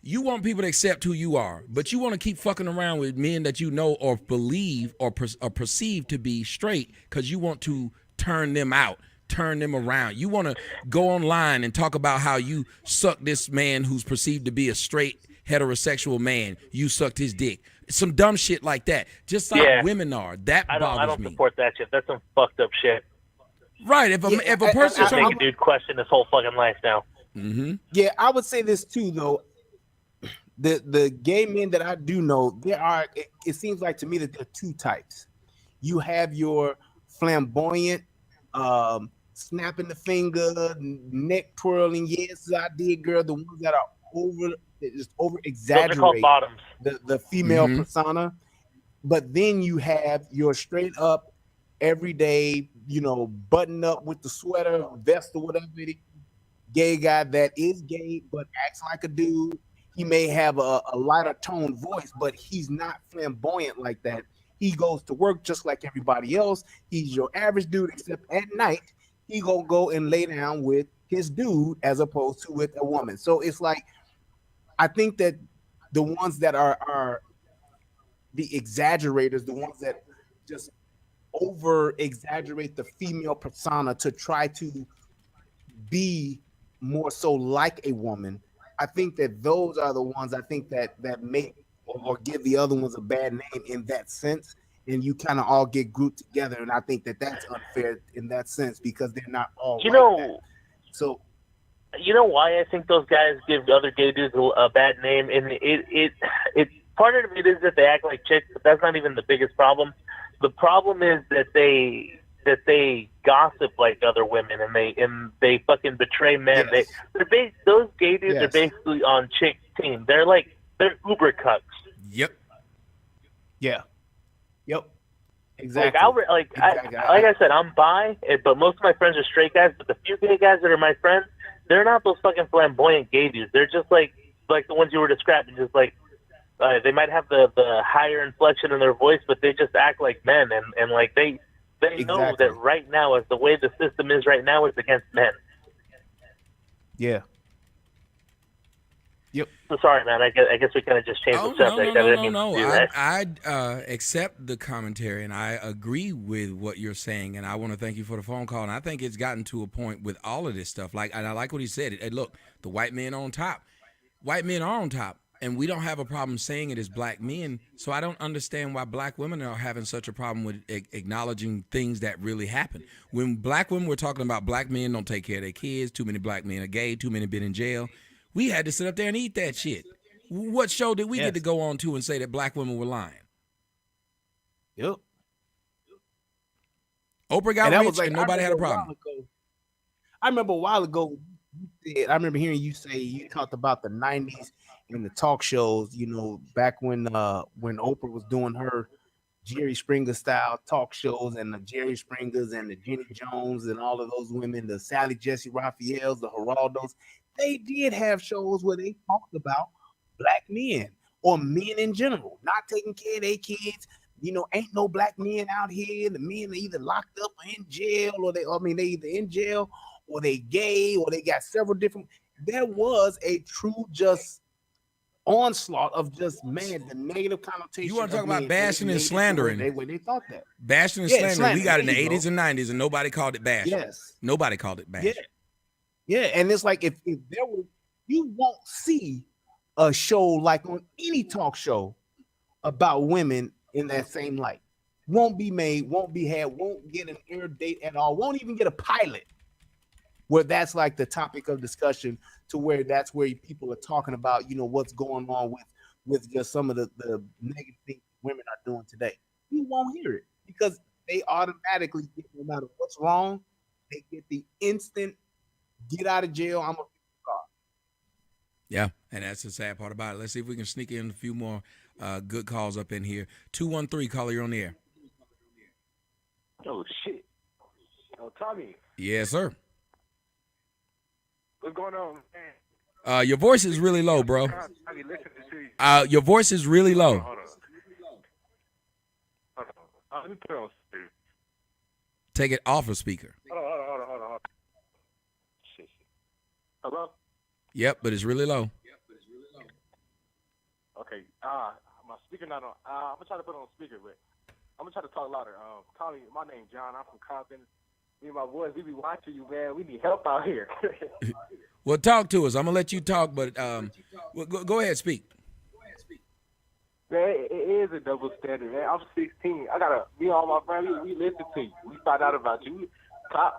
you want people to accept who you are, but you want to keep fucking around with men that you know or believe or perceive to be straight because you want to turn them out, turn them around. You want to go online and talk about how you suck this man who's perceived to be a straight heterosexual man. You sucked his dick. Some dumb shit like that. Just like women are. That bothers me. I don't support that shit. That's some fucked up shit. Right. If a person I make a dude question his whole fucking life now. Mm-hmm. Yeah, I would say this too, though. The gay men that I do know, there are. It seems like to me that there are two types. You have your flamboyant, snapping the finger, neck twirling. Yes, I did, girl. The ones that are over exaggerate the female persona. But then you have your straight up, everyday, button up with the sweater, vest, or whatever it is, gay guy that is gay but acts like a dude. He may have a lighter tone voice, but he's not flamboyant like that. He goes to work just like everybody else. He's your average dude, except at night he gonna go and lay down with his dude as opposed to with a woman. So it's like, I think that the ones that are the exaggerators, the ones that just over exaggerate the female persona to try to be more so like a woman, I think that those are the ones I think that make or give the other ones a bad name in that sense, and you kind of all get grouped together, and I think that that's unfair in that sense because they're not all that. So you know why I think those guys give other gay dudes a bad name, and it part of it is that they act like chicks, but that's not even the biggest problem. The problem is that they gossip like other women, and they fucking betray men. Yes. Those gay dudes are basically on chick team. They're uber cucks. Yep. Yeah. Yep. Exactly. Like I said, I'm bi, but most of my friends are straight guys. But the few gay guys that are my friends, they're not those fucking flamboyant gay dudes. They're just like the ones you were describing, just like. They might have the higher inflection in their voice, but they just act like men, and like they know that right now, as the way the system is right now, it's against men. Yeah. Yep. So sorry, man. I guess we kind of just changed the subject. No. I accept the commentary, and I agree with what you're saying, and I want to thank you for the phone call. And I think it's gotten to a point with all of this stuff. And I like what he said. Look, the white men on top. White men are on top. And we don't have a problem saying it as black men, so I don't understand why black women are having such a problem with acknowledging things that really happen. When black women were talking about black men don't take care of their kids, too many black men are gay, too many been in jail, we had to sit up there and eat that shit. What show did we get to go on to and say that black women were lying? Yep. Oprah got rich and nobody had a problem. I remember a while ago, I remember hearing you say, you talked about the 90s in the talk shows, back when Oprah was doing her Jerry Springer style talk shows, and the Jerry Springers and the Jenny Jones and all of those women, the Sally Jesse Raphaels, the Geraldos, they did have shows where they talked about black men or men in general, not taking care of their kids. Ain't no black men out here. The men are either locked up or in jail, or they either in jail or they gay, or they got several different. There was a true just onslaught of just the negative connotation. You want to talk about bashing and slandering? When they thought that bashing and slandering, we got in the 80s and 90s, and nobody called it bashing. Yes, nobody called it bashing. Yeah, and it's like if there were, you won't see a show like on any talk show about women in that same light. Won't be made, won't be had, won't get an air date at all. Won't even get a pilot where that's like the topic of discussion, to where that's where people are talking about, what's going on with just some of the negative things women are doing today. You won't hear it because they automatically get, no matter what's wrong, they get the instant get out of jail. I'm a car. Yeah, and that's the sad part about it. Let's see if we can sneak in a few more good calls up in here. 213, caller, you're on the air. Oh shit! Oh, Tommy. Yes, sir. What's going on, man? Your voice is really low, bro. I be listening to you. Your voice is really low. Hold on. Let me put it on speaker. Take it off of speaker. Hold on. Shit. Hello? Yep, but it's really low. Okay. My speaker not on. I'm gonna try to put it on speaker, but I'm gonna try to talk louder. Tommy, my name's John. I'm from Compton. Me and my boys, we be watching you, man. We need help out here. Well, talk to us. I'm gonna let you talk, but go ahead, speak. Man, it is a double standard, man. I'm 16. Me and all my friends, we listen to you. We found out about you. I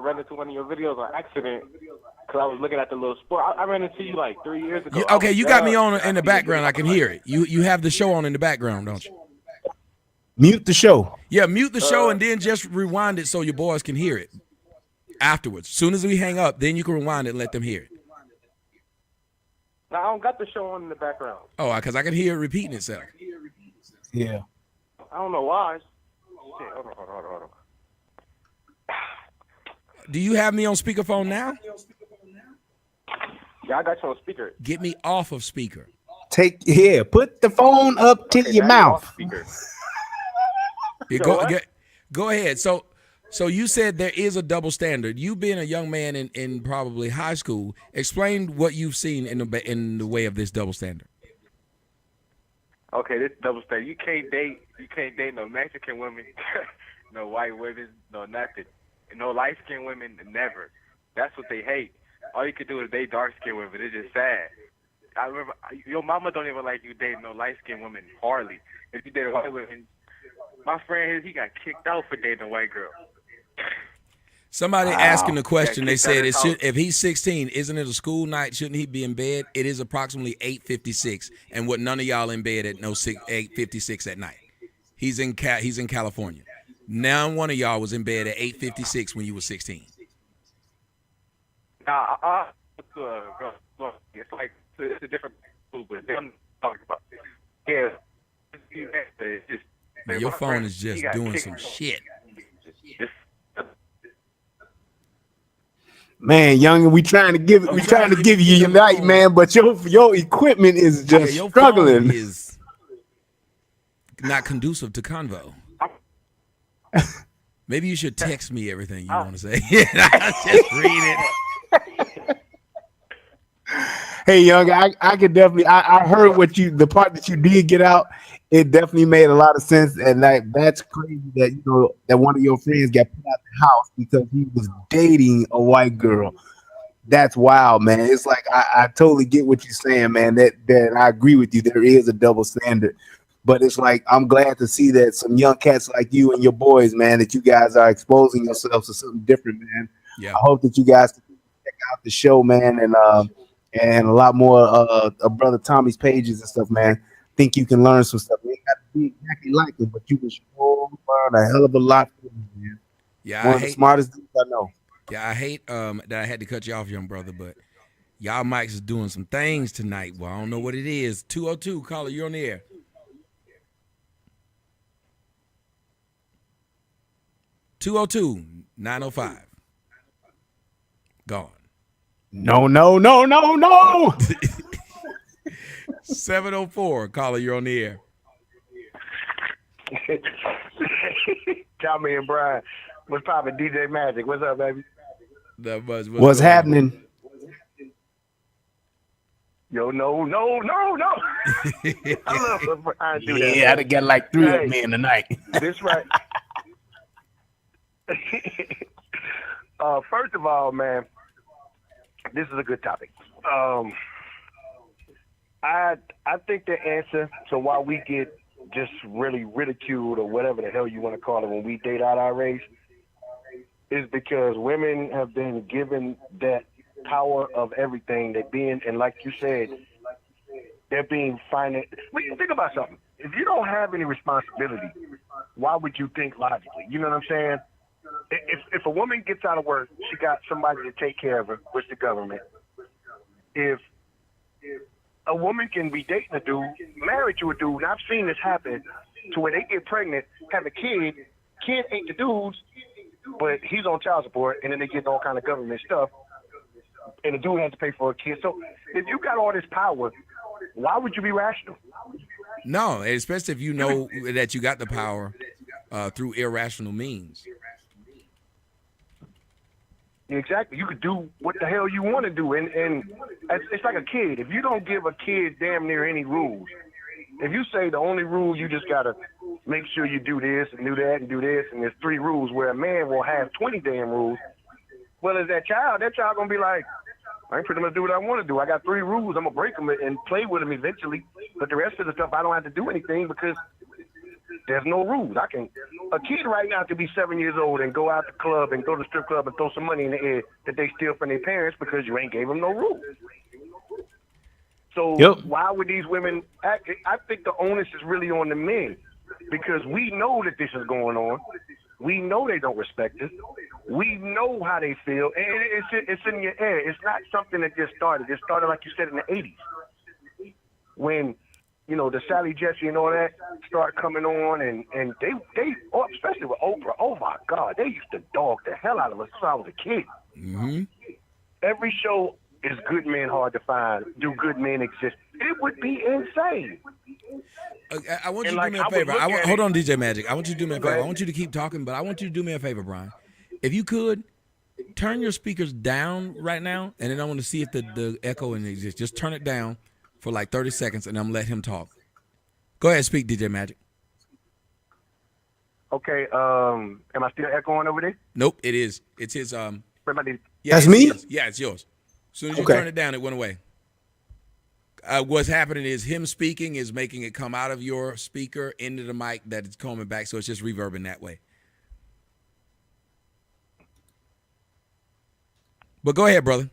ran into one of your videos on accident because I was looking at the little sport. I ran into you like 3 years ago. You got me on in the background. I can hear it. You have the show on in the background, don't you? Mute the show. Yeah, mute the show and then just rewind it so your boys can hear it afterwards. As soon as we hang up, then you can rewind it and let them hear it. No, I don't got the show on in the background. Oh, because I can hear it repeating itself. Yeah. I don't know why. Shit, hold on. Do you have me on speakerphone now? Yeah, I got you on speaker. Get me off of speaker. Put the phone up to your mouth. Yeah, go ahead. So you said there is a double standard. You being a young man in probably high school, explain what you've seen in the way of this double standard. Okay, this double standard. You can't date no Mexican women, no white women, no nothing. No light skinned women, never. That's what they hate. All you can do is date dark skinned women. It's just sad. I remember your mama don't even like you dating no light skinned women, hardly. If you date a white woman, my friend he got kicked out for dating a white girl. Somebody asking the question, they said, if he's 16, isn't it a school night? Shouldn't he be in bed? It is approximately 8:56, and what none of y'all in bed at 8:56 at night. He's in California. Now one of y'all was in bed at 8:56 when you were 16. Nah, it's like it's a different food, but I'm talking about yeah. Man, your phone is just doing some shit. Man, young, we trying to give you your night, man, but your equipment is just your struggling. Phone is not conducive to convo. Maybe you should text me everything you want to say. Just read it. Hey, young, I could definitely. I heard the part that you did get out. It definitely made a lot of sense, and that's crazy that that one of your friends got put out the house because he was dating a white girl. That's wild, man. It's like I totally get what you're saying, man. That I agree with you. There is a double standard, but it's like I'm glad to see that some young cats like you and your boys, man, that you guys are exposing yourselves to something different, man. Yeah. I hope that you guys can check out the show, man, and a lot more of Brother Tommy's pages and stuff, man. Think you can learn some stuff. You ain't got to be exactly like it, but you can sure learn a hell of a lot from him, man. Yeah, One of the smartest dudes I know. Yeah, I hate that I had to cut you off, young brother, but y'all mics is doing some things tonight. Well, I don't know what it is. 202, caller, you're on the air. (202-905) Gone. No. 704, caller, you're on the air. Tommy and Brian, what's poppin'? DJ Magic, what's up, baby? What's happening? Yo, no. I love Brian do that. Yeah, I'd get like 3 of me in the night. This right. First of all, man, this is a good topic. I think the answer to why we get just really ridiculed or whatever the hell you want to call it when we date out our race is because women have been given that power of everything. They're being, and like you said, they're being financed. Think about something. If you don't have any responsibility, why would you think logically? You know what I'm saying? If a woman gets out of work, she got somebody to take care of her, which the government. If a woman can be dating a dude, married to a dude, and I've seen this happen to where they get pregnant, have a kid ain't the dude's, but he's on child support, and then they get all kind of government stuff, and the dude has to pay for a kid. So if you got all this power, why would you be rational? No, especially if you know that you got the power through irrational means. Exactly. You could do what the hell you want to do. And it's like a kid. If you don't give a kid damn near any rules, if you say the only rule you just got to make sure you do this and do that and do this, and there's 3 rules where a man will have 20 damn rules, well, as that child going to be like, I ain't pretty much do what I want to do. I got 3 rules. I'm going to break them and play with them eventually. But the rest of the stuff, I don't have to do anything because there's no rules. A kid right now could be 7 years old and go out the club and go to the strip club and throw some money in the air that they steal from their parents because you ain't gave them no rules. So Why would these women act? I think the onus is really on the men because we know that this is going on. We know they don't respect us. We know how they feel. And it's in your air. It's not something that just started. It started, like you said, in the 80s when the Sally Jesse and all that start coming on, and they especially with Oprah, oh my God, they used to dog the hell out of us since I was a kid. Mm-hmm. Every show is Good Men Hard to Find. Do good men exist? It would be insane. I want you And to do like me a I would favor. look at Hold it. on, DJ Magic. I want you to do me a Go favor. I ahead. want you to keep talking, but I want you to do me a favor, Brian. If you could, turn your speakers down right now, and then I want to see if the echo exists. Just turn it down for like 30 seconds, and I'm let him talk. Go ahead, speak, DJ Magic. Okay. Am I still echoing over there? Nope, it is. It's his. Yeah, That's it's me? his. Yeah, it's yours. As soon as you Okay. turn it down, it went away. What's happening is him speaking is making it come out of your speaker into the mic that it's coming back, so it's just reverbing that way. But go ahead, brother.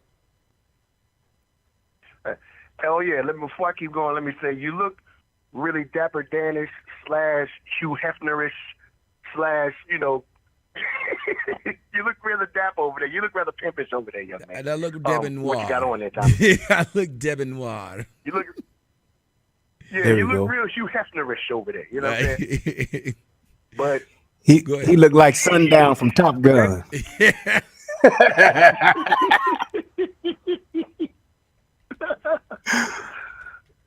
Oh yeah. Before I keep going, let me say you look really Dapper Danish / Hugh Hefnerish / you look really dapper over there. You look rather pimpish over there, young man. I look Debonair. What you got on there, Tommy? I look Debonair. You look. Yeah, There you we look go. real Hugh Hefnerish over there. You know what I'm saying? But He Go ahead. he looked like Sundown from Top Gun.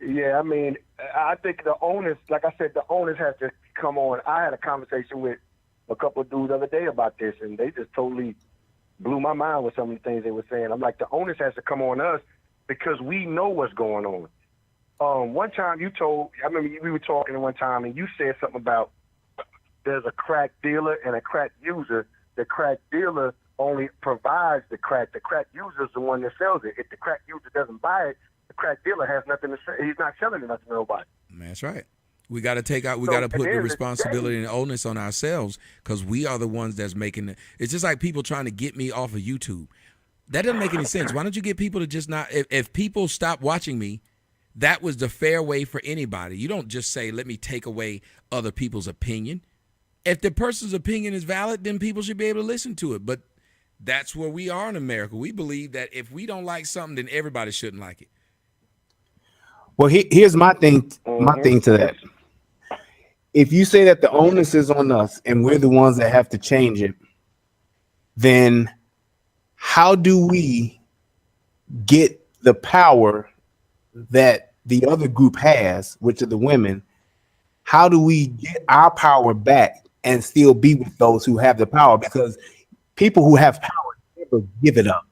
yeah, I mean, I think the owners, like I said, the owners have to come on. I had a conversation with a couple of dudes the other day about this, and they just totally blew my mind with some of the things they were saying. I'm like, the onus has to come on us because we know what's going on. One time I remember we were talking one time, and you said something about there's a crack dealer and a crack user. The crack dealer only provides the crack. The crack user is the one that sells it. If the crack user doesn't buy it, the crack dealer has nothing to say. He's not selling it nothing to nobody. That's right. We got to take out. We So, got to at put the the end of the responsibility day- and onus on ourselves because we are the ones that's making it. It's just like people trying to get me off of YouTube. That doesn't make any sense. Why don't you get people to just not? If people stop watching me, that was the fair way for anybody. You don't just say, "Let me take away other people's opinion." If the person's opinion is valid, then people should be able to listen to it. But that's where we are in America. We believe that if we don't like something, then everybody shouldn't like it. Well, here's my thing. My thing to that. If you say that the onus is on us and we're the ones that have to change it, then how do we get the power that the other group has, which are the women? How do we get our power back and still be with those who have the power? Because people who have power never give it up.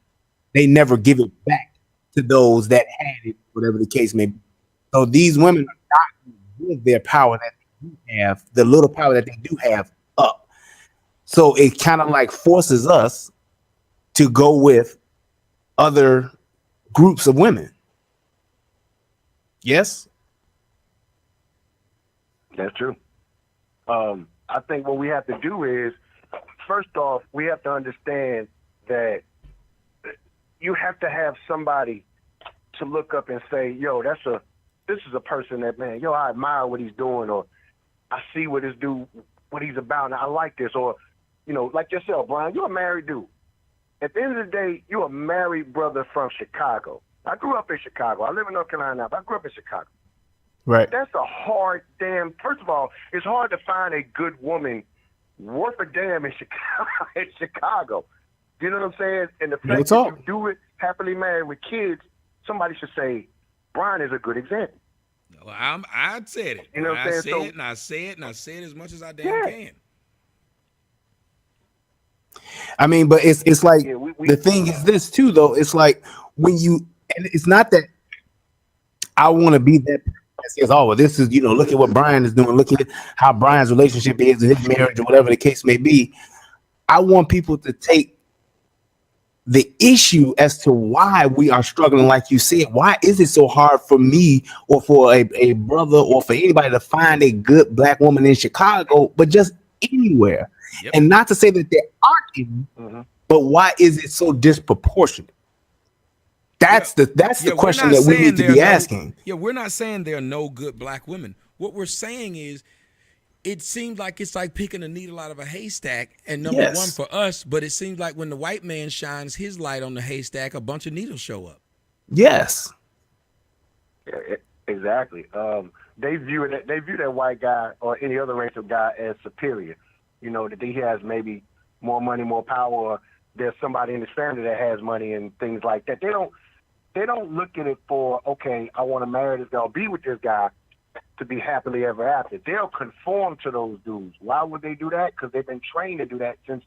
They never give it back to those that had it, whatever the case may be. So these women are not going to give their power that they do have, the little power that they do have, up. So it kind of like forces us to go with other groups of women. Yes? That's true. I think what we have to do is, first off, we have to understand that you have to have somebody to look up and say, yo, this is a person that, man, yo, I admire what he's doing, or I see what this dude, what he's about, and I like this, or, like yourself, Brian, you're a married dude. At the end of the day, you're a married brother from Chicago. I grew up in Chicago. I live in North Carolina now, but I grew up in Chicago. Right. That's a hard damn. First of all, it's hard to find a good woman worth a damn in Chicago. You know what I'm saying? And the fact that you do it happily married with kids, somebody should say, Brian is a good example. Well, I said it. You know what I'm saying? I say it as much as I damn can. I mean, but it's like the thing is this too, though. It's like when you, and it's not that I want to be that. Says, oh, well, this is, look at what Brian is doing. Look at how Brian's relationship is, in his marriage, or whatever the case may be. I want people to take the issue as to why we are struggling, like you said. Why is it so hard for me or for a brother or for anybody to find a good black woman in Chicago, but just anywhere? Yep. And not to say that there aren't any, but why is it so disproportionate? That's the question that we need to be asking. We're not saying there are no good black women. What we're saying is it seems like it's like picking a needle out of a haystack, and number one for us, but it seems like when the white man shines his light on the haystack, a bunch of needles show up. Yes. Yeah, exactly. They view that white guy or any other racial guy as superior. That he has maybe more money, more power, or there's somebody in his family that has money and things like that. They don't look at it for, okay, I want to marry this guy or be with this guy to be happily ever after. They'll conform to those dudes. Why would they do that? Because they've been trained to do that since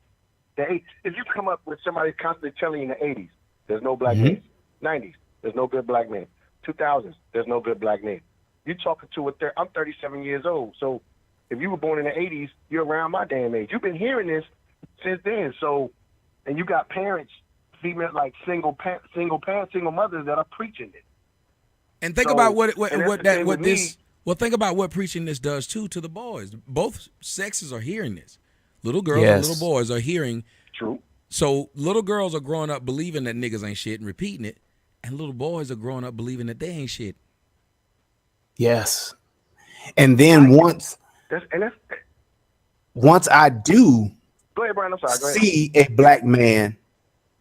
the 80s. If you come up with somebody constantly telling you in the 80s, there's no black men. 90s, there's no good black men. 2000s, there's no good black men. You're talking to I'm 37 years old. So if you were born in the 80s, you're around my damn age. You've been hearing this since then. So, and you got parents, female, like single mothers that are preaching it. And think about think about what preaching this does too to the boys. Both sexes are hearing this. Little girls and little boys are hearing. True. So little girls are growing up believing that niggas ain't shit and repeating it, and little boys are growing up believing that they ain't shit. Yes. And then once I do go ahead, Brian, I'm sorry. Go ahead. See a black man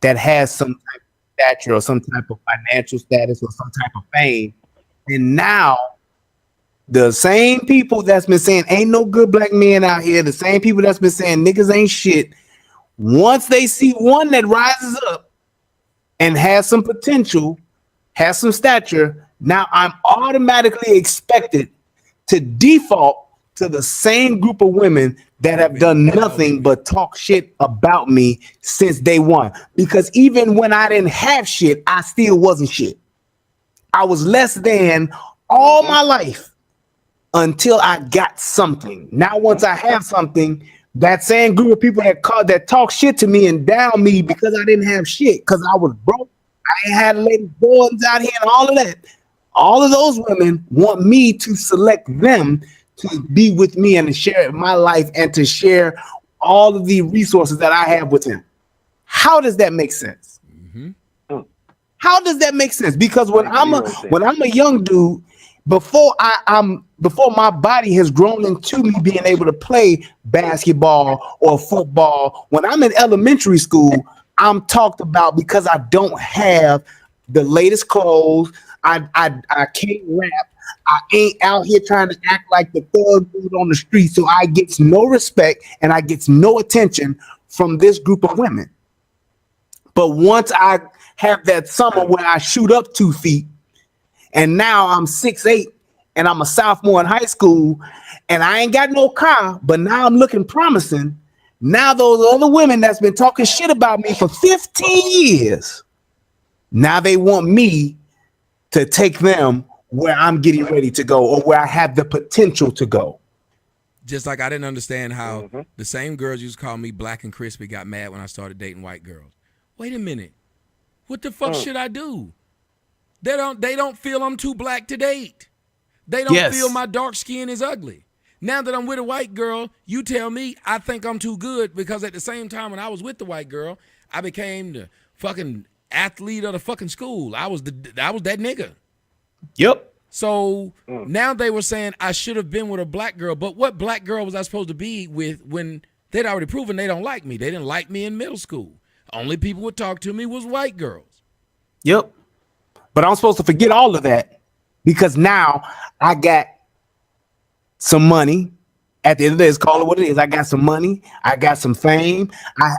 that has some type of stature or some type of financial status or some type of fame, and now the same people that's been saying ain't no good black men out here, the same people that's been saying niggas ain't shit, once they see one that rises up and has some potential, has some stature, now I'm automatically expected to default to the same group of women that have done nothing but talk shit about me since day one. Because even when I didn't have shit, I still wasn't shit. I was less than all my life until I got something. Now, once I have something, that same group of people that talk shit to me and down me because I didn't have shit, because I was broke, I ain't had lady boys out here and all of that. All of those women want me to select them to be with me and to share my life and to share all of the resources that I have with them. How does that make sense? Mm-hmm. How does that make sense? Because when I'm a young dude, before my body has grown into me being able to play basketball or football, when I'm in elementary school, I'm talked about because I don't have the latest clothes. I can't rap. I ain't out here trying to act like the thug dude on the street. So I get no respect and I get no attention from this group of women. But once I have that summer where I shoot up 2 feet and now I'm 6'8" and I'm a sophomore in high school and I ain't got no car, but now I'm looking promising. Now those other women that's been talking shit about me for 15 years, now they want me to take them where I'm getting ready to go or where I have the potential to go. Just like I didn't understand how the same girls used to call me black and crispy got mad when I started dating white girls. Wait a minute. What the fuck should I do? They don't feel I'm too black to date. They don't feel my dark skin is ugly. Now that I'm with a white girl, you tell me I think I'm too good because at the same time when I was with the white girl, I became the fucking athlete of the fucking school. I was that nigga. Yep. So now they were saying I should have been with a black girl, but what black girl was I supposed to be with when they'd already proven they don't like me? They didn't like me in middle school. Only people would talk to me was white girls. Yep. But I'm supposed to forget all of that because now I got some money. At the end of the day, call it what it is. I got some money. I got some fame.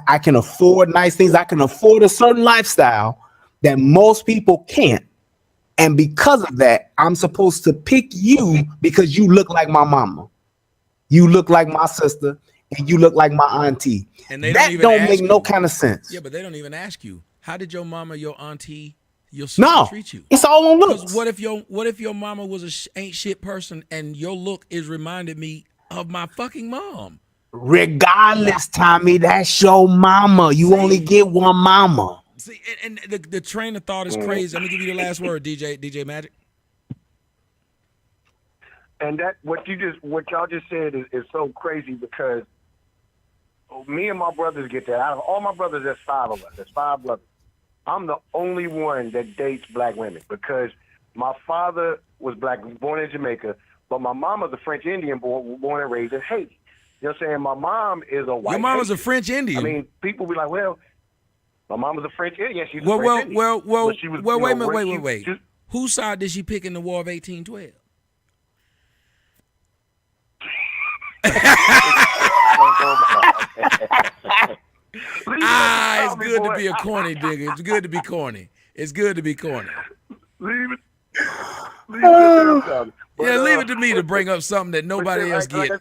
I can afford nice things. I can afford a certain lifestyle that most people can't. And because of that, I'm supposed to pick you because you look like my mama. You look like my sister. And you look like my auntie. And that don't make no kind of sense. Yeah, but they don't even ask you. How did your mama, your auntie, your sister treat you? It's all on looks. What if your mama was ain't shit person and your look is reminded me of my fucking mom? Regardless, Tommy, that's your mama. You only get one mama. See, and the train of thought is crazy. Let me give you the last word, DJ Magic. And that what y'all just said is so crazy because me and my brothers get that. Out of all my brothers, there's 5 of us. There's 5 brothers. I'm the only one that dates black women because my father was black, born in Jamaica, but my mama's a French Indian, born and raised in Haiti. You know what I'm saying? My mom is a white. Your mama's Haitian. a French Indian. I mean, people be like, well, my mom was a French Indian. She's a French Indian. Wait. Whose side did she pick in the War of 1812? It's good to be a corny nigga. It's good to be corny. It's good to be corny. Leave it. Leave it to me to bring up something that nobody else get.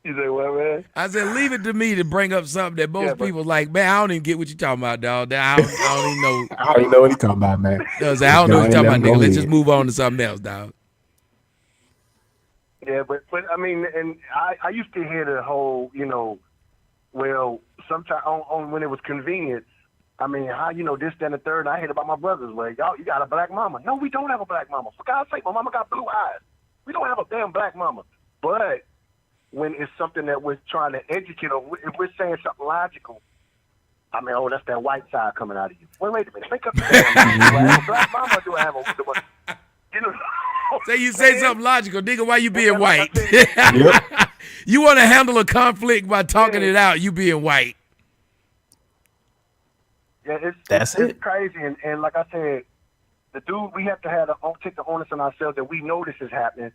You say what, man? I said, leave it to me to bring up something that most people like, man, I don't even get what you're talking about, dog. I don't even know. I don't even know what he's talking about, man. I don't know what you're talking about, nigga. Let's just move on to something else, dog. Yeah, but I mean, and I used to hear the whole, well, sometimes on when it was convenient. I mean, how this, that, and the third. And I heard about my brothers. Well, y'all, you got a black mama. No, we don't have a black mama. For God's sake, my mama got blue eyes. We don't have a damn black mama. But when it's something that we're trying to educate, or if we're saying something logical, I mean, oh, that's that white side coming out of you. Wait a minute. Think up the damn. Do I have a black mama? Or do I have a? Say you say something logical, nigga. Why you being white? You want to handle a conflict by talking it out. You being white. Yeah, it's crazy, and like I said, the dude, we have to take the onus on ourselves that we know this is happening,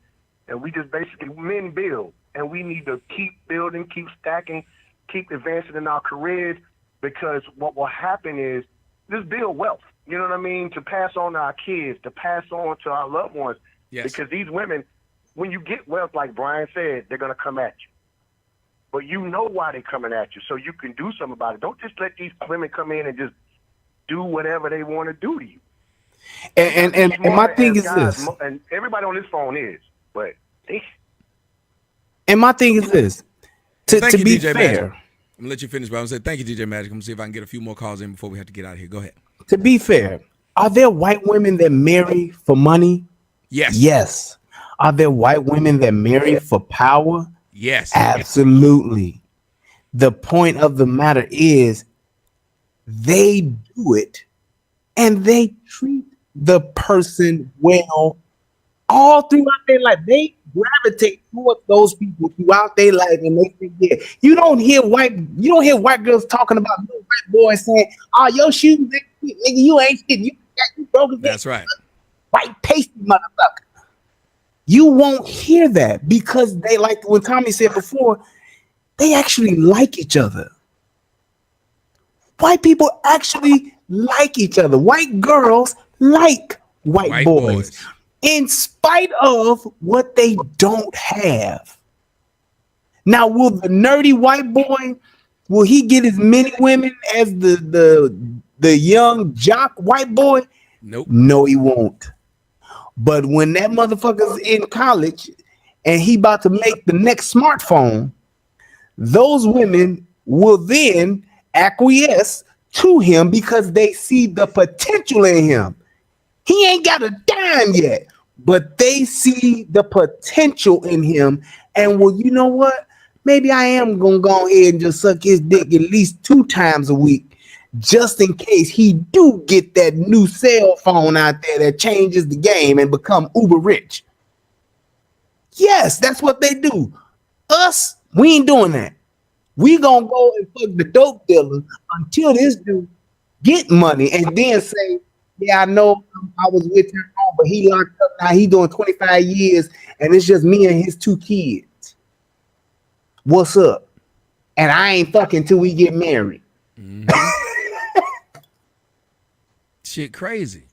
and we just basically men build, and we need to keep building, keep stacking, keep advancing in our careers, because what will happen is just build wealth. You know what I mean? To pass on to our kids, to pass on to our loved ones. Yes. Because these women, when you get wealth, like Brian said, they're gonna come at you. But you know why they're coming at you, so you can do something about it. Don't just let these women come in and just do whatever they want to do to you. And my thing is this. And everybody on this phone is, but they. And my thing is this. To be DJ fair. Magic. I'm gonna let you finish, but I'm gonna say thank you, DJ Magic. I'm gonna see if I can get a few more calls in before we have to get out of here. Go ahead. To be fair, are there white women that marry for money? Yes. Yes. Are there white women that marry for power? Yes. Absolutely. The point of the matter is they do it and they treat the person well all throughout their life. They gravitate towards those people throughout their life, and they think, yeah, you don't hear white girls talking about little white boys saying, "Oh, your shoes, nigga, you ain't shit. You broke it." That's right. White pasty motherfucker. You won't hear that because they, like when Tommy said before, they actually like each other. White people actually like each other. White girls like white boys in spite of what they don't have. Now, will the nerdy white boy, will he get as many women as the young jock white boy? Nope. No, he won't. But when that motherfucker's in college and he about to make the next smartphone, those women will then acquiesce to him because they see the potential in him. He ain't got a dime yet, but they see the potential in him. And well, you know what? Maybe I am gonna go ahead and just suck his dick at least 2 times a week, just in case he do get that new cell phone out there that changes the game and become uber rich. Yes, that's what they do. Us, we ain't doing that. We gonna go and fuck the dope dealer until this dude get money and then say, yeah, I know I was with him, but he locked up now. He doing 25 years and it's just me and his 2 kids. What's up? And I ain't fucking till we get married. Mm-hmm. Shit crazy.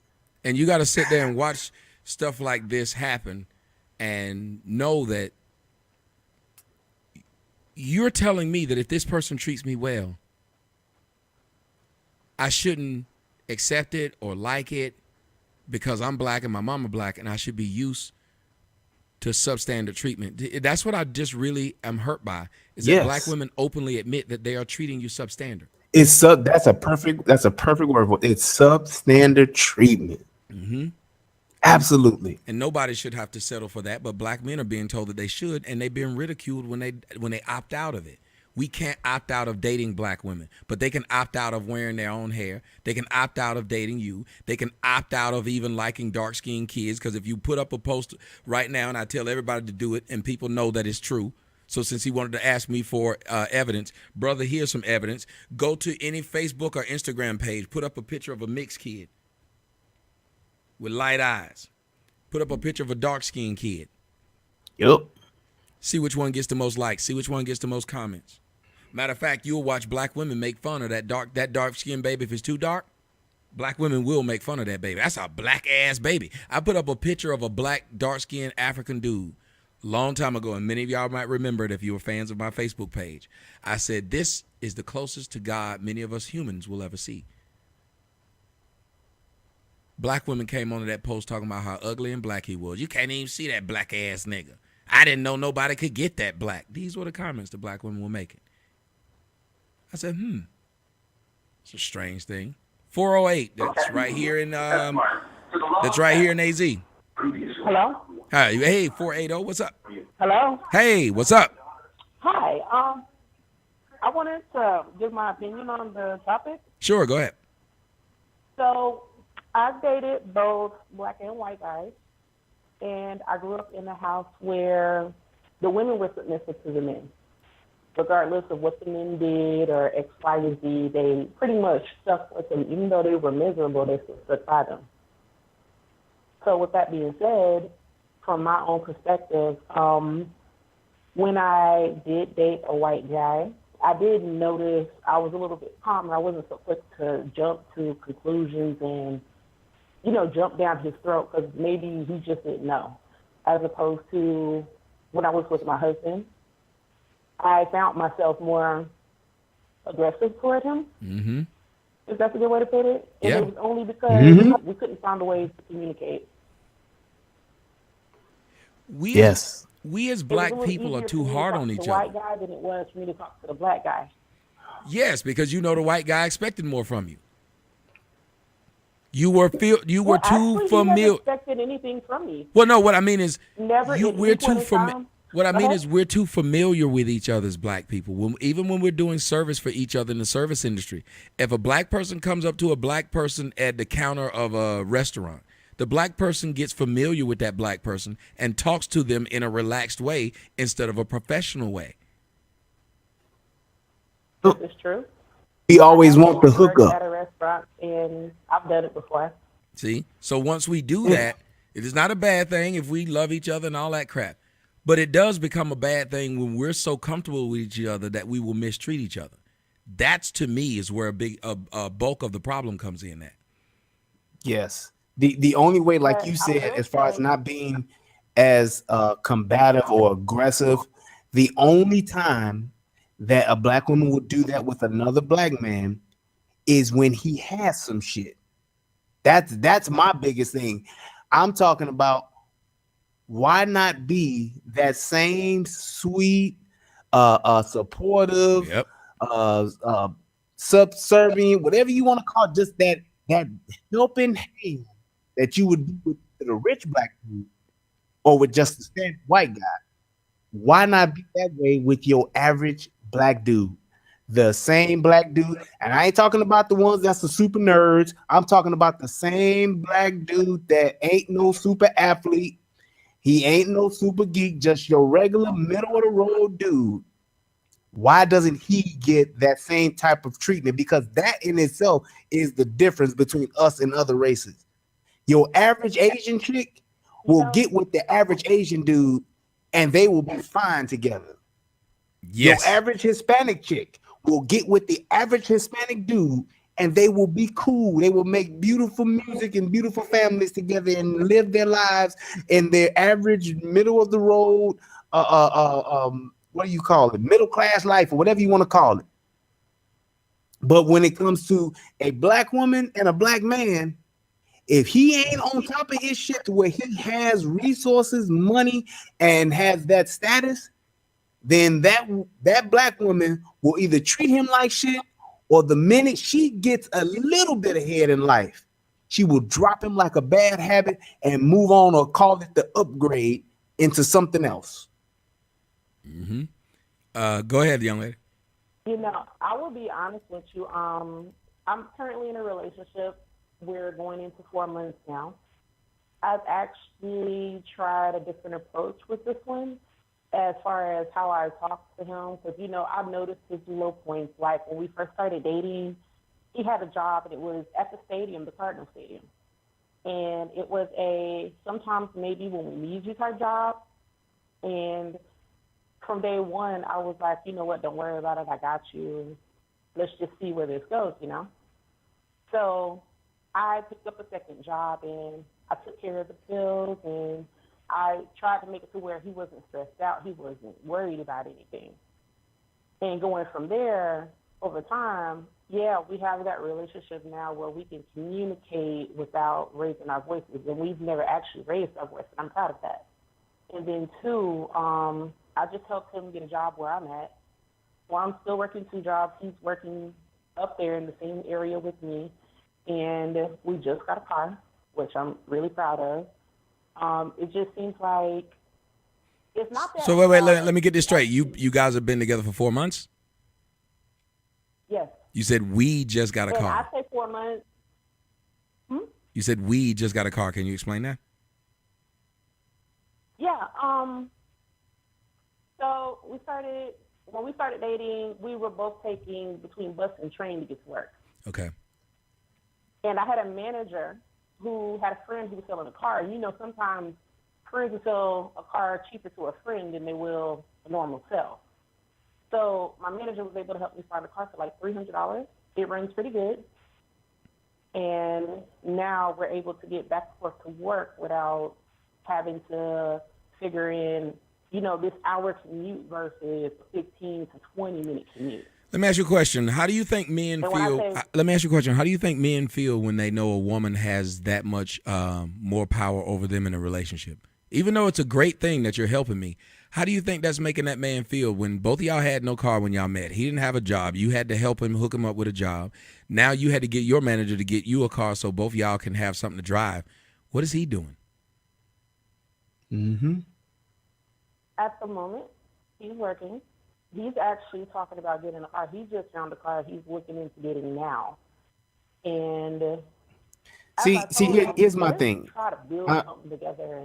And you got to sit there and watch stuff like this happen and know that you're telling me that if this person treats me well, I shouldn't accept it or like it because I'm black and my mama black, and I should be used to substandard treatment. That's what I just really am hurt by, is that black women openly admit that they are treating you substandard. That's a perfect word for it. It's substandard treatment. Mm-hmm. Absolutely. And nobody should have to settle for that, but black men are being told that they should, and they're being ridiculed when they opt out of it. We can't opt out of dating black women, but they can opt out of wearing their own hair. They can opt out of dating you. They can opt out of even liking dark-skinned kids, because if you put up a post right now, and I tell everybody to do it, and people know that it's true. So since he wanted to ask me for evidence, brother, here's some evidence. Go to any Facebook or Instagram page, put up a picture of a mixed kid with light eyes. Put up a picture of a dark-skinned kid. Yep. See which one gets the most likes. See which one gets the most comments. Matter of fact, you'll watch black women make fun of that dark-skinned baby. If it's too dark, Black women will make fun of that baby. That's a black ass baby. I put up a picture of a black, dark-skinned African dude a long time ago, and many of y'all might remember it if you were fans of my Facebook page. I said, this is the closest to God many of us humans will ever see. Black women came onto that post talking about how ugly and black he was. You can't even see that black ass nigga. I didn't know nobody could get that black. These were the comments the black women were making. I said, it's a strange thing. 408. That's right here in that's right here in AZ. Hello? Hi, hey, 480, what's up? Hello? Hey, what's up? Hi. I wanted to give my opinion on the topic. Sure, go ahead. So, I've dated both black and white guys, and I grew up in a house where the women were submissive to the men. Regardless of what the men did or X, Y, or Z, they pretty much stuck with them. Even though they were miserable, they still stuck by them. So with that being said, from my own perspective, when I did date a white guy, I did notice I was a little bit calmer. I wasn't so quick to jump to conclusions and, jump down his throat because maybe he just didn't know. As opposed to when I was with my husband, I found myself more aggressive toward him. Mm-hmm. If that's a good way to put it. And it was only because we couldn't find a way to communicate. We as black people are too hard on each other. White guy than it was for me to talk to the black guy. Yes, because the white guy expected more from you. You were too familiar. He never expected anything from me. Well, no, what I mean is we're too familiar. What I mean is we're too familiar with each other as black people. Even when we're doing service for each other in the service industry, if a black person comes up to a black person at the counter of a restaurant, the black person gets familiar with that black person and talks to them in a relaxed way instead of a professional way. This is true. We always want the hookup. At a restaurant, and I've done it before. See? So once we do that, it is not a bad thing if we love each other and all that crap. But it does become a bad thing when we're so comfortable with each other that we will mistreat each other. That's, to me, is where a bulk of the problem comes in at. Yes. The only way, like you said, as far as not being as combative or aggressive, the only time that a black woman would do that with another black man is when he has some shit. That's my biggest thing. I'm talking about, why not be that same sweet, supportive, subservient, whatever you want to call it, just that helping hand that you would do with the rich black dude or with just the standard white guy. Why not be that way with your average black dude? The same black dude, and I ain't talking about the ones that's the super nerds. I'm talking about the same black dude that ain't no super athlete. He ain't no super geek, just your regular middle of the road dude. Why doesn't he get that same type of treatment? Because that in itself is the difference between us and other races. Your average Asian chick will get with the average Asian dude and they will be fine together. Yes. Your average Hispanic chick will get with the average Hispanic dude and they will be cool. They will make beautiful music and beautiful families together and live their lives in their average middle of the road, what do you call it? Middle class life or whatever you want to call it. But when it comes to a black woman and a black man, if he ain't on top of his shit to where he has resources, money, and has that status, then that black woman will either treat him like shit, or the minute she gets a little bit ahead in life, she will drop him like a bad habit and move on, or call it the upgrade into something else. Mm-hmm. Go ahead, young lady. I will be honest with you. I'm currently in a relationship. We're going into 4 months now. I've actually tried a different approach with this one as far as how I talk to him, because, I've noticed his low points. Like when we first started dating, he had a job and it was at the stadium, the Cardinal Stadium. And it was sometimes maybe when we leave you type job. And from day one, I was like, you know what, don't worry about it. I got you. Let's just see where this goes, So I picked up a second job and I took care of the bills and I tried to make it to where he wasn't stressed out. He wasn't worried about anything. And going from there, over time, yeah, we have that relationship now where we can communicate without raising our voices. And we've never actually raised our voice. And I'm proud of that. And then two, I just helped him get a job where I'm at. Well, I'm still working 2 jobs. He's working up there in the same area with me. And we just got a car, which I'm really proud of. It just seems like it's not that. So wait, let me get this straight. You guys have been together for 4 months? Yes. You said we just got a car. I say 4 months. You said we just got a car. Can you explain that? Yeah. So when we started dating, we were both taking between bus and train to get to work. Okay. And I had a manager who had a friend who was selling a car. And, sometimes friends will sell a car cheaper to a friend than they will a normal sell. So my manager was able to help me find a car for like $300. It runs pretty good. And now we're able to get back and forth to work without having to figure in, this hour commute versus 15 to 20-minute commute. Let me ask you a question. How do you think men feel? Let me ask you a question. How do you think men feel when they know a woman has that much more power over them in a relationship? Even though it's a great thing that you're helping me, how do you think that's making that man feel when both of y'all had no car when y'all met? He didn't have a job. You had to help him, hook him up with a job. Now you had to get your manager to get you a car so both of y'all can have something to drive. What is he doing? Mm-hmm. At the moment, he's working. He's actually talking about getting a car. He just found a car he's looking into getting now. And here's my thing. Try to build something together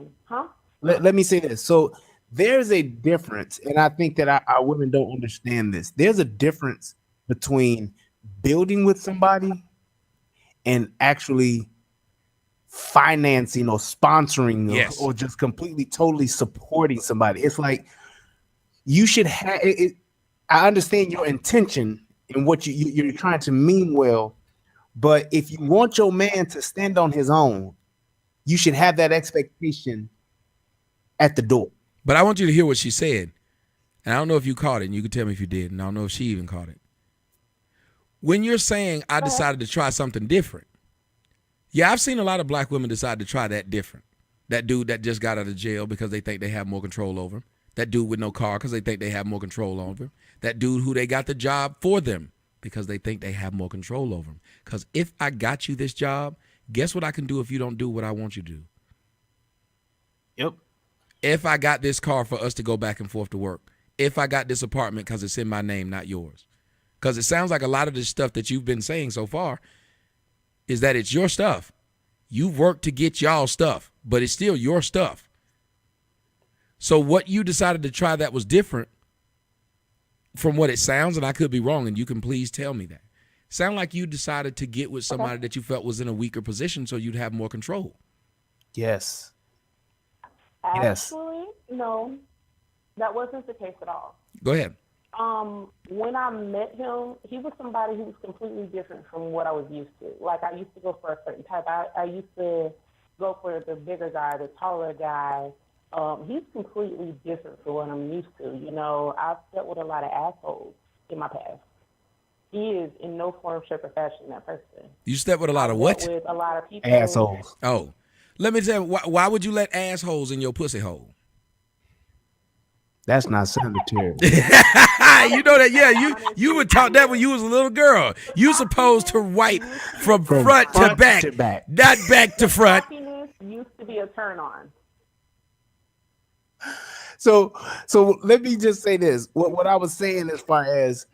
Let me say this. So there's a difference, and I think that our women don't understand this. There's a difference between building with somebody and actually financing or sponsoring or just completely, totally supporting somebody. It's like you should have it. I understand your intention and what you're trying to mean well, but if you want your man to stand on his own, you should have that expectation at the door. But I want you to hear what she said. And I don't know if you caught it, and you can tell me if you did, and I don't know if she even caught it. When you're saying I decided to try something different, yeah, I've seen a lot of black women decide to try that different. That dude that just got out of jail because they think they have more control over him. That dude with no car because they think they have more control over him. That dude who they got the job for them because they think they have more control over him. Because if I got you this job, guess what I can do if you don't do what I want you to do? Yep. If I got this car for us to go back and forth to work. If I got this apartment because it's in my name, not yours. Because it sounds like a lot of this stuff that you've been saying so far is that it's your stuff. You've worked to get y'all stuff, but it's still your stuff. So what you decided to try that was different from what it sounds, and I could be wrong, and you can please tell me that. Sound like you decided to get with somebody that you felt was in a weaker position so you'd have more control. Yes. Actually, no, that wasn't the case at all. Go ahead. When I met him, he was somebody who was completely different from what I was used to. Like, I used to go for a certain type. I used to go for the bigger guy, the taller guy. He's completely different from what I'm used to. I've dealt with a lot of assholes in my past. He is in no form, shape, or fashion that person. You slept with a lot of what? With a lot of people. Assholes. Oh, let me tell you, why would you let assholes in your pussy hole? That's not sanitary. You know that, yeah. You were taught that when you was a little girl. You supposed to wipe from front to back, not back to front. Happiness used to be a turn on. So let me just say this. What I was saying as far as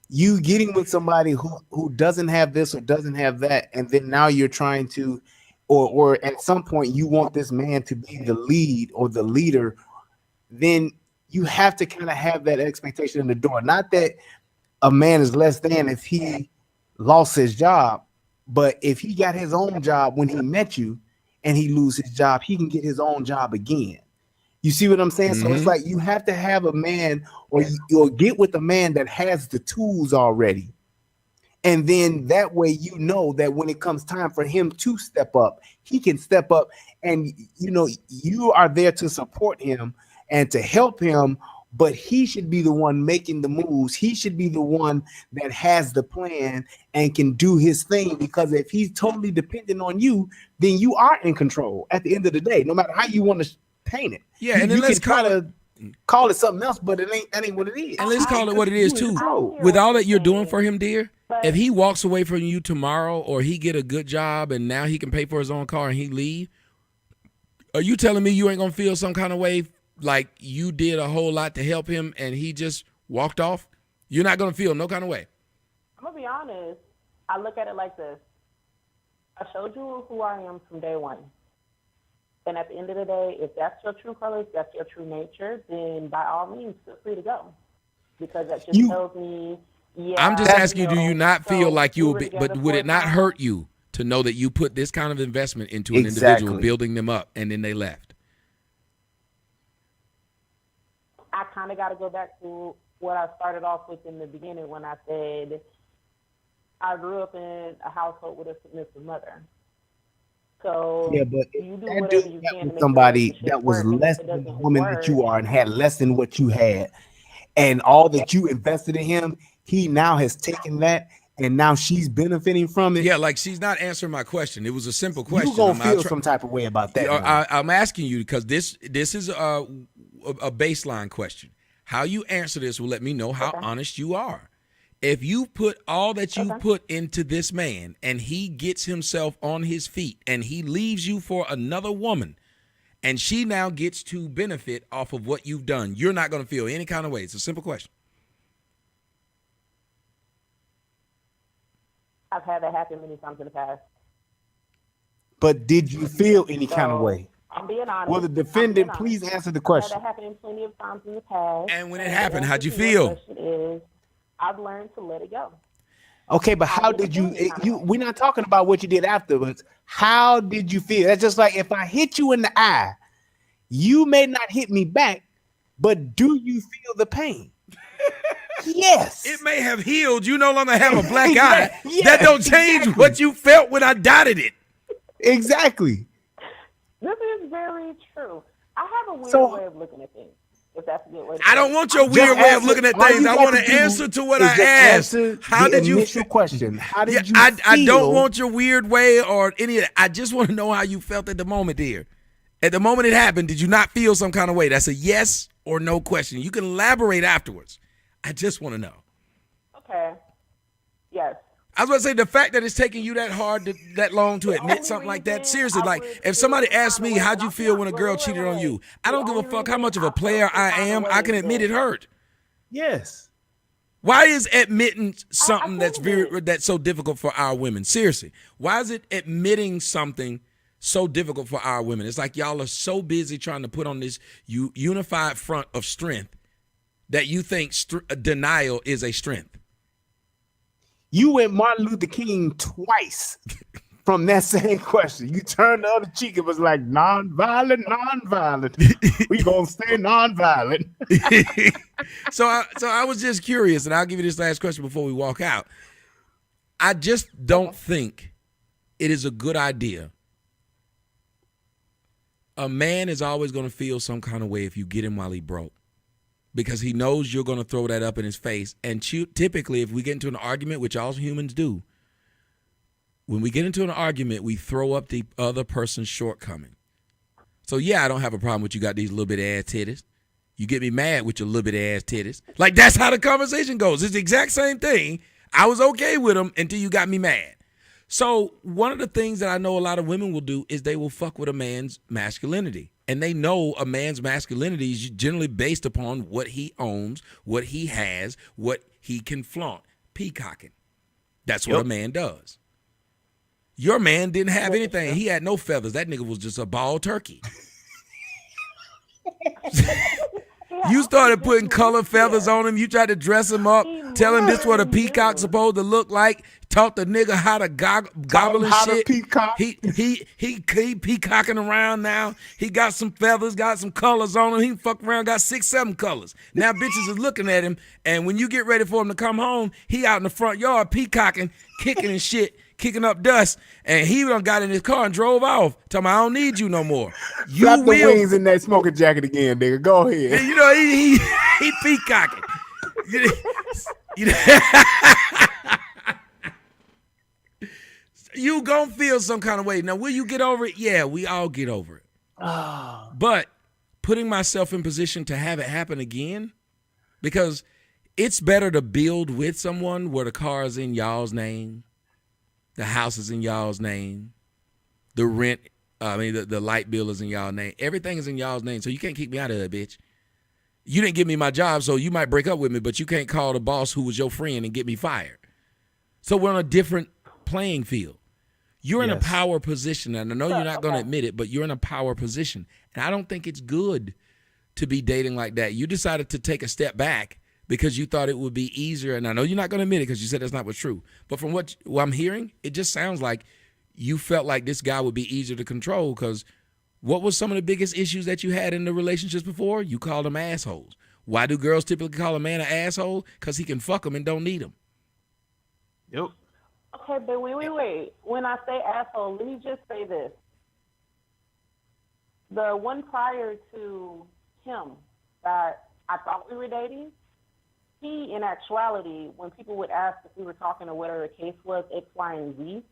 you getting with somebody who doesn't have this or doesn't have that, and then now you're trying to, or at some point you want this man to be the lead or the leader, then you have to kind of have that expectation in the door. Not that a man is less than if he lost his job, but if he got his own job when he met you and he lose his job, he can get his own job again. You see what I'm saying? Mm-hmm. So it's like you have to have a man or get with a man that has the tools already And then that way, you know that when it comes time for him to step up, he can step up. And, you know, you are there to support him and to help him. But he should be the one making the moves. He should be the one that has the plan and can do his thing. Because if he's totally dependent on you, then you are in control at the end of the day, no matter how you want to paint it. Yeah, and then let's call it something else, but that ain't what it is. And let's call it what it is too. With all that you're doing for him, dear, if he walks away from you tomorrow, or he get a good job and now he can pay for his own car and he leave, are you telling me you ain't gonna feel some kind of way, like you did a whole lot to help him and he just walked off? You're not gonna feel no kind of way. I'm gonna be honest. I look at it like this. I showed you who I am from day one. And at the end of the day, if that's your true colors, that's your true nature, then by all means, feel free to go. Because that just tells me, I'm just asking you, do you not feel like you will be, but would it not hurt you to know that you put this kind of investment into an individual, building them up, and then they left? I kind of got to go back to what I started off with in the beginning when I said I grew up in a household with a submissive mother. So yeah, but you do that dude with somebody that was less than the woman that you are and had less than what you had, and all that you invested in him, he now has taken that and now she's benefiting from it. Yeah, like she's not answering my question. It was a simple question. You're gonna feel some type of way about that. I'm asking you because this is a baseline question. How you answer this will let me know how honest you are. If you put all that you put into this man and he gets himself on his feet and he leaves you for another woman and she now gets to benefit off of what you've done, you're not going to feel any kind of way. It's a simple question. I've had that happen many times in the past. But did you feel any kind of way? I'm being honest. Will the defendant please answer the question? That happened plenty of times in the past. And when it happened, how'd you feel? I've learned to let it go. Okay, but how did you? We're not talking about what you did afterwards. How did you feel? That's just like if I hit you in the eye, you may not hit me back, but do you feel the pain? Yes. It may have healed. You no longer have a black eye. That don't change what you felt when I dotted it. Exactly. This is very true. I have a weird way of looking at things. If that's a good way to I don't want your weird way of looking at things. I want to answer to what I asked. How did you initial question? How did you feel? I don't want your weird way or any of that. I just want to know how you felt at the moment, dear. At the moment it happened, did you not feel some kind of way? That's a yes or no question. You can elaborate afterwards. I just want to know. Okay. Yes. I was going to say, the fact that it's taking you that long to admit something like that, seriously, like if somebody asked me, how'd you feel when a girl cheated on you? I don't give a fuck how much of a player I am. I can admit it hurt. Yes. Why is admitting something that's so difficult for our women? Seriously, why is it admitting something so difficult for our women? It's like y'all are so busy trying to put on this unified front of strength that you think denial is a strength. You went Martin Luther King twice from that same question. You turned the other cheek. It was like nonviolent. We gonna stay nonviolent. So I was just curious, and I'll give you this last question before we walk out. I just don't think it is a good idea. A man is always going to feel some kind of way if you get him while he broke, because he knows you're going to throw that up in his face. And typically, if we get into an argument, which all humans do, when we get into an argument, we throw up the other person's shortcoming. So, yeah, I don't have a problem with you got these little bit ass titties. You get me mad with your little bit ass titties. Like, that's how the conversation goes. It's the exact same thing. I was okay with them until you got me mad. So one of the things that I know a lot of women will do is they will fuck with a man's masculinity. And they know a man's masculinity is generally based upon what he owns, what he has, what he can flaunt. Peacocking. That's what a man does. Your man didn't have anything. He had no feathers. That nigga was just a bald turkey. He You started putting color feathers on him. You tried to dress him up, tell him this what a peacock's supposed to look like. Taught the nigga how to gobble and shit. Peacock. He peacocking around now. He got some feathers, got some colors on him. He fuck around, got 6-7 colors. Now bitches is looking at him, and when you get ready for him to come home, he out in the front yard peacocking, kicking and shit, kicking up dust, and he done got in his car and drove off. Talking about, I don't need you no more. You Slap the will wings in that smoking jacket again, nigga. Go ahead. You know, he peacocking. You gonna feel some kind of way. Now, will you get over it? Yeah, we all get over it. But putting myself in position to have it happen again, because it's better to build with someone where the car is in y'all's name, the house is in y'all's name, the rent, the light bill is in y'all's name. Everything is in y'all's name, so you can't kick me out of that, bitch. You didn't give me my job, so you might break up with me, but you can't call the boss who was your friend and get me fired. So we're on a different playing field. You're in a power position, and I know you're not going to admit it, but you're in a power position. And I don't think it's good to be dating like that. You decided to take a step back because you thought it would be easier. And I know you're not going to admit it because you said that's not what's true. But from what I'm hearing, it just sounds like you felt like this guy would be easier to control because what was some of the biggest issues that you had in the relationships before? You called them assholes. Why do girls typically call a man an asshole? Because he can fuck them and don't need them. Yep. Okay, but wait. When I say asshole, let me just say this. The one prior to him that I thought we were dating, he, in actuality, when people would ask if we were talking or whatever the case was, X, Y, and Z,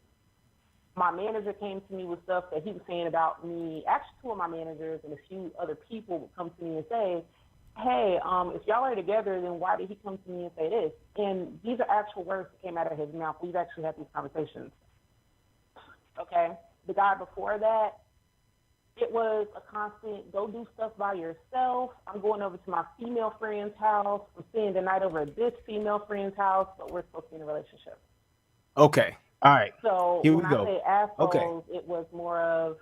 my manager came to me with stuff that he was saying about me. Actually, two of my managers and a few other people would come to me and say, hey, if y'all are together, then why did he come to me and say this? And these are actual words that came out of his mouth. We've actually had these conversations. Okay? The guy before that, it was a constant, go do stuff by yourself. I'm going over to my female friend's house. I'm staying the night over at this female friend's house, but we're supposed to be in a relationship. Okay. All right. So here when we go. I say assholes, it was more of,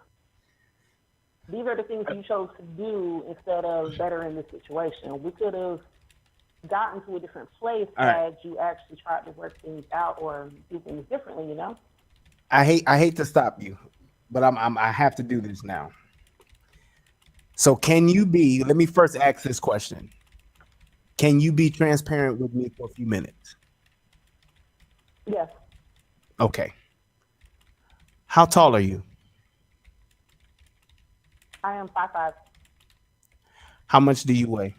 these are the things you chose to do instead of bettering the situation. We could have gotten to a different place had you actually tried to work things out or do things differently, you know? I hate to stop you, but I have to do this now. So can you be, let me first ask this question. Can you be transparent with me for a few minutes? Yes. Okay. How tall are you? I am 5'5". How much do you weigh?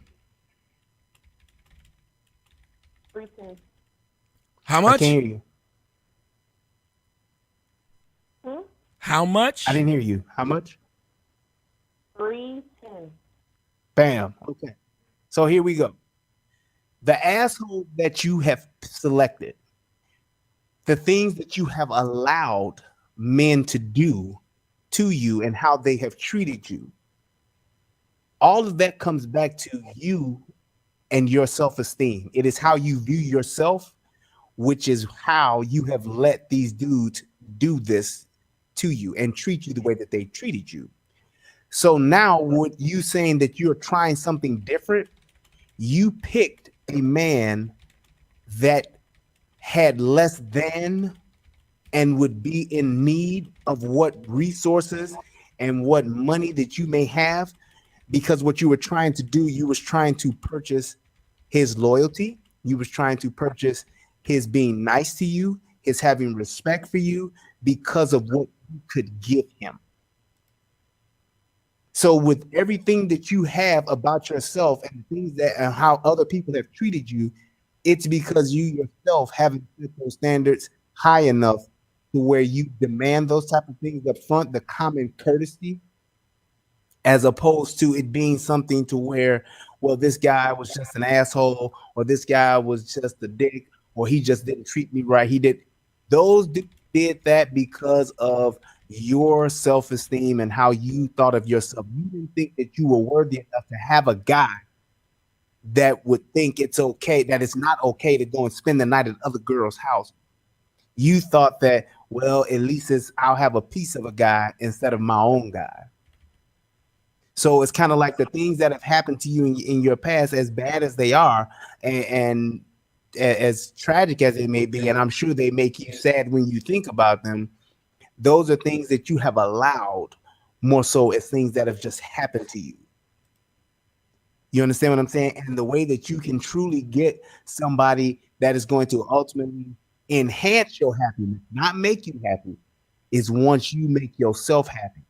310. How much? I can't hear you. How much? I didn't hear you. How much? 310. Bam. Okay. So here we go. The asshole that you have selected, the things that you have allowed men to do to you and how they have treated you, all of that comes back to you and your self-esteem. It is how you view yourself, which is how you have let these dudes do this to you and treat you the way that they treated you. So now with you saying that you're trying something different, you picked a man that had less than and would be in need of what resources and what money that you may have, because what you were trying to do, you was trying to purchase his loyalty. You was trying to purchase his being nice to you, his having respect for you because of what you could give him. So with everything that you have about yourself and things that and how other people have treated you, it's because you yourself haven't set those standards high enough to where you demand those type of things up front, the common courtesy, as opposed to it being something to where, well, this guy was just an asshole, or this guy was just a dick, or he just didn't treat me right. He did. Those did that because of your self-esteem and how you thought of yourself. You didn't think that you were worthy enough to have a guy that would think it's okay, that it's not okay to go and spend the night at other girl's house. You thought that, well, at least I'll have a piece of a guy instead of my own guy. So it's kind of like the things that have happened to you in your past, as bad as they are, and as tragic as it may be, and I'm sure they make you sad when you think about them. Those are things that you have allowed more so as things that have just happened to you. You understand what I'm saying? And the way that you can truly get somebody that is going to ultimately enhance your happiness, not make you happy, is once you make yourself happy.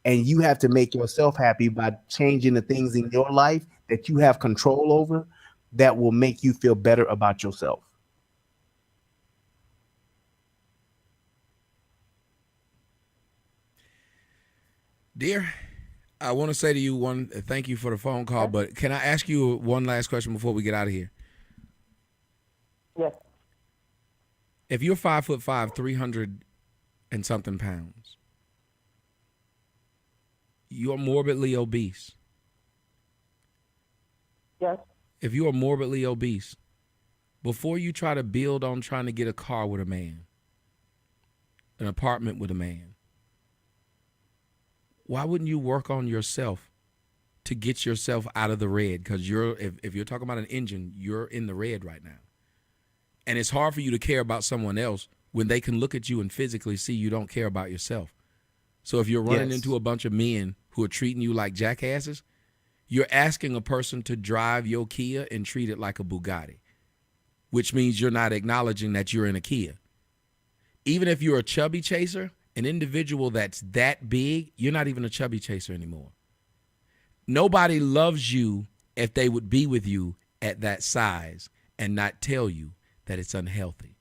And you have to make yourself happy by changing the things in your life that you have control over that will make you feel better about yourself. Dear, I want to say to you thank you for the phone call, but can I ask you one last question before we get out of here? Yes. If you're 5'5", 300 and something pounds, you're morbidly obese. Yes. If you are morbidly obese, before you try to build on trying to get a car with a man, an apartment with a man, why wouldn't you work on yourself to get yourself out of the red? Because if you're talking about an engine, you're in the red right now. And it's hard for you to care about someone else when they can look at you and physically see you don't care about yourself. So if you're running into a bunch of men who are treating you like jackasses, you're asking a person to drive your Kia and treat it like a Bugatti, which means you're not acknowledging that you're in a Kia. Even if you're a chubby chaser, an individual that's that big, you're not even a chubby chaser anymore. Nobody loves you if they would be with you at that size and not tell you that it's unhealthy.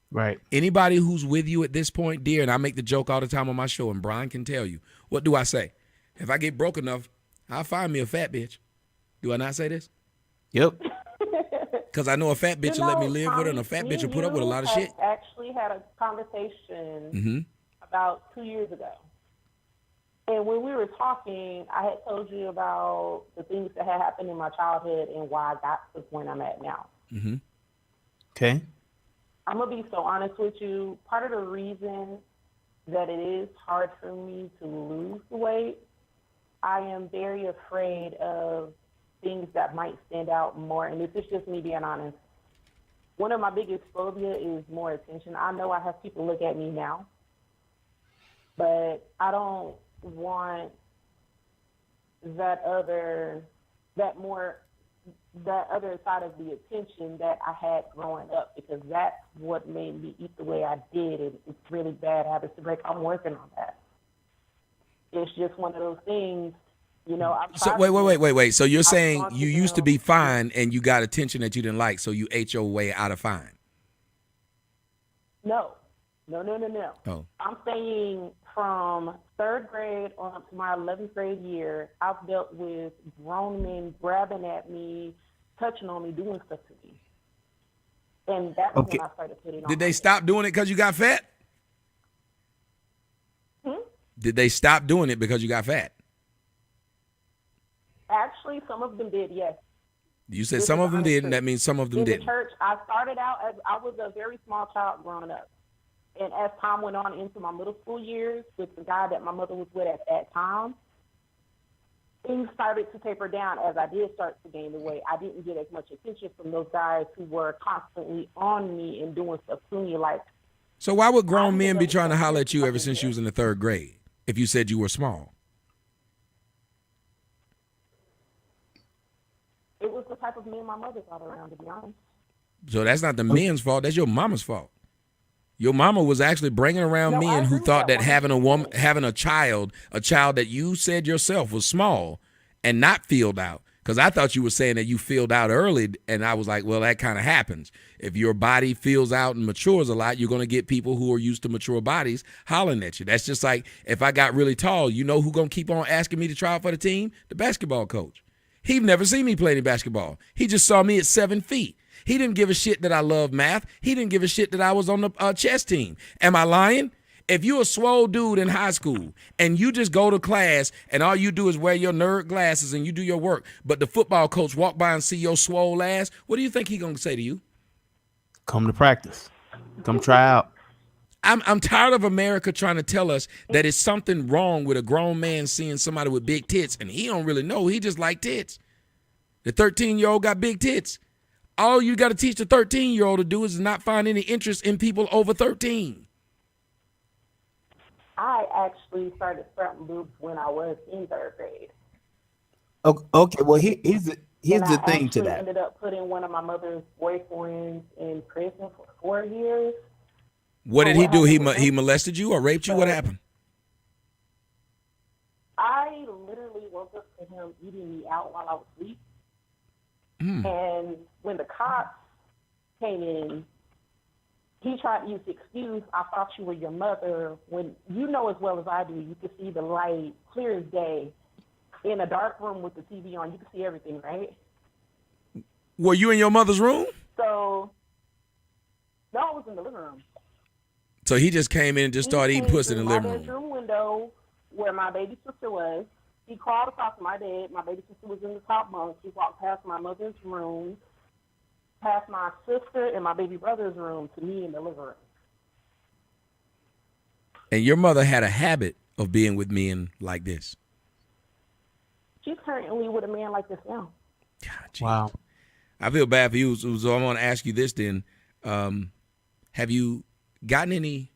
Right. Anybody who's with you at this point, dear, and I make the joke all the time on my show, and Brian can tell you, what do I say? If I get broke enough, I'll find me a fat bitch. Do I not say this? Yep. Because I know a fat bitch will let me live with her, and a fat bitch will put up with a lot of shit. Actually had a conversation about 2 years ago. And when we were talking, I had told you about the things that had happened in my childhood and why I got to the point I'm at now. Mm-hmm. Okay. I'm going to be so honest with you. Part of the reason that it is hard for me to lose the weight, I am very afraid of things that might stand out more. And this is just me being honest. One of my biggest phobia is more attention. I know I have people look at me now, but I don't want that other side of the attention that I had growing up, because that's what made me eat the way I did. It's really bad habits to break. I'm working on that. It's just one of those things, you know. So wait. So you're saying you used to be fine and you got attention that you didn't like, so you ate your way out of fine? No. Oh. I'm saying from 3rd grade on up to my 11th grade year, I've dealt with grown men grabbing at me, touching on me, doing stuff to me. And that's when I started putting on. Did they stop doing it because you got fat? Did they stop doing it because you got fat? Actually, some of them did, yes. You said some of them did, and that means some of them didn't. In the church, I started out as I was a very small child growing up. And as time went on into my middle school years with the guy that my mother was with at that time, things started to taper down as I did start to gain the weight. I didn't get as much attention from those guys who were constantly on me and doing stuff to me. Like, so why would grown men be trying to holler at you ever since you was in the 3rd grade if you said you were small? It was the type of men my mother got around, to be honest. So that's not the men's fault. That's your mama's fault. Your mama was actually bringing around men who thought that having a child that you said yourself was small and not filled out. Because I thought you were saying that you filled out early, and I was like, well, that kind of happens. If your body fills out and matures a lot, you're going to get people who are used to mature bodies hollering at you. That's just like if I got really tall, you know who's going to keep on asking me to try out for the team? The basketball coach. He'd never seen me play any basketball. He just saw me at 7 feet. He didn't give a shit that I love math. He didn't give a shit that I was on the chess team. Am I lying? If you're a swole dude in high school and you just go to class and all you do is wear your nerd glasses and you do your work, but the football coach walk by and see your swole ass, what do you think he gonna say to you? Come to practice. Come try out. I'm tired of America trying to tell us that it's something wrong with a grown man seeing somebody with big tits, and he don't really know. He just like tits. The 13-year-old got big tits. All you got to teach the 13-year-old to do is not find any interest in people over 13. I actually started sprouting boobs when I was in 3rd grade. Okay, well, here's the thing to I that. ended up putting one of my mother's boyfriends in prison for 4 years. What did he do? He molested you or raped you? What happened? I literally woke up to him eating me out while I was asleep. And when the cops came in, he tried to use the excuse, I thought you were your mother. When you know as well as I do, you can see the light clear as day. In a dark room with the TV on, you can see everything, right? Were you in your mother's room? So, no, I was in the living room. So he just came in and just started eating pussy in the living room. My bedroom window where my baby sister was. He crawled across my bed. My baby sister was in the top bunk. He walked past my mother's room, past my sister and my baby brother's room to me in the living room. And your mother had a habit of being with men like this. She's currently with a man like this now. God, wow. I feel bad for you. So I want to ask you this then. Have you gotten any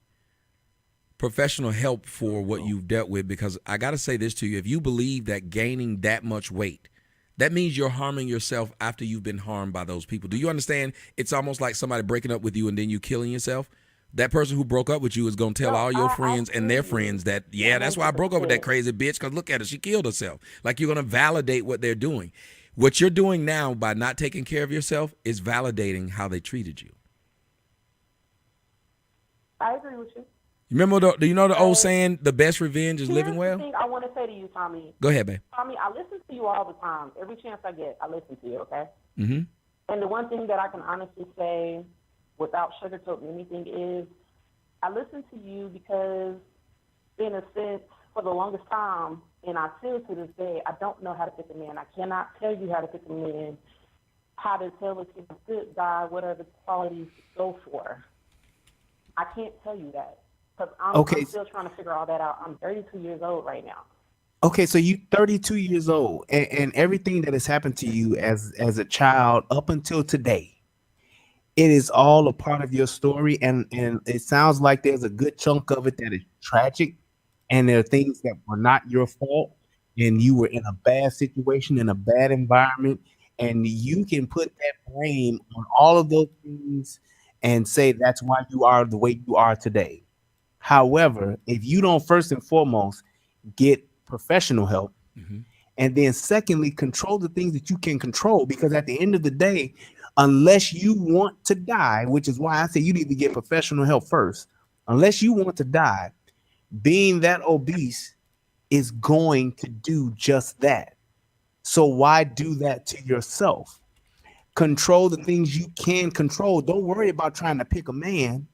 professional help for what you've dealt with? Because I got to say this to you. If you believe that gaining that much weight, that means you're harming yourself after you've been harmed by those people. Do you understand? It's almost like somebody breaking up with you and then you killing yourself. That person who broke up with you is going to tell all your friends and their friends that, yeah, that's why I broke up with that crazy bitch, because look at her, she killed herself. Like, you're going to validate what they're doing. What you're doing now by not taking care of yourself is validating how they treated you. I agree with you. Remember, do you know the old saying, the best revenge is living well? Here's the thing I want to say to you, Tommy. Go ahead, babe. Tommy, I listen to you all the time. Every chance I get, I listen to you, okay? Mm-hmm. And the one thing that I can honestly say without sugarcoating anything is I listen to you because, in a sense, for the longest time, and I still to this day, I don't know how to pick a man. I cannot tell you how to pick a man, how to tell if he's a good guy, what are the qualities to go for. I can't tell you that because I'm still trying to figure all that out. I'm 32 years old right now. Okay, so you're 32 years old, and everything that has happened to you as a child up until today, it is all a part of your story, and it sounds like there's a good chunk of it that is tragic, and there are things that were not your fault, and you were in a bad situation, in a bad environment, and you can put that blame on all of those things and say that's why you are the way you are today. However, if you don't first and foremost get professional help, and then secondly, control the things that you can control, because at the end of the day, unless you want to die, which is why I say you need to get professional help first, unless you want to die, being that obese is going to do just that. So why do that to yourself? Control the things you can control. Don't worry about trying to pick a man.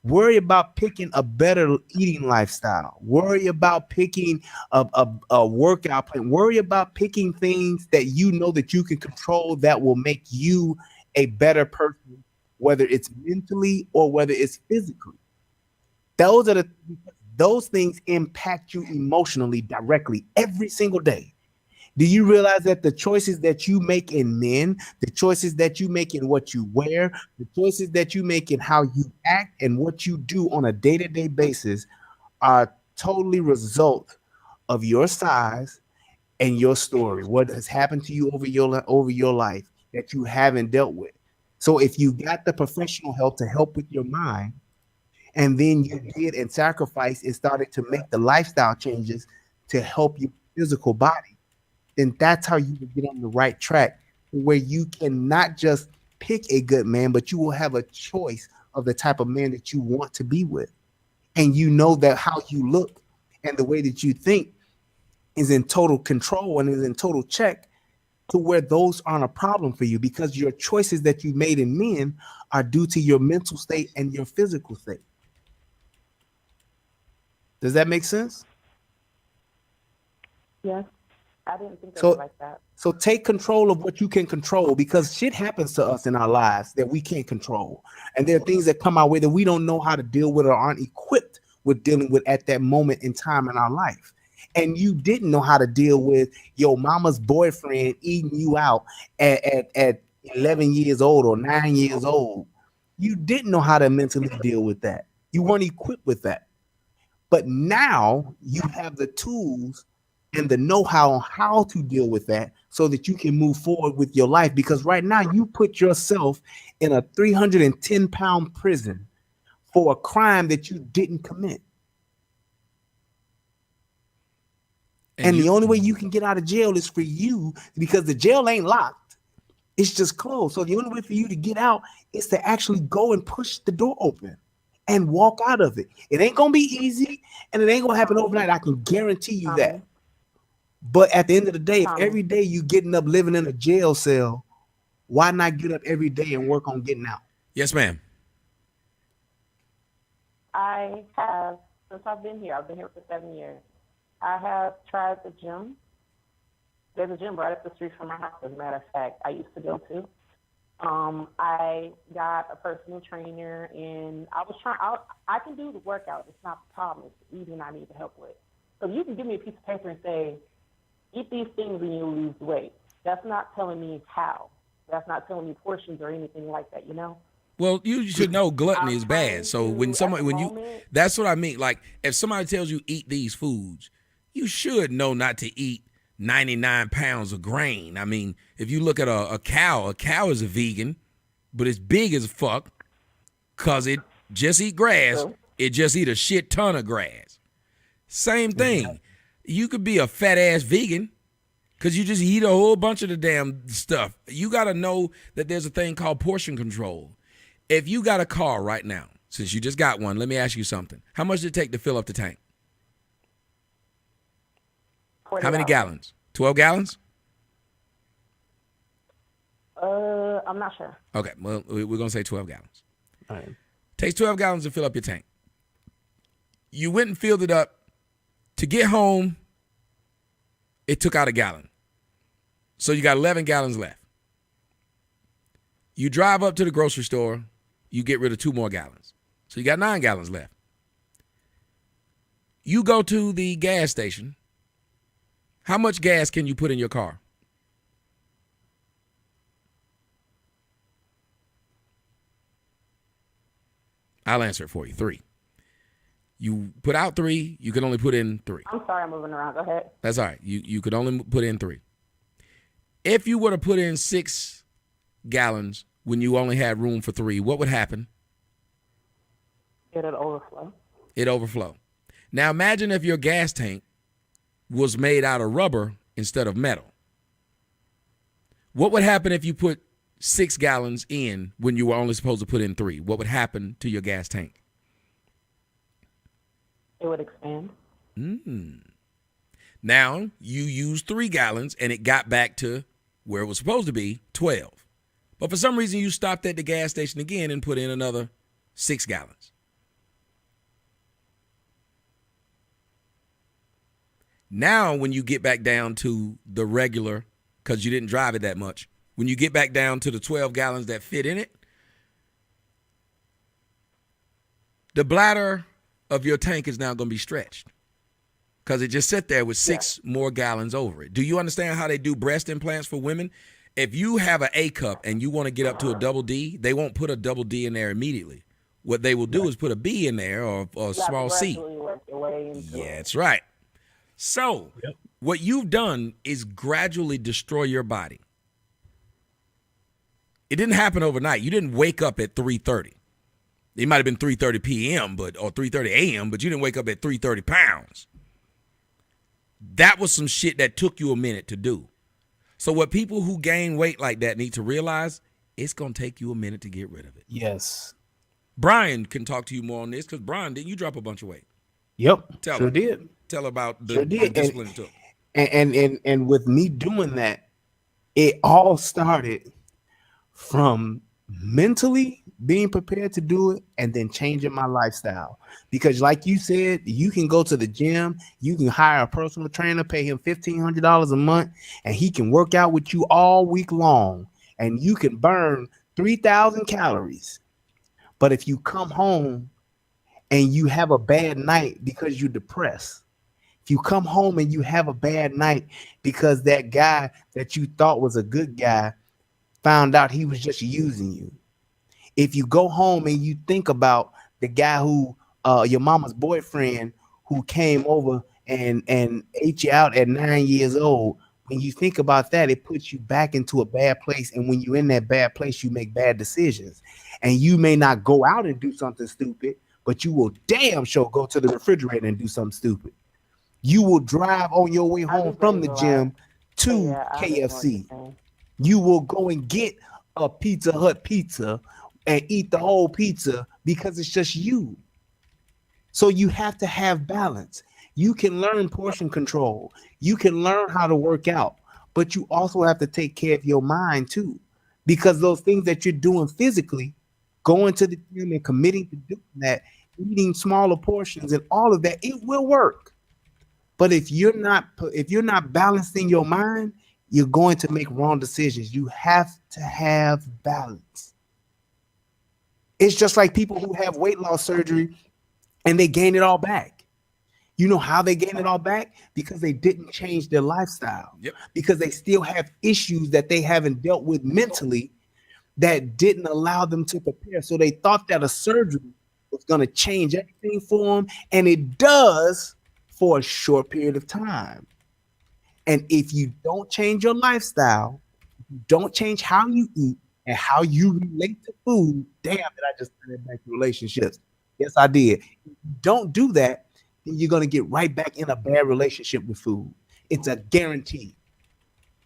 Worry about picking a better eating lifestyle. Worry about picking a workout plan. Worry about picking things that you know that you can control that will make you a better person, whether it's mentally or whether it's physically. Those things impact you emotionally directly every single day. Do you realize that the choices that you make in men, the choices that you make in what you wear, the choices that you make in how you act and what you do on a day-to-day basis are totally result of your size and your story, what has happened to you over your life that you haven't dealt with? So if you got the professional help to help with your mind, and then you did and sacrificed and started to make the lifestyle changes to help your physical body, then that's how you will get on the right track, where you can not just pick a good man, but you will have a choice of the type of man that you want to be with. And you know that how you look and the way that you think is in total control and is in total check, to where those aren't a problem for you, because your choices that you made in men are due to your mental state and your physical state. Does that make sense? Yes. I didn't think of So it like that. so take control of what you can control, because shit happens to us in our lives that we can't control. And there are things that come our way that we don't know how to deal with or aren't equipped with dealing with at that moment in time in our life. And you didn't know how to deal with your mama's boyfriend eating you out at 11 years old or 9 years old. You didn't know how to mentally deal with that. You weren't equipped with that. But now you have the tools and the know-how on how to deal with that so that you can move forward with your life. Because right now you put yourself in a 310-pound prison for a crime that you didn't commit. And the only way you can get out of jail is for you, because the jail ain't locked. It's just closed. So the only way for you to get out is to actually go and push the door open and walk out of it. It ain't going to be easy, and it ain't going to happen overnight. I can guarantee you that. But at the end of the day, if every day you getting up living in a jail cell, why not get up every day and work on getting out? Yes, ma'am. I have, since I've been here for 7 years. I have tried the gym. There's a gym right up the street from my house, as a matter of fact, I used to go to. I got a personal trainer, and I can do the workout. It's not the problem. It's the eating I need to help with. So you can give me a piece of paper and say, eat these things and you'll lose weight. That's not telling me how. That's not telling me portions or anything like that, you know? Well, you should know gluttony is bad. So that's what I mean. Like, if somebody tells you eat these foods, you should know not to eat 99 pounds of grain. I mean, if you look at a cow is a vegan, but it's big as fuck because it just eat grass. It just eat a shit ton of grass. Same thing. You could be a fat ass vegan because you just eat a whole bunch of the damn stuff. You got to know that there's a thing called portion control. If you got a car right now, since you just got one, let me ask you something. How much does it take to fill up the tank? How many gallons? 12 gallons? I'm not sure. Okay, well, we're going to say 12 gallons. All right. Takes 12 gallons to fill up your tank. You went and filled it up. To get home, it took out a gallon. So you got 11 gallons left. You drive up to the grocery store, you get rid of 2 more gallons. So you got 9 gallons left. You go to the gas station. How much gas can you put in your car? I'll answer it for you. 3. You put out 3, you can only put in 3. I'm sorry, I'm moving around. Go ahead. That's all right. You could only put in 3. If you were to put in 6 gallons when you only had room for 3, what would happen? It'd overflow. It'd overflow. Now imagine if your gas tank was made out of rubber instead of metal. What would happen if you put 6 gallons in when you were only supposed to put in 3? What would happen to your gas tank? It would expand. Now you used 3 gallons and it got back to where it was supposed to be, 12. But for some reason you stopped at the gas station again and put in another 6 gallons. Now when you get back down to the regular, because you didn't drive it that much, when you get back down to the 12 gallons that fit in it, the bladder of your tank is now going to be stretched because it just sat there with 6 more gallons over it. Do you understand how they do breast implants for women? If you have an A cup and you want to get up to a double D, they won't put a double D in there immediately. What they will do is put a B in there or a small C. Yeah, that's right. So what you've done is gradually destroy your body. It didn't happen overnight. You didn't wake up at 3:30. It might have been 3:30 p.m. or 3:30 a.m., but you didn't wake up at 330 pounds. That was some shit that took you a minute to do. So what people who gain weight like that need to realize, it's going to take you a minute to get rid of it. Yes. Brian can talk to you more on this because, Brian, didn't you drop a bunch of weight? Yep. Tell sure her. Did. Tell about the discipline it took. And with me doing that, it all started from mentally being prepared to do it, and then changing my lifestyle. Because like you said, you can go to the gym, you can hire a personal trainer, pay him $1,500 a month, and he can work out with you all week long, and you can burn 3,000 calories. But if you come home and you have a bad night because you're depressed, if you come home and you have a bad night because that guy that you thought was a good guy found out he was just using you, if you go home and you think about the guy who your mama's boyfriend who came over and ate you out at 9 years old, when you think about that, it puts you back into a bad place. And when you're in that bad place, you make bad decisions. And you may not go out and do something stupid, but you will damn sure go to the refrigerator and do something stupid. You will drive on your way home from the gym to KFC. You will go and get a Pizza Hut pizza and eat the whole pizza because it's just you. So you have to have balance. You can learn portion control. You can learn how to work out, but you also have to take care of your mind too, because those things that you're doing physically, going to the gym and committing to doing that, eating smaller portions and all of that, it will work. But if you're not balancing your mind, you're going to make wrong decisions. You have to have balance. It's just like people who have weight loss surgery and they gain it all back. You know how they gain it all back? Because they didn't change their lifestyle. Yep. Because they still have issues that they haven't dealt with mentally that didn't allow them to prepare. So they thought that a surgery was going to change everything for them, and it does for a short period of time. And if you don't change your lifestyle, don't change how you eat and how you relate to food, damn, did I just turn it back to relationships? Yes, I did. If you don't do that, then you're going to get right back in a bad relationship with food. It's a guarantee.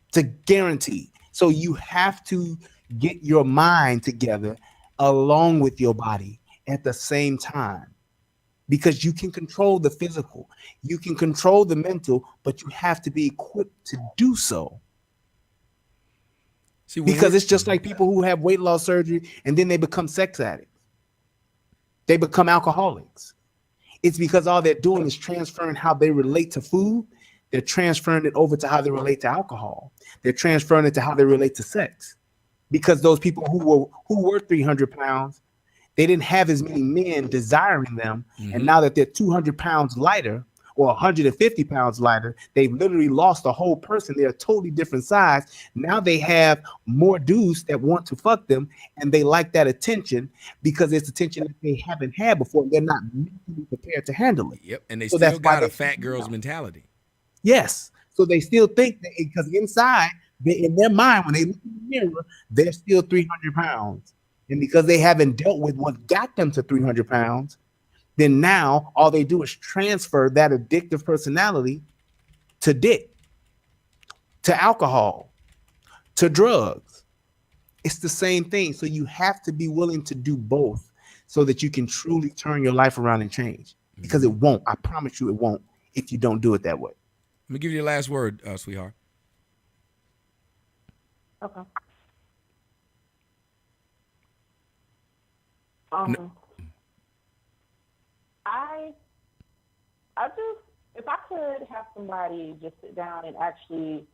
It's a guarantee. So you have to get your mind together along with your body at the same time, because you can control the physical, you can control the mental, but you have to be equipped to do so. See, because it's just like people who have weight loss surgery and then they become sex addicts. They become alcoholics. It's because all they're doing is transferring how they relate to food. They're transferring it over to how they relate to alcohol. They're transferring it to how they relate to sex. Because those people who were 300 pounds, they didn't have as many men desiring them. Mm-hmm. And now that they're 200 pounds lighter or 150 pounds lighter, they've literally lost a whole person. They're a totally different size. Now they have more dudes that want to fuck them, and they like that attention because it's attention that they haven't had before. They're not mentally prepared to handle it. Yep, and they still got a fat girl's mentality. Yes, so they still think that because inside, in their mind, when they look in the mirror, they're still 300 pounds. And because they haven't dealt with what got them to 300 pounds, then now all they do is transfer that addictive personality to dick, to alcohol, to drugs. It's the same thing. So you have to be willing to do both so that you can truly turn your life around and change. Because it won't. I promise you it won't if you don't do it that way. Let me give you your last word, sweetheart. Okay. No. I just, if I could have somebody just sit down and actually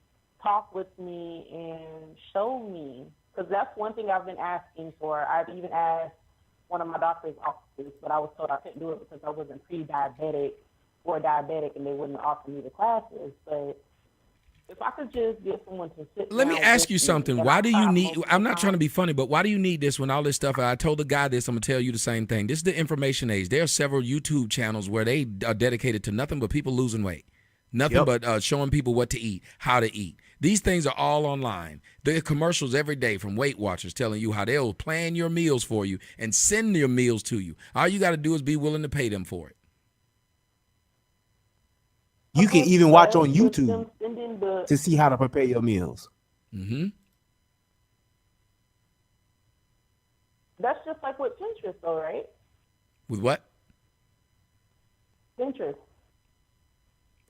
talk with me and show me, because that's one thing I've been asking for. I've even asked one of my doctor's offices, but I was told I couldn't do it because I wasn't pre-diabetic or diabetic, and they wouldn't offer me the classes. But if I could just get someone to sit down. Let me ask you something. Why do you need, I'm not trying to be funny, but why do you need this when all this stuff, I told the guy this, I'm going to tell you the same thing. This is the information age. There are several YouTube channels where they are dedicated to nothing but people losing weight. Nothing but showing people what to eat, how to eat. These things are all online. There are commercials every day from Weight Watchers telling you how they'll plan your meals for you and send your meals to you. All you got to do is be willing to pay them for it. You can even watch on YouTube to see how to prepare your meals. Mm-hmm. That's just like with Pinterest, though, right? With what? Pinterest.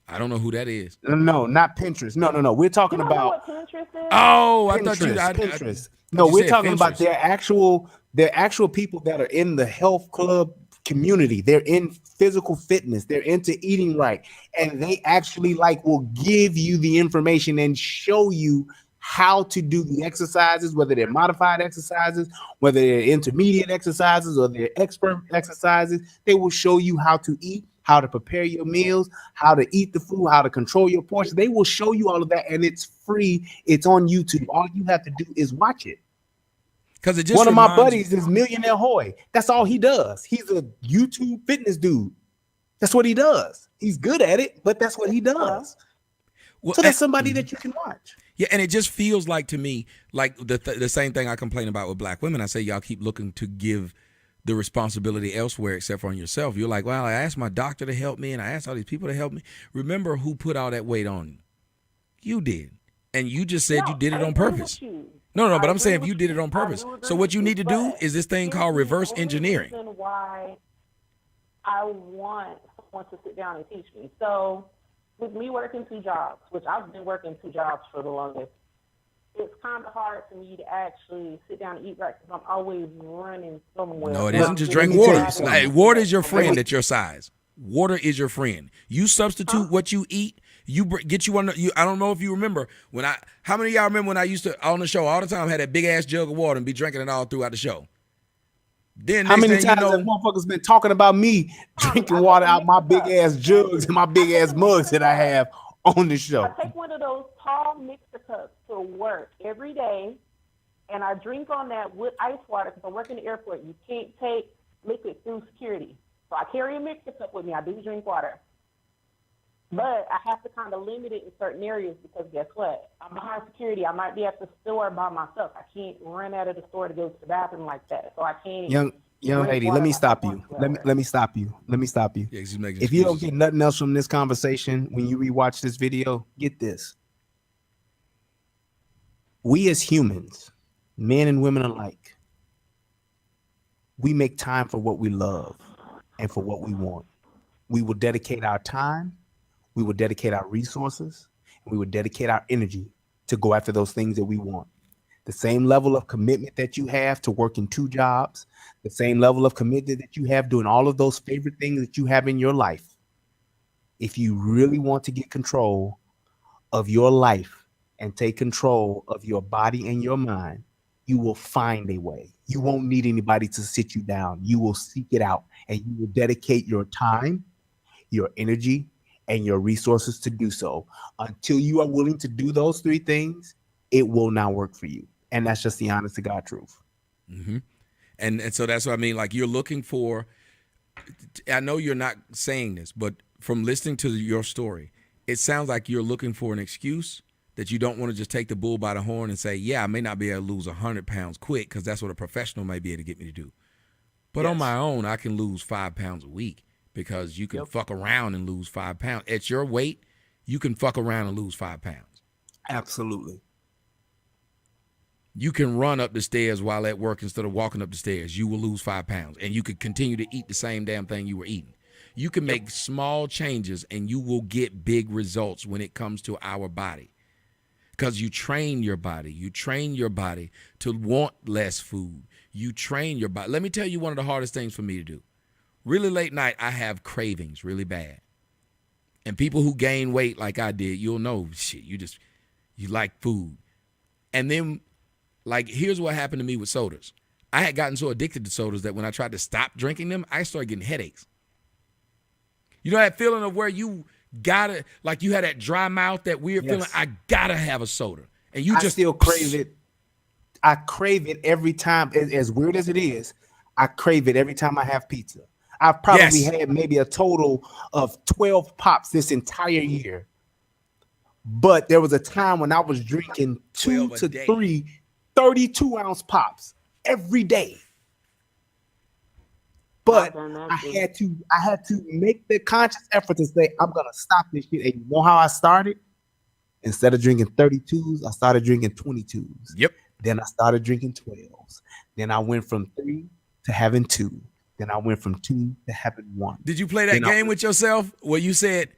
I don't know who that is. No, not Pinterest. No. We're talking about. What Pinterest is? Oh, Pinterest, I thought you. Pinterest. No, we're talking about their actual They're actual people that are in the health club community. They're in physical fitness. They're into eating right. And they actually will give you the information and show you how to do the exercises, whether they're modified exercises, whether they're intermediate exercises or they're expert exercises. They will show you how to eat, how to prepare your meals, how to eat the food, how to control your portions. They will show you all of that, and it's free. It's on YouTube. All you have to do is watch it. Because it just one of my buddies is Millionaire Hoy. That's all he does. He's a YouTube fitness dude. That's what he does. He's good at it, but that's what he does. Well, so that's somebody that you can watch. Yeah, and it just feels like to me like the same thing I complain about with black women. I say y'all keep looking to give the responsibility elsewhere except for on yourself. You're like, well, I asked my doctor to help me and I asked all these people to help me. Remember who put all that weight on you? You did. And you just said you did it on purpose. No, but I'm saying if you did it on purpose. So what you need to do is this thing called reverse engineering. The reason why I want someone to sit down and teach me. So with me working 2 jobs, which I've been working 2 jobs for the longest, it's kind of hard for me to actually sit down and eat right because I'm always running somewhere. No, it isn't. Just drink water. Water is your friend at your size. Water is your friend. You substitute what you eat. Get you on. I don't know if you remember when how many of y'all remember when I used to on the show all the time had that big ass jug of water and be drinking it all throughout the show. Then how many times have motherfuckers been talking about me drinking water out my big ass jugs and my big ass mugs that I have on the show? I take one of those tall mixer cups to work every day, and I drink on that with ice water because I work in the airport. You can't take liquid through security, so I carry a mixer cup with me. I do drink water. But I have to kind of limit it in certain areas because guess what? I'm behind security. I might be at the store by myself. I can't run out of the store to go to the bathroom like that. So I can't. Young lady, let me stop you. Let me stop you. Yeah, if you don't get nothing else from this conversation when you rewatch this video, get this. We as humans, men and women alike, we make time for what we love and for what we want. We will dedicate our time. We will dedicate our resources, and we will dedicate our energy to go after those things that we want. The same level of commitment that you have to working 2 jobs, the same level of commitment that you have doing all of those favorite things that you have in your life. If you really want to get control of your life and take control of your body and your mind, you will find a way. You won't need anybody to sit you down. You will seek it out, and you will dedicate your time, your energy, and your resources to do so. Until you are willing to do those 3 things, it will not work for you. And that's just the honest to God truth. Mm-hmm. And so that's what I mean. Like you're looking for, I know you're not saying this, but from listening to your story, it sounds like you're looking for an excuse that you don't want to just take the bull by the horn and say, yeah, I may not be able to lose 100 pounds quick because that's what a professional may be able to get me to do. But on my own, I can lose 5 pounds a week. Because you can fuck around and lose 5 pounds. At your weight, you can fuck around and lose 5 pounds. Absolutely. You can run up the stairs while at work instead of walking up the stairs. You will lose 5 pounds. And you could continue to eat the same damn thing you were eating. You can make small changes and you will get big results when it comes to our body. Because you train your body. You train your body to want less food. You train your body. Let me tell you one of the hardest things for me to do. Really late night, I have cravings really bad. And people who gain weight like I did, you'll know, shit, you like food. And then, like, here's what happened to me with sodas. I had gotten so addicted to sodas that when I tried to stop drinking them, I started getting headaches. You know that feeling of where you gotta, like you had that dry mouth, that weird feeling, I gotta have a soda. And you just still crave it. I crave it every time, as weird as it is, I crave it every time I have pizza. I've probably had maybe a total of 12 pops this entire year. But there was a time when I was drinking 2 to 3 32-ounce pops every day. But I had to make the conscious effort to say, I'm going to stop this shit. And you know how I started? Instead of drinking 32s, I started drinking 22s. Yep. Then I started drinking 12s. Then I went from 3 to having 2. Then I went from 2 to having 1. Did you play that game with yourself where you said,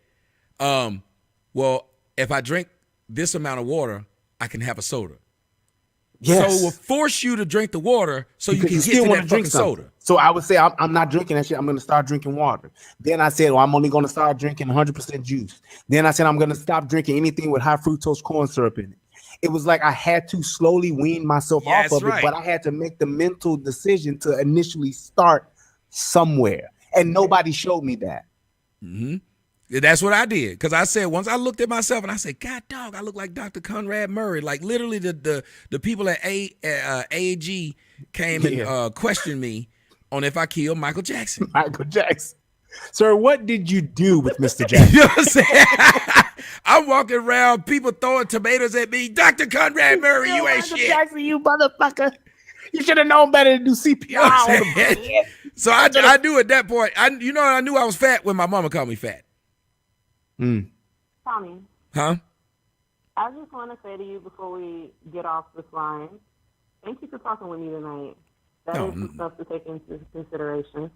well, if I drink this amount of water, I can have a soda? So it will force you to drink the water so because you can get to that fucking soda. So I would say I'm not drinking that shit. I'm going to start drinking water. Then I said, well, I'm only going to start drinking 100% juice. Then I said, I'm going to stop drinking anything with high fructose corn syrup in it. It was like I had to slowly wean myself off of it, but I had to make the mental decision to initially start somewhere. And nobody showed me that. Mm-hmm. That's what I did, because I said, once I looked at myself and I said, God dog, I look like Dr. Conrad Murray. Like literally the people at AAG came and questioned me on if I killed Michael Jackson. Michael Jackson. Sir, what did you do with Mr. Jackson? You know what I'm saying? I'm walking around, people throwing tomatoes at me. Dr. Conrad Murray, you ain't Michael shit. Jackson, you motherfucker. You should have known better to do CPR. You know what I'm saying? So I knew at that point, I knew I was fat when my mama called me fat. Tommy. Huh? I just want to say to you before we get off this line, thank you for talking with me tonight. That is some stuff to take into consideration.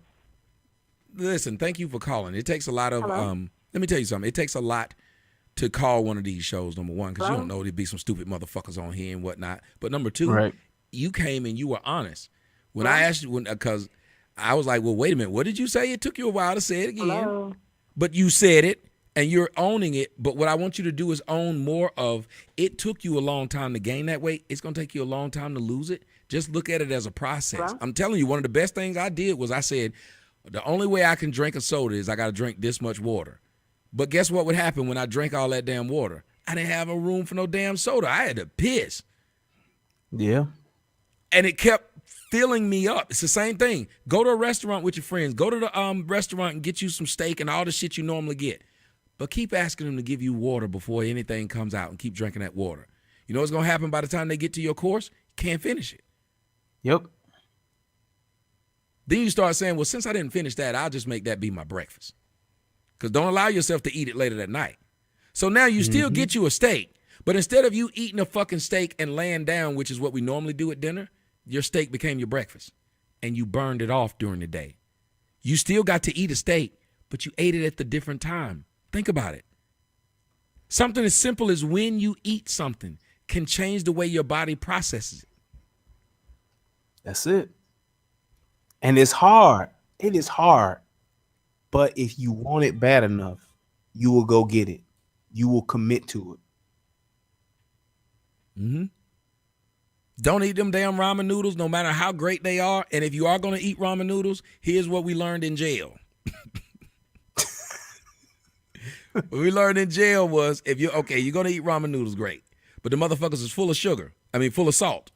Listen, thank you for calling. It takes a lot of, let me tell you something. It takes a lot to call one of these shows, number one, because you don't know there'd be some stupid motherfuckers on here and whatnot. But number two, you came and you were honest. When I asked you, because I was like, well, wait a minute. What did you say? It took you a while to say it again. But you said it. And you're owning it, but what I want you to do is own more of it. Took you a long time to gain that weight. It's going to take you a long time to lose it. Just look at it as a process. I'm telling you, one of the best things I did was I said, the only way I can drink a soda is I got to drink this much water. But guess what would happen when I drank all that damn water? I didn't have a room for no damn soda. I had to piss. Yeah. And it kept filling me up. It's the same thing. Go to a restaurant with your friends. Go to the restaurant and get you some steak and all the shit you normally get. But keep asking them to give you water before anything comes out and keep drinking that water. You know what's going to happen by the time they get to your course? You can't finish it. Yep. Then you start saying, well, since I didn't finish that, I'll just make that be my breakfast. Because don't allow yourself to eat it later that night. So now you still get you a steak, but instead of you eating a fucking steak and laying down, which is what we normally do at dinner, your steak became your breakfast and you burned it off during the day. You still got to eat a steak, but you ate it at the different time. Think about it. Something as simple as when you eat something can change the way your body processes it. That's it. And it's hard. It is hard. But if you want it bad enough, you will go get it. You will commit to it. Mm-hmm. Don't eat them damn ramen noodles, no matter how great they are. And if you are going to eat ramen noodles, here's what we learned in jail. What we learned in jail was you're going to eat ramen noodles, great. But the motherfuckers is full of sugar. Full of salt.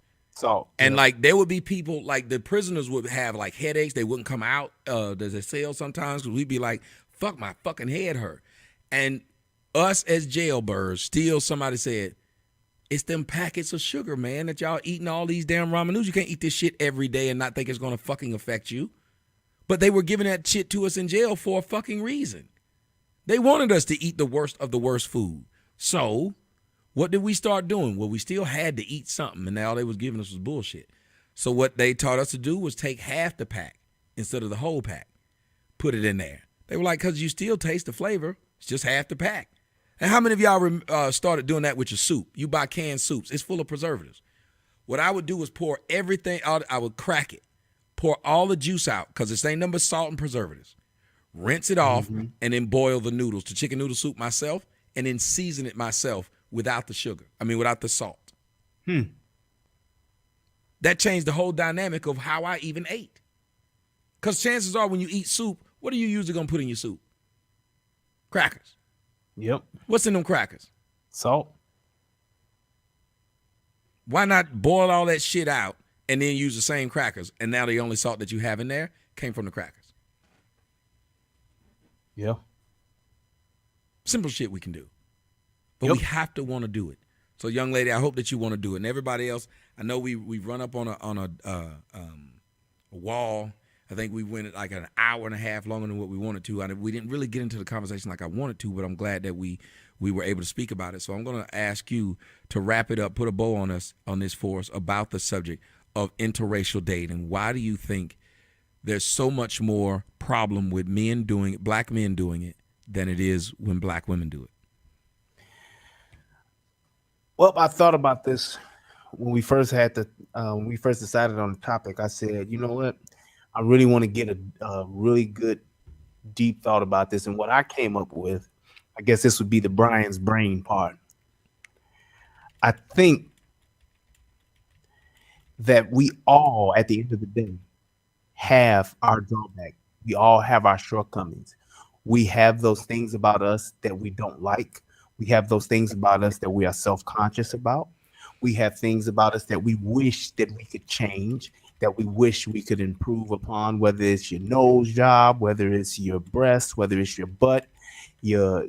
And like there would be people, like the prisoners would have like headaches. They wouldn't come out to the cell sometimes because we'd be like, fuck, my fucking head hurt. And us as jailbirds, still somebody said, it's them packets of sugar, man, that y'all eating all these damn ramen noodles. You can't eat this shit every day and not think it's going to fucking affect you. But they were giving that shit to us in jail for a fucking reason. They wanted us to eat the worst of the worst food. So what did we start doing? Well, we still had to eat something, and all they was giving us was bullshit. So what they taught us to do was take half the pack instead of the whole pack, put it in there. They were like, because you still taste the flavor. It's just half the pack. And how many of y'all started doing that with your soup? You buy canned soups. It's full of preservatives. What I would do was pour everything out. I would crack it, pour all the juice out, because it's ain't nothing but salt and preservatives. Rinse it off, and then boil the noodles, the chicken noodle soup myself, and then season it myself without the sugar. Without the salt. That changed the whole dynamic of how I even ate. Because chances are when you eat soup, what are you usually going to put in your soup? Crackers. Yep. What's in them crackers? Salt. Why not boil all that shit out and then use the same crackers? And now the only salt that you have in there came from the crackers. Yeah. Simple shit we can do. But we have to want to do it. So young lady, I hope that you want to do it. And everybody else, I know we've run up on a wall. I think we went like an hour and a half longer than what we wanted to. We didn't really get into the conversation like I wanted to, but I'm glad that we were able to speak about it. So I'm going to ask you to wrap it up, put a bow on this for us about the subject of interracial dating. Why do you think there's so much more problem with men doing it, black men doing it, than it is when black women do it? Well, I thought about this when we first when we first decided on the topic, I said, you know what, I really want to get a really good deep thought about this, and what I came up with, I guess this would be the Brian's brain part. I think that we all, at the end of the day, have our drawback. We all have our shortcomings. We have those things about us that we don't like. We have those things about us that we are self-conscious about. We have things about us that we wish that we could change, that we wish we could improve upon, whether it's your nose job, whether it's your breast, whether it's your butt, your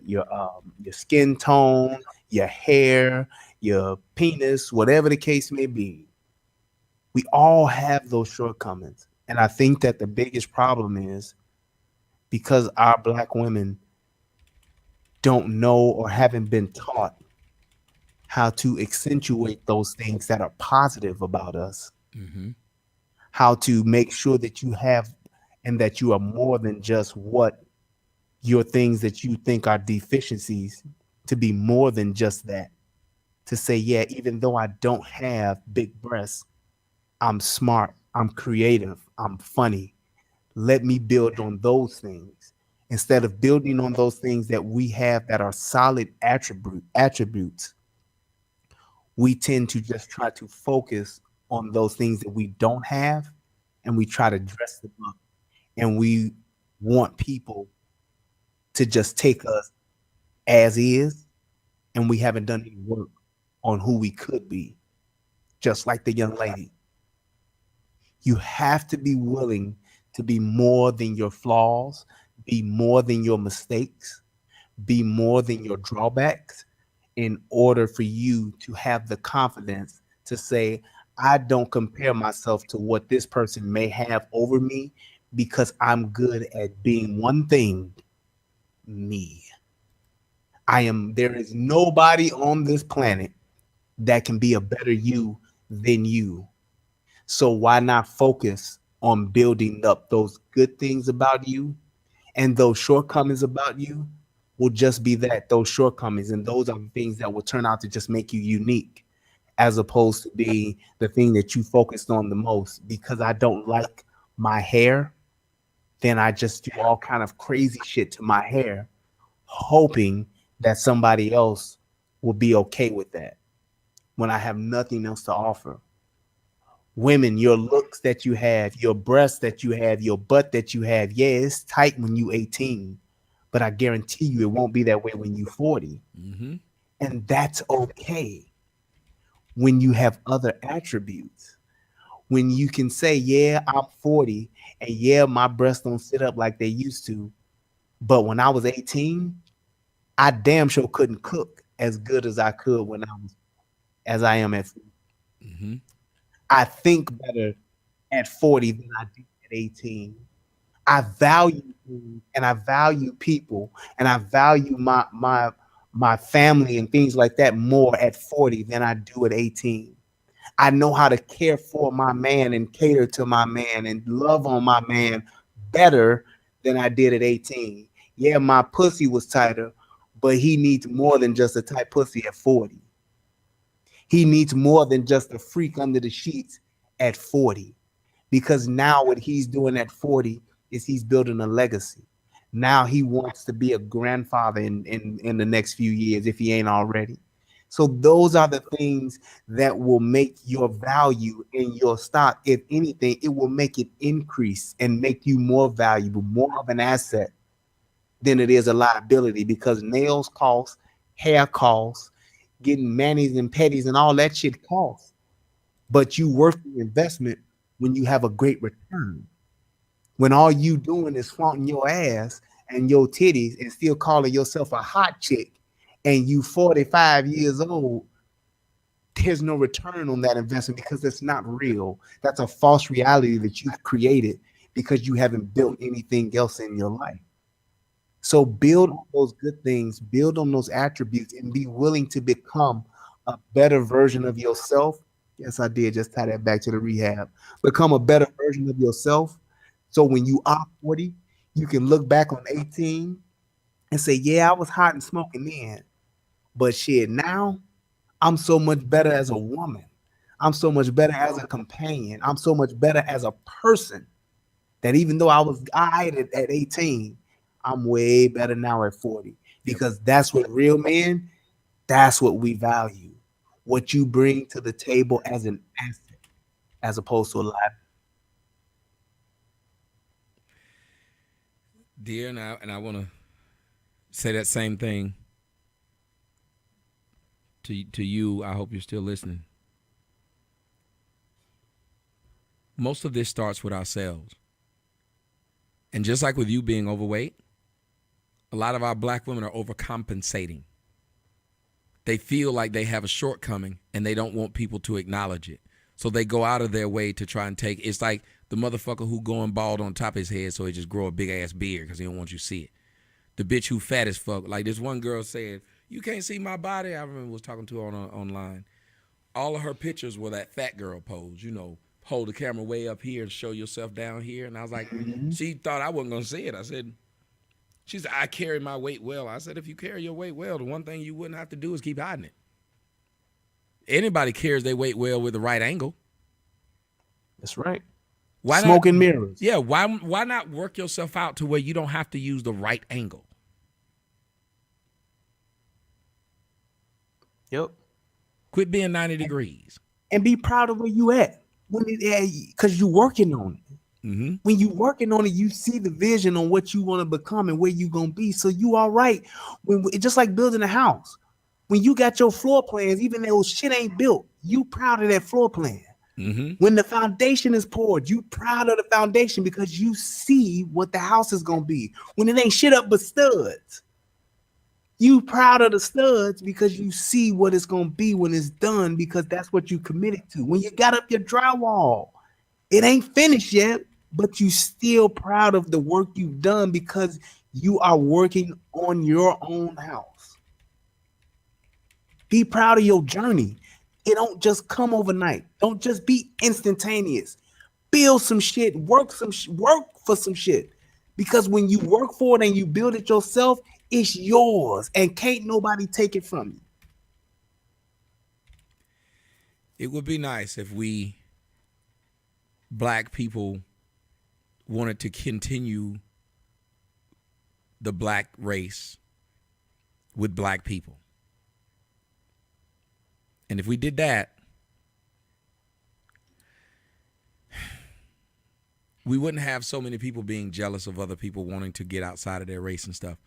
skin tone, your hair, your penis, whatever the case may be. We all have those shortcomings. And I think that the biggest problem is because our black women don't know or haven't been taught how to accentuate those things that are positive about us, how to make sure that you have and that you are more than just what your things that you think are deficiencies, to be more than just that. To say, yeah, even though I don't have big breasts, I'm smart, I'm creative, I'm funny. Let me build on those things instead of building on those things that we have that are solid attributes. We tend to just try to focus on those things that we don't have, and we try to dress them up, and we want people to just take us as is, and we haven't done any work on who we could be. Just like the young lady, you have to be willing to be more than your flaws, be more than your mistakes, be more than your drawbacks, in order for you to have the confidence to say, I don't compare myself to what this person may have over me, because I'm good at being one thing, me. There is nobody on this planet that can be a better you than you. So why not focus on building up those good things about you, and those shortcomings about you will just be that, those shortcomings, and those are the things that will turn out to just make you unique, as opposed to being the thing that you focused on the most. Because I don't like my hair, then I just do all kind of crazy shit to my hair, hoping that somebody else will be okay with that when I have nothing else to offer. Women, your looks that you have, your breasts that you have, your butt that you have, yeah, it's tight when you 18, but I guarantee you it won't be that way when you 40. And that's okay when you have other attributes. When you can say, yeah, I'm 40, and yeah, my breasts don't sit up like they used to, but when I was 18, I damn sure couldn't cook as good as I could as I am at 40. I think better at 40 than I do at 18. I value things, and I value people, and I value my family and things like that more at 40 than I do at 18. I know how to care for my man and cater to my man and love on my man better than I did at 18. Yeah, my pussy was tighter, but he needs more than just a tight pussy at 40. He needs more than just a freak under the sheets at 40. Because now what he's doing at 40 is he's building a legacy. Now he wants to be a grandfather in the next few years, if he ain't already. So those are the things that will make your value in your stock. If anything, it will make it increase and make you more valuable, more of an asset than it is a liability, because nails cost, hair costs, getting manis and petties and all that shit costs. But you worth the investment when you have a great return. When all you doing is flaunting your ass and your titties and still calling yourself a hot chick, and you 45 years old, there's no return on that investment, because it's not real. That's a false reality that you've created because you haven't built anything else in your life. So build on those good things, build on those attributes, and be willing to become a better version of yourself. Yes, I did just tie that back to the rehab. Become a better version of yourself. So when you are 40, you can look back on 18 and say, yeah, I was hot and smoking then. But shit, now I'm so much better as a woman. I'm so much better as a companion. I'm so much better as a person that even though I was at 18, I'm way better now at 40 because that's what real men, that's what we value. What you bring to the table as an asset as opposed to a liability. Dear, and I want to say that same thing to you. I hope you're still listening. Most of this starts with ourselves. And just like with you being overweight, a lot of our black women are overcompensating. They feel like they have a shortcoming and they don't want people to acknowledge it. So they go out of their way to try and take, it's like the motherfucker who going bald on top of his head so he just grow a big ass beard because he don't want you to see it. The bitch who fat as fuck. Like this one girl said, you can't see my body. I remember was talking to her online. All of her pictures were that fat girl pose, you know, hold the camera way up here and show yourself down here. And I was like, she thought I wasn't going to see it. I said, she said, I carry my weight well. I said, if you carry your weight well, the one thing you wouldn't have to do is keep hiding it. Anybody carries their weight well with the right angle. That's right. Why Smoke not, and mirrors. Yeah, why not work yourself out to where you don't have to use the right angle? Yep. Quit being 90 degrees. And be proud of where you at. Because you're working on it. Mm-hmm. When you working on it, you see the vision on what you want to become and where you gonna be. So you all right. Just like building a house. When you got your floor plans, even though shit ain't built, you proud of that floor plan. Mm-hmm. When the foundation is poured, you proud of the foundation because you see what the house is gonna be. When it ain't shit up but studs, you proud of the studs because you see what it's gonna be when it's done because that's what you committed to. When you got up your drywall, it ain't finished yet, but you still proud of the work you've done because you are working on your own house. Be proud of your journey. It don't just come overnight. Don't just be instantaneous. Build some shit, work for some shit. Because when you work for it and you build it yourself, it's yours and can't nobody take it from you. It would be nice if we black people wanted to continue the black race with black people. And if we did that, we wouldn't have so many people being jealous of other people wanting to get outside of their race and stuff.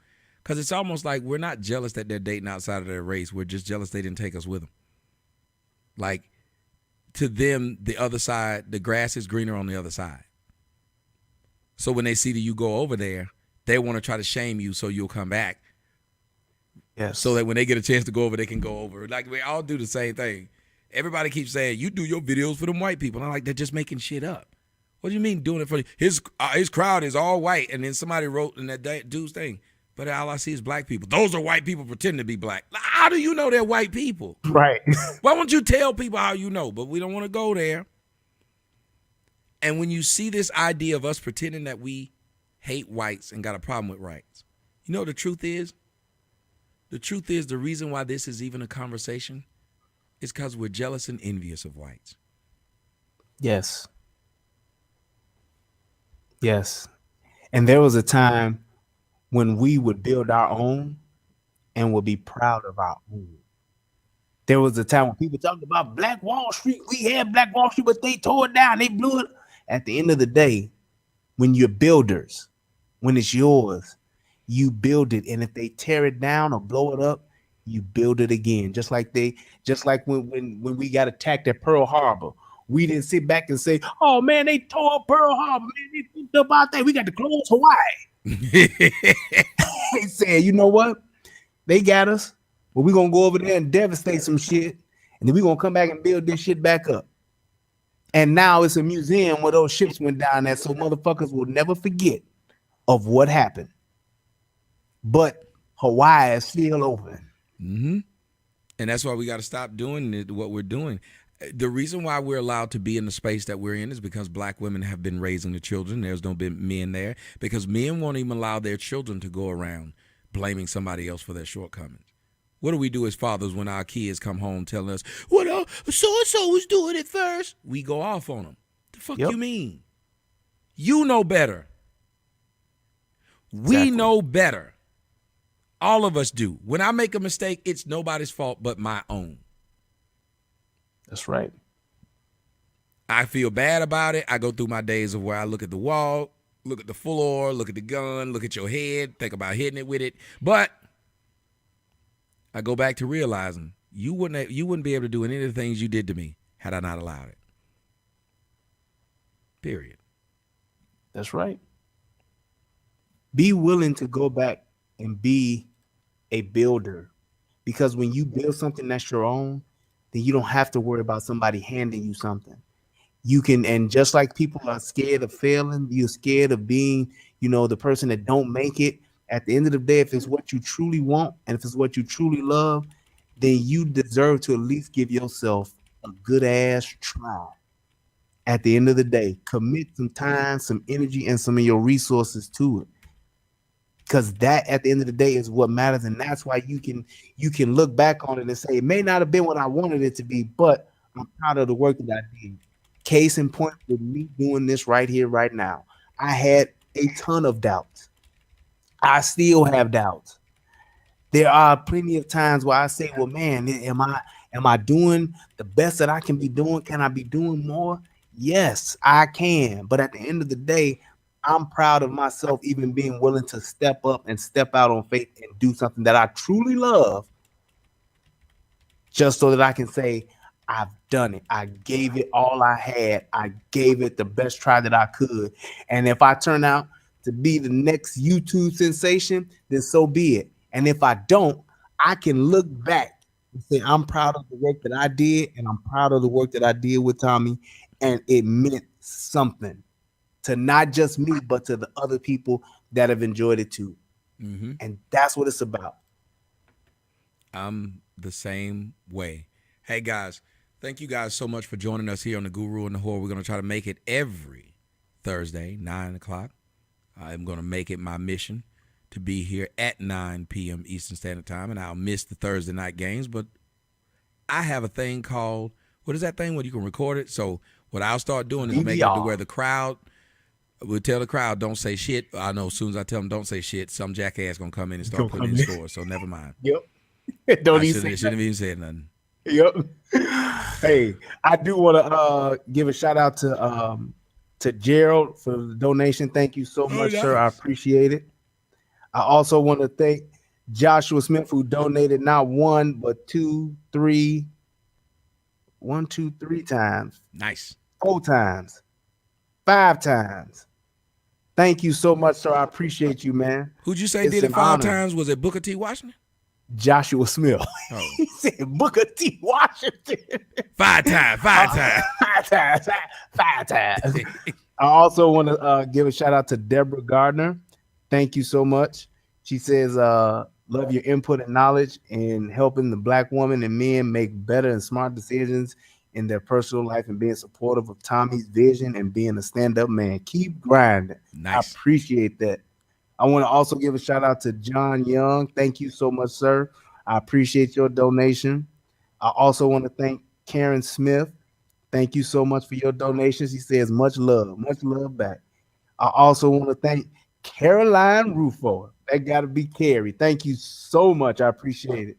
Because it's almost like we're not jealous that they're dating outside of their race. We're just jealous they didn't take us with them. Like, to them, the other side, the grass is greener on the other side. So when they see that you go over there, they want to try to shame you so you'll come back. Yes. So that when they get a chance to go over, they can go over. Like, we all do the same thing. Everybody keeps saying, you do your videos for them white people. And I'm like, they're just making shit up. What do you mean doing it for his crowd is all white? And then somebody wrote in that dude's thing, but all I see is black people. Those are white people pretending to be black. How do you know they're white people? Right. Why won't you tell people how you know? But we don't want to go there. And when you see this idea of us pretending that we hate whites and got a problem with whites, you know what the truth is? The truth is the reason why this is even a conversation is because we're jealous and envious of whites. Yes. Yes. And there was a time when we would build our own and would be proud of our own. There was a time when people talked about Black Wall Street. We had Black Wall Street, but they tore it down. They blew it. At the end of the day, when you're builders, when it's yours, you build it. And if they tear it down or blow it up, you build it again. Just like when we got attacked at Pearl Harbor. We didn't sit back and say, oh man, they tore up Pearl Harbor, man. They fucked up our thing. We got to close Hawaii. They said, you know what? They got us, but we're gonna go over there and devastate some shit, and then we're gonna come back and build this shit back up. And now it's a museum where those ships went down there, so motherfuckers will never forget of what happened. But Hawaii is still open. Mm-hmm. And that's why we got to stop doing what we're doing. The reason why we're allowed to be in the space that we're in is because black women have been raising the children. There's no been men there because men won't even allow their children to go around blaming somebody else for their shortcomings. What do we do as fathers when our kids come home telling us, well, so-and-so was doing it first? We go off on them. The fuck you mean? You know better. We know better. All of us do. When I make a mistake, it's nobody's fault but my own. That's right. I feel bad about it. I go through my days of where I look at the wall, look at the floor, look at the gun, look at your head, think about hitting it with it. But I go back to realizing you wouldn't be able to do any of the things you did to me had I not allowed it. Period. That's right. Be willing to go back and be a builder, because when you build something that's your own, then you don't have to worry about somebody handing you something. You can, and just like people are scared of failing, you're scared of being, the person that don't make it. At the end of the day, if it's what you truly want and if it's what you truly love, then you deserve to at least give yourself a good ass try. At the end of the day, commit some time, some energy, and some of your resources to it. Because that, at the end of the day, is what matters. And that's why you can look back on it and say, it may not have been what I wanted it to be, but I'm proud of the work that I did. Case in point with me doing this right here, right now. I had a ton of doubts. I still have doubts. There are plenty of times where I say, well, man, am I doing the best that I can be doing? Can I be doing more? Yes, I can. But at the end of the day, I'm proud of myself even being willing to step up and step out on faith and do something that I truly love, just so that I can say, I've done it. I gave it all I had. I gave it the best try that I could. And if I turn out to be the next YouTube sensation, then so be it. And if I don't, I can look back and say, I'm proud of the work that I did, and I'm proud of the work that I did with Tommy, and it meant something to not just me, but to the other people that have enjoyed it too. Mm-hmm. And that's what it's about. I'm the same way. Hey, guys, thank you guys so much for joining us here on The Guru and the Whore. We're going to try to make it every Thursday, 9 o'clock. I'm going to make it my mission to be here at 9 p.m. Eastern Standard Time, and I'll miss the Thursday night games, but I have a thing called, what is that thing where you can record it? So what I'll start doing is make it to where the crowd will tell the crowd, don't say shit. I know as soon as I tell them don't say shit, some jackass going to come in and start putting in scores, so never mind. Yep. Shouldn't have even said nothing. Yep. Hey, I do want to give a shout out to Gerald for the donation. Thank you so much, sir. I appreciate it. I also want to thank Joshua Smith, who donated not one, but three times. Nice. 4 times. 5 times. Thank you so much, sir. I appreciate you, man. Who'd you say did it 5 times? Was it Booker T. Washington? Joshua Smith. Oh. He said Booker T. Washington. 5 times. 5 times. 5 times. I also want to give a shout out to Deborah Gardner. Thank you so much. She says, love your input and knowledge in helping the Black woman and men make better and smart decisions in their personal life and being supportive of Tommy's vision and being a stand-up man. Keep grinding. Nice. I appreciate that. I want to also give a shout out to John Young. Thank you so much, sir. I appreciate your donation. I also want to thank Karen Smith. Thank you so much for your donations. He says much love back. I also want to thank Caroline Rufo. That got to be Carrie. Thank you so much. I appreciate it.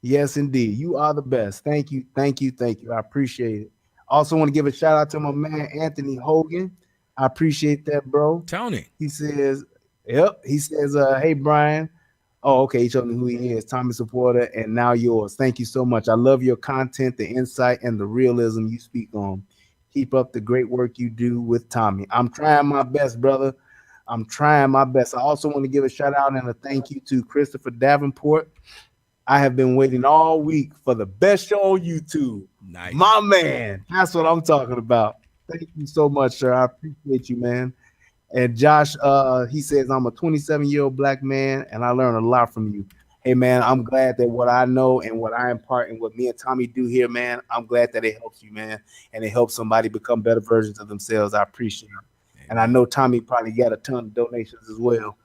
Yes, indeed. You are the best. Thank you. Thank you. Thank you. I appreciate it. Also want to give a shout out to my man, Anthony Hogan. I appreciate that, bro. Tony. He says, yep. He says, hey, Brian. Oh, okay. He showed me who he is. Tommy supporter and now yours. Thank you so much. I love your content, the insight, and the realism you speak on. Keep up the great work you do with Tommy. I'm trying my best, brother. I'm trying my best. I also want to give a shout out and a thank you to Christopher Davenport. I have been waiting all week for the best show on YouTube. Nice. My man. That's what I'm talking about. Thank you so much, sir. I appreciate you, man. And Josh, he says, I'm a 27-year-old Black man, and I learned a lot from you. Hey, man, I'm glad that what I know and what I impart and what me and Tommy do here, man, I'm glad that it helps you, man, and it helps somebody become better versions of themselves. I appreciate it. And I know Tommy probably got a ton of donations as well.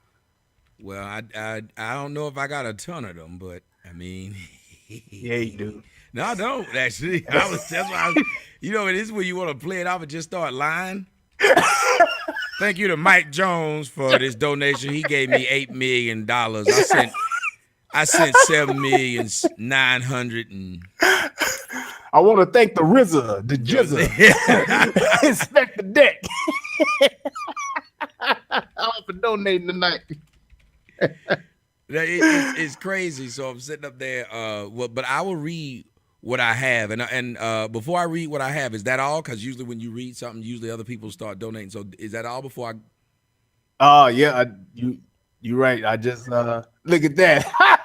Well, I don't know if I got a ton of them, but I mean, Yeah, you do. No, I don't actually. That's why I was, this is where you want to play it off and just start lying. Thank you to Mike Jones for this donation. He gave me $8 million. I sent 7,900,000 and. I want to thank the RZA, the Jizza, Inspect the Deck. For donating tonight. It's crazy. So I'm sitting up there. But I will read what I have, and before I read what I have, is that all? Because usually when you read something, usually other people start donating. So is that all before I? Oh yeah, you're right. I just look at that.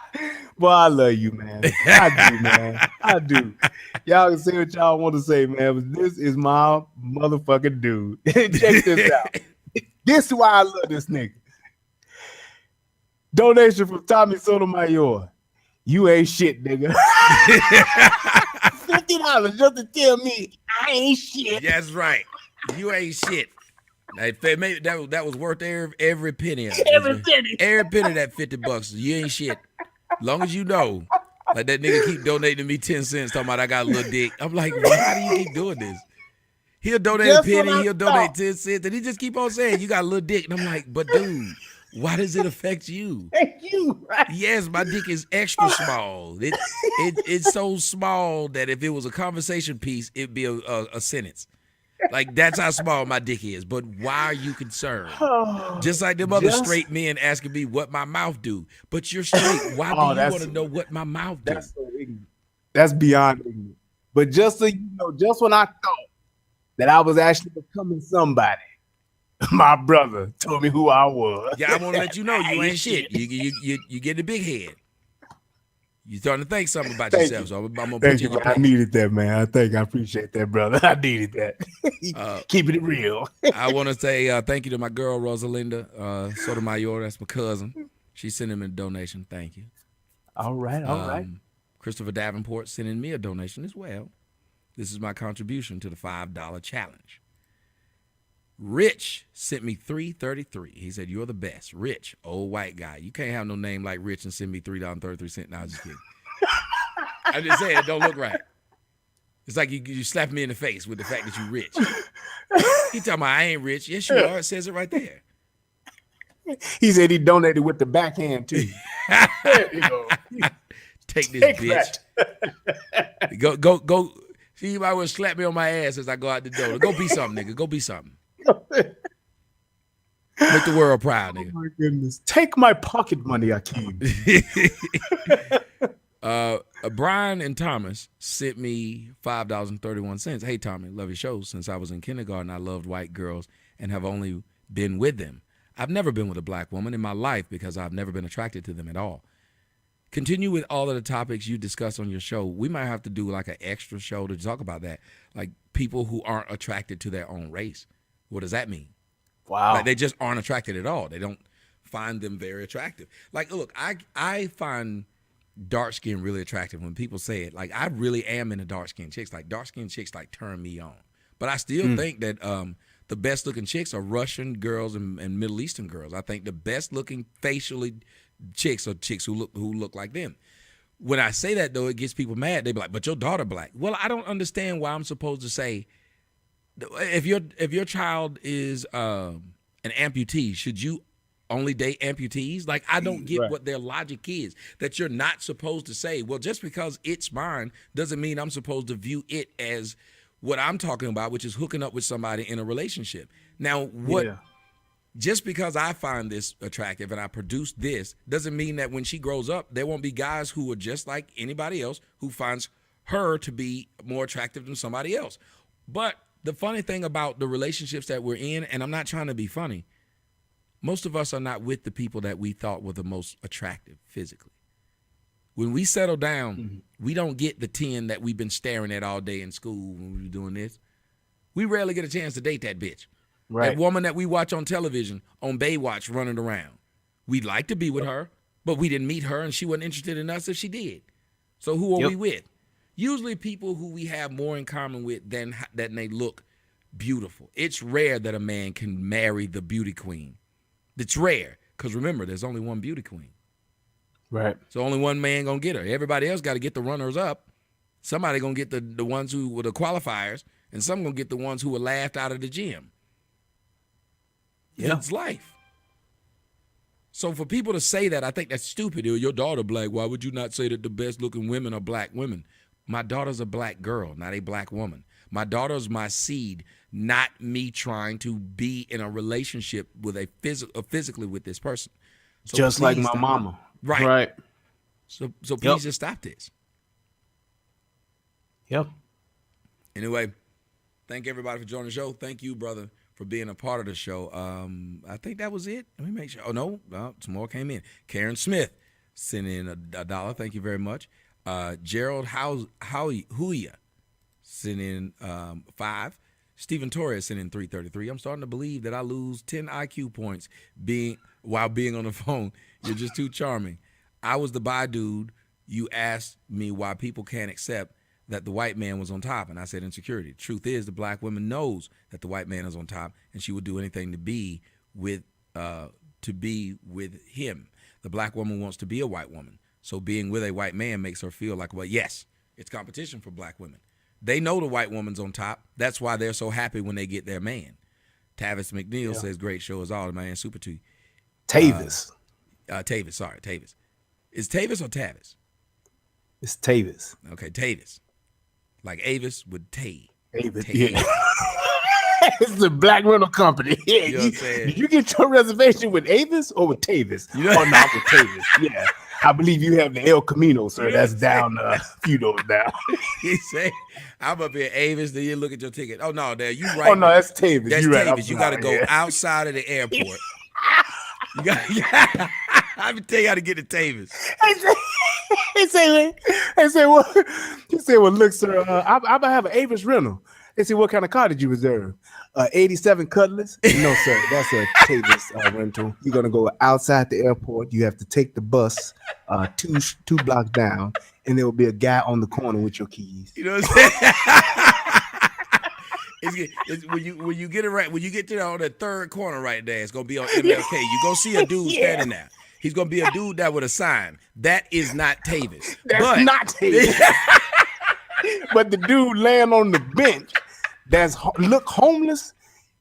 Boy, I love you, man. I do, man. I do. Y'all can say what y'all want to say, man, but this is my motherfucking dude. Check this out. This is why I love this nigga. Donation from Tommy Sotomayor. You ain't shit, nigga. $50 just to tell me I ain't shit. That's right. You ain't shit. Maybe that was worth every penny of it. Every penny. Every penny of that $50. You ain't shit. Long as you know. Like that nigga keep donating me 10 cents talking about I got a little dick. I'm like, why do you keep doing this? He'll donate a penny, he'll donate 10 cents, and he just keep on saying you got a little dick. And I'm like, but dude, why does it affect you? Thank you. Right? Yes, my dick is extra small. It's so small that if it was a conversation piece, it'd be a sentence. Like, that's how small my dick is. But why are you concerned? Just like them other straight men asking me what my mouth do. But you're straight. Why do you want to know what my mouth do? That's so ignorant. That's beyond ignorant. But just so you know, just when I thought that I was actually becoming somebody, my brother told me who I was. Yeah, I want to let you know you ain't shit. You get the big head. You're starting to think something about yourself. So I'm gonna put you in your place. I needed that, man. I appreciate that, brother. I needed that. Keeping it real. I want to say thank you to my girl Rosalinda Sotomayor. That's my cousin. She sent him a donation. Thank you. All right. Christopher Davenport sending me a donation as well. This is my contribution to the $5 challenge. Rich sent me $3.33. He said, "You're the best." Rich, old white guy. You can't have no name like Rich and send me $3.33. No, I was just kidding. I just said it don't look right. It's like you slap me in the face with the fact that you rich. He talking about I ain't rich. Yes, you are. It says it right there. He said he donated with the backhand too. There you go. Take this bitch. Go. See, you might well slap me on my ass as I go out the door. Go be something, nigga. Go be something. Make the world proud, nigga. Oh my goodness. Take my pocket money, Akeem. Brian and Thomas sent me $5.31. Hey, Tommy, love your show. Since I was in kindergarten, I loved white girls and have only been with them. I've never been with a black woman in my life because I've never been attracted to them at all. Continue with all of the topics you discuss on your show. We might have to do like an extra show to talk about that. Like people who aren't attracted to their own race. What does that mean? Wow. Like they just aren't attracted at all. They don't find them very attractive. Like, look, I find dark skin really attractive when people say it. Like, I really am into dark skin chicks. Like, dark skin chicks like turn me on. But I still think that the best looking chicks are Russian girls and Middle Eastern girls. I think the best looking facially chicks are chicks who look like them. When I say that though, it gets people mad. They be like, "But your daughter black." Well, I don't understand why I'm supposed to say if your child is an amputee, should you only date amputees? Like, I don't get what their logic is, that you're not supposed to say, well, just because it's mine doesn't mean I'm supposed to view it as what I'm talking about, which is hooking up with somebody in a relationship. Now, just because I find this attractive and I produce this doesn't mean that when she grows up, there won't be guys who are just like anybody else who finds her to be more attractive than somebody else. But the funny thing about the relationships that we're in, and I'm not trying to be funny, most of us are not with the people that we thought were the most attractive physically. When we settle down, we don't get the 10 that we've been staring at all day in school when we were doing this. We rarely get a chance to date that bitch. Right. That woman that we watch on television, on Baywatch, running around. We'd like to be with her, but we didn't meet her and she wasn't interested in us if she did. So who are we with? Usually people who we have more in common with than they look beautiful. It's rare that a man can marry the beauty queen. It's rare, because remember, there's only one beauty queen. Right. So only one man gonna get her. Everybody else got to get the runners up. Somebody gonna get the ones who were the qualifiers, and some gonna get the ones who were laughed out of the gym. Yeah. It's life. So for people to say that, I think that's stupid. Your daughter black. Why would you not say that the best looking women are black women? My daughter's a black girl, not a black woman. My daughter's my seed, not me trying to be in a relationship with physically with this person. So just like my mama. Right. So please just stop this. Yep. Anyway, thank everybody for joining the show. Thank you, brother, for being a part of the show. I think that was it. Let me make sure. Oh, no, some more came in. Karen Smith sent in $1. Thank you very much. Gerald Huya sent in 5. Stephen Torres sent in 333. I'm starting to believe that I lose 10 IQ points while being on the phone. You're just too charming. I was the bi dude. You asked me why people can't accept that the white man was on top, and I said insecurity. Truth is, the black woman knows that the white man is on top, and she would do anything to be with him. The black woman wants to be a white woman, so being with a white man makes her feel like, well, yes, it's competition for black women. They know the white woman's on top. That's why they're so happy when they get their man. Tavis McNeil says, great show as all, man. Super to you. Tavis. Tavis. Is Tavis or Tavis? It's Tavis. Okay, Tavis. Like Avis with Tay. Avis, yeah. It's the black rental company. Yeah. You know what I'm saying? Did you get your reservation with Avis or with Tavis? Oh, no, with Tavis. Yeah. I believe you have the El Camino, sir. That's down a few doors down. He say, I'm up here, Avis. Then you look at your ticket. Oh, no, you right. Oh, no, that's Tavis. That's Tavis. Right. You got to go outside of the airport. You got. Let me tell you how to get to Tavis. He said, well, look, sir, I have an Avis rental. They said, what kind of car did you reserve? 87 Cutlass? No, sir, that's a Tavis rental. You're going to go outside the airport. You have to take the bus two blocks down, and there will be a guy on the corner with your keys. You know what I'm saying? When you get it right, when you get to on that third corner right there, it's going to be on MLK. You go see a dude standing there. He's going to be a dude that with a sign. That is not Tavis. That's not Tavis. But the dude laying on the bench look homeless,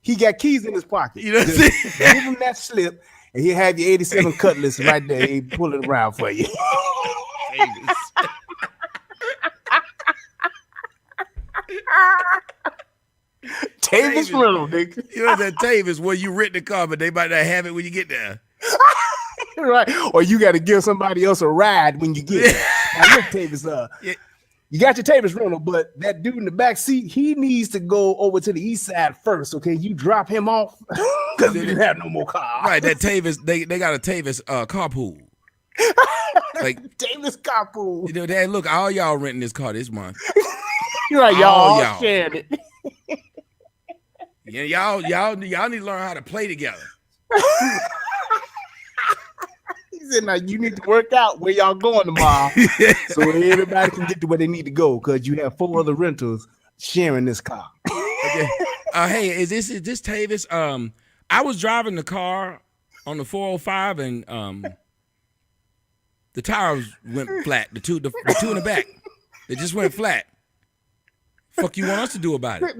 he got keys in his pocket. You know what I'm saying? Give him that slip, and he'll have your 87 Cutlass right there. He pull it around for you. Tavis rental, nigga. You know that Tavis where you rent the car, but they might not have it when you get there. Right. Or you got to give somebody else a ride when you get there. Now, look, Tavis, you got your Tavis rental, but that dude in the back seat, he needs to go over to the east side first, okay? You drop him off because they didn't have no more cars. Right, that Tavis, they got a Tavis carpool. Like Tavis carpool. You know, Dad, look, all y'all renting this car this month. You're right, y'all sharing it. Yeah, y'all need to learn how to play together. He said, now you need to work out where y'all going tomorrow so everybody can get to where they need to go because you have 4 other rentals sharing this car. Okay. Hey, is this Tavis? I was driving the car on the 405 and the tires went flat. The two in the back, they just went flat. Fuck you want us to do about it?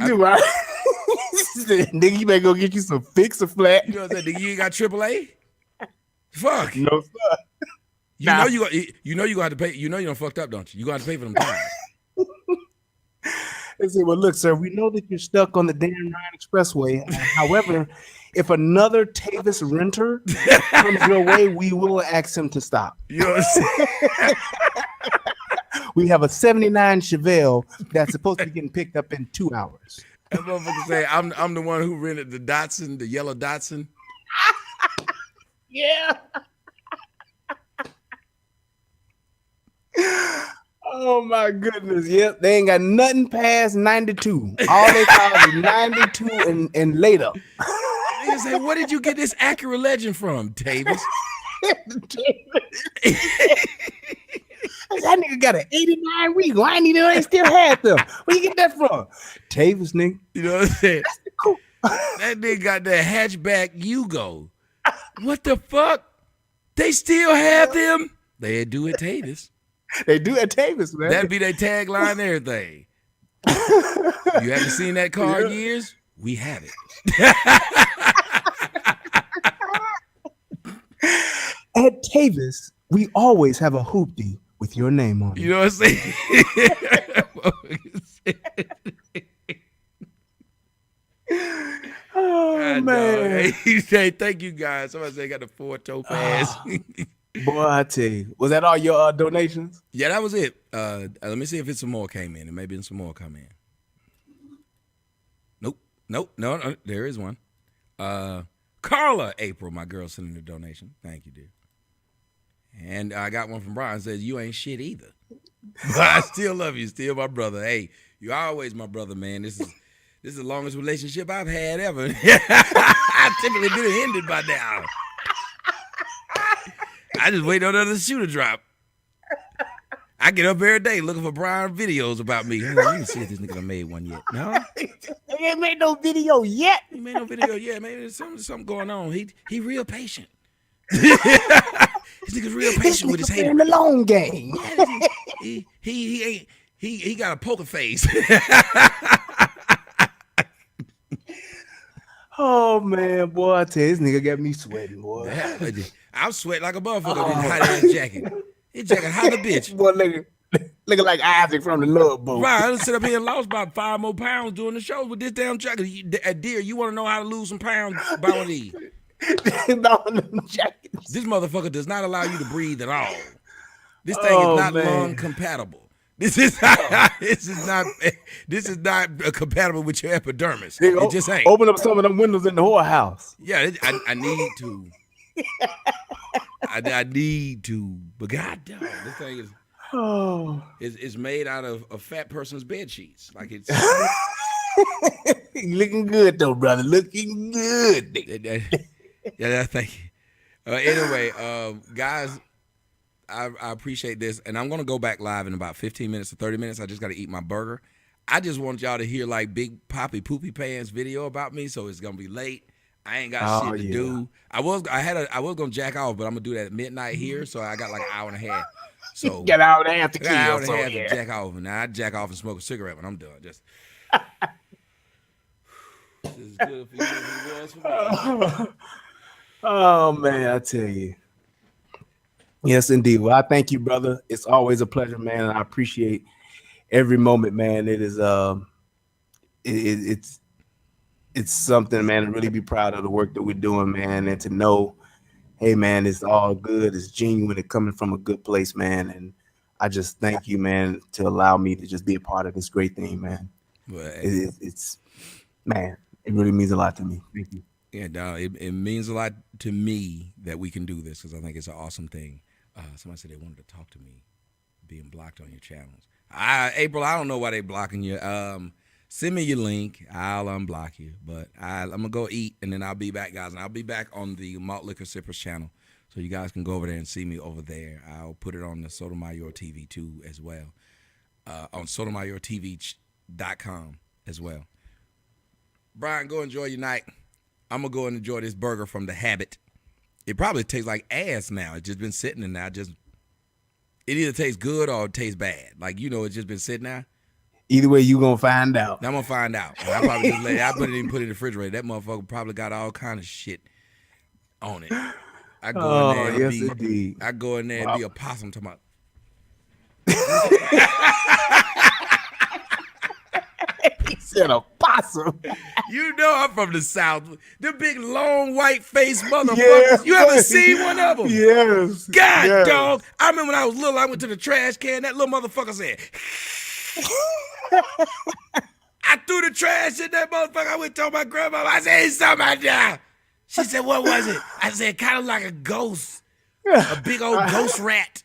Nigga, you better go get you some fix or flat. You know what I'm saying? Nigga, you ain't got AAA? Fuck. No, sir. You know you gonna have to pay. You know you done fucked up, don't you? You gonna have to pay for them tires. They say, well, look, sir, we know that you're stuck on the Dan Ryan Expressway. However, if another Tavis renter comes your way, we will ask him to stop. You know what I'm saying? We have a 79 Chevelle that's supposed to be getting picked up in 2 hours. That motherfucker say, I'm the one who rented the Datsun, the yellow Datsun. Yeah. Oh my goodness. Yep. They ain't got nothing past 92. All they call is 92 and later. They say, where did you get this Acura Legend from, Tavis? That nigga got an 89 Regal. I ain't even know they still had them. Where you get that from? Tavis, nigga. You know what I'm saying? Cool. That nigga got that hatchback Yugo. What the fuck? They still have them? They do at Tavis. They do at Tavis, man. That'd be their tagline and everything. You haven't seen that car in years? We have it. At Tavis, we always have a hoopty with your name on it. You know what I'm saying? Oh, man. Hey, thank you guys. Somebody say got the 4-toe pass. Boy, I tell you. Was that all your donations? Yeah, that was it. Let me see if it's some more came in. And maybe some more come in. Nope. No, there is one. Carla April, my girl, sending a donation. Thank you, dear. And I got one from Brian, says, you ain't shit either. But I still love you, still my brother. Hey, you're always my brother, man. This is the longest relationship I've had ever. I've typically been ended by now. I just wait on the shoe to drop. I get up every day looking for Brian videos about me. You can see if this nigga done made one yet. No? He ain't made no video yet. He made no video yet. Maybe there's something going on. He real patient. This nigga's real patient with his haters. In the long game. He got a poker face. Oh man, boy, I tell you, this nigga got me sweating, boy. I'm sweating like a motherfucker in this hot ass jacket. His jacket hot a bitch. Boy, looking like Isaac from the Love Boat. Right, I done sit up here and lost about 5 more pounds doing the shows with this damn jacket. Dear, you want to know how to lose some pounds? Buy one of these. This motherfucker does not allow you to breathe at all. This thing is not lung compatible. This is not compatible with your epidermis. It just ain't. Open up some of them windows in the whorehouse. Yeah, I need to. I need to. But goddamn, this thing is made out of a fat person's bed sheets. Like it's looking good though, brother. Looking good. Yeah, thank you. Anyway, guys. I appreciate this, and I'm gonna go back live in about 15 minutes to 30 minutes. I just gotta eat my burger. I just want y'all to hear like Big Poppy Poopy Pants video about me, so it's gonna be late. I ain't got shit to do. I was gonna jack off, but I'm gonna do that at midnight here, so I got like an hour and a half. So get an hour and a half to kill. An hour and a half to jack off, and now I jack off and smoke a cigarette when I'm done. Just this is good for you as it was for me. Oh man, I tell you. Yes, indeed. Well, I thank you, brother. It's always a pleasure, man. And I appreciate every moment, man. It is it's something, man, to really be proud of the work that we're doing, man, and to know, hey, man, it's all good. It's genuine. It's coming from a good place, man. And I just thank you, man, to allow me to just be a part of this great thing, man. Well, it's man, it really means a lot to me. Thank you. Yeah, dog, it means a lot to me that we can do this because I think it's an awesome thing. Somebody said they wanted to talk to me, being blocked on your channels. April, I don't know why they blocking you. Send me your link. I'll unblock you. But I'm going to go eat, and then I'll be back, guys. And I'll be back on the Malt Liquor Sippers channel, so you guys can go over there and see me over there. I'll put it on the Sotomayor TV, too, as well, on SotomayorTV.com as well. Brian, go enjoy your night. I'm going to go and enjoy this burger from The Habit. It probably tastes like ass now. It's just been sitting in there. It either tastes good or it tastes bad. Like, it's just been sitting there. Either way, you going to find out. I'm going to find out. I probably just I put it in the refrigerator. That motherfucker probably got all kind of shit on it. I go in there indeed. I go in there and be a possum talking about. He said a possum. You know I'm from the South. The big long white face motherfuckers. Yes. You ever seen one of them? Yes. God, dog. I remember when I was little, I went to the trash can. That little motherfucker said. I threw the trash in that motherfucker. I went to my grandma. I said, hey, somebody down. She said, what was it? I said, kind of like a ghost. A big old ghost rat.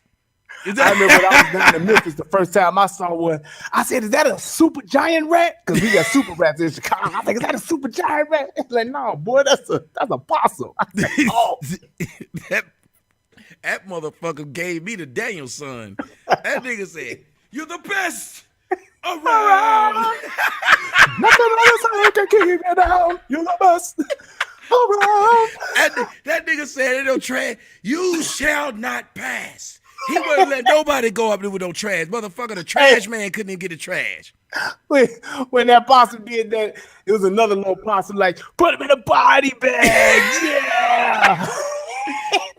I remember when I was down in Memphis the first time I saw one. I said, is that a super giant rat? Because we got super rats in Chicago. I think, is that a super giant rat? It's like, no, boy, that's a possum. Said, oh. That motherfucker gave me the Daniel son. That nigga said, you're the best around. Nothing else can keep you down. You're the best around. That nigga said, you shall not pass. He wouldn't let nobody go up there with no trash. Motherfucker, the trash man couldn't even get the trash. When that possum did that, it was another little possum like, put him in a body bag. Yeah.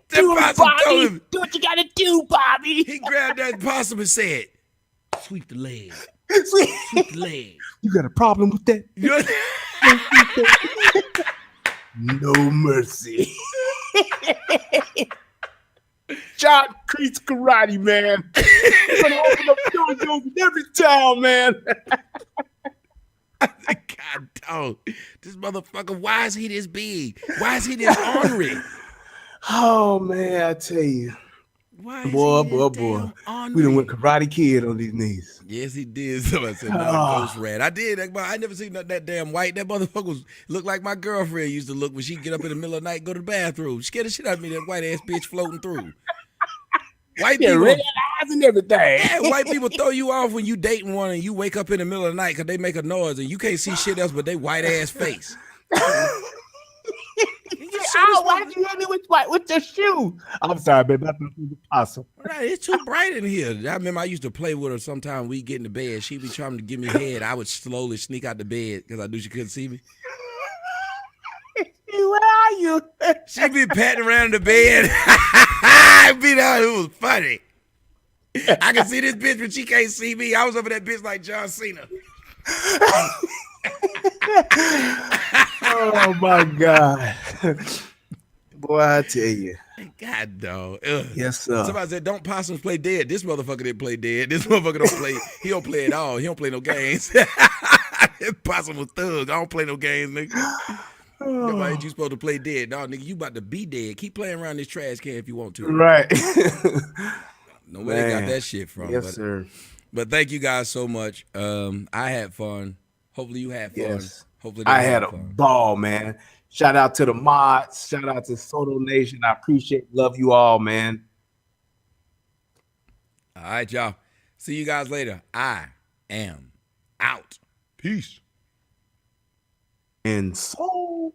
Do it, Bobby. Do what you gotta do, Bobby. He grabbed that possum and said, sweep the leg. Sweep the leg. You got a problem with that? No mercy. John Creed's karate, man. You're gonna open up dojos in every town, man. God, dog. This motherfucker, why is he this big? Why is he this ornery? Oh, man, I tell you. Why is boy. ornery? We done went Karate Kid on these knees. Yes, he did. Somebody said, not a ghost rat. I did. I never seen that damn white. That motherfucker looked like my girlfriend used to look when she'd get up in the middle of the night and go to the bathroom. She scared the shit out of me, that white ass bitch floating through. White people, red eyes and everything. Yeah, white people throw you off when you dating one and you wake up in the middle of the night because they make a noise and you can't see shit else but they white ass face. Why'd you hit me with your shoe? I'm sorry, baby. I thought it was a possum. Right, it's too bright in here. I remember I used to play with her sometime. We get in the bed. She'd be trying to give me head. I would slowly sneak out the bed because I knew she couldn't see me. Where are you? She'd be patting around the bed. It was funny. I can see this bitch, but she can't see me. I was over that bitch like John Cena. Oh my God. Boy, I tell you. God, dog. Ugh. Yes, sir. Somebody said, don't possums play dead. This motherfucker didn't play dead. This motherfucker don't play. He don't play at all. He don't play no games. Possum was thug. I don't play no games, nigga. Nobody ain't you supposed to play dead. No, nigga, you about to be dead. Keep playing around this trash can if you want to. Right. Know where they got that shit from. Yes, sir. But thank you guys so much. I had fun. Hopefully you had fun. Yes. Hopefully I had a ball, man. Shout out to the mods. Shout out to Soto Nation. I appreciate, love you all, man. All right, y'all. See you guys later. I am out. Peace. And so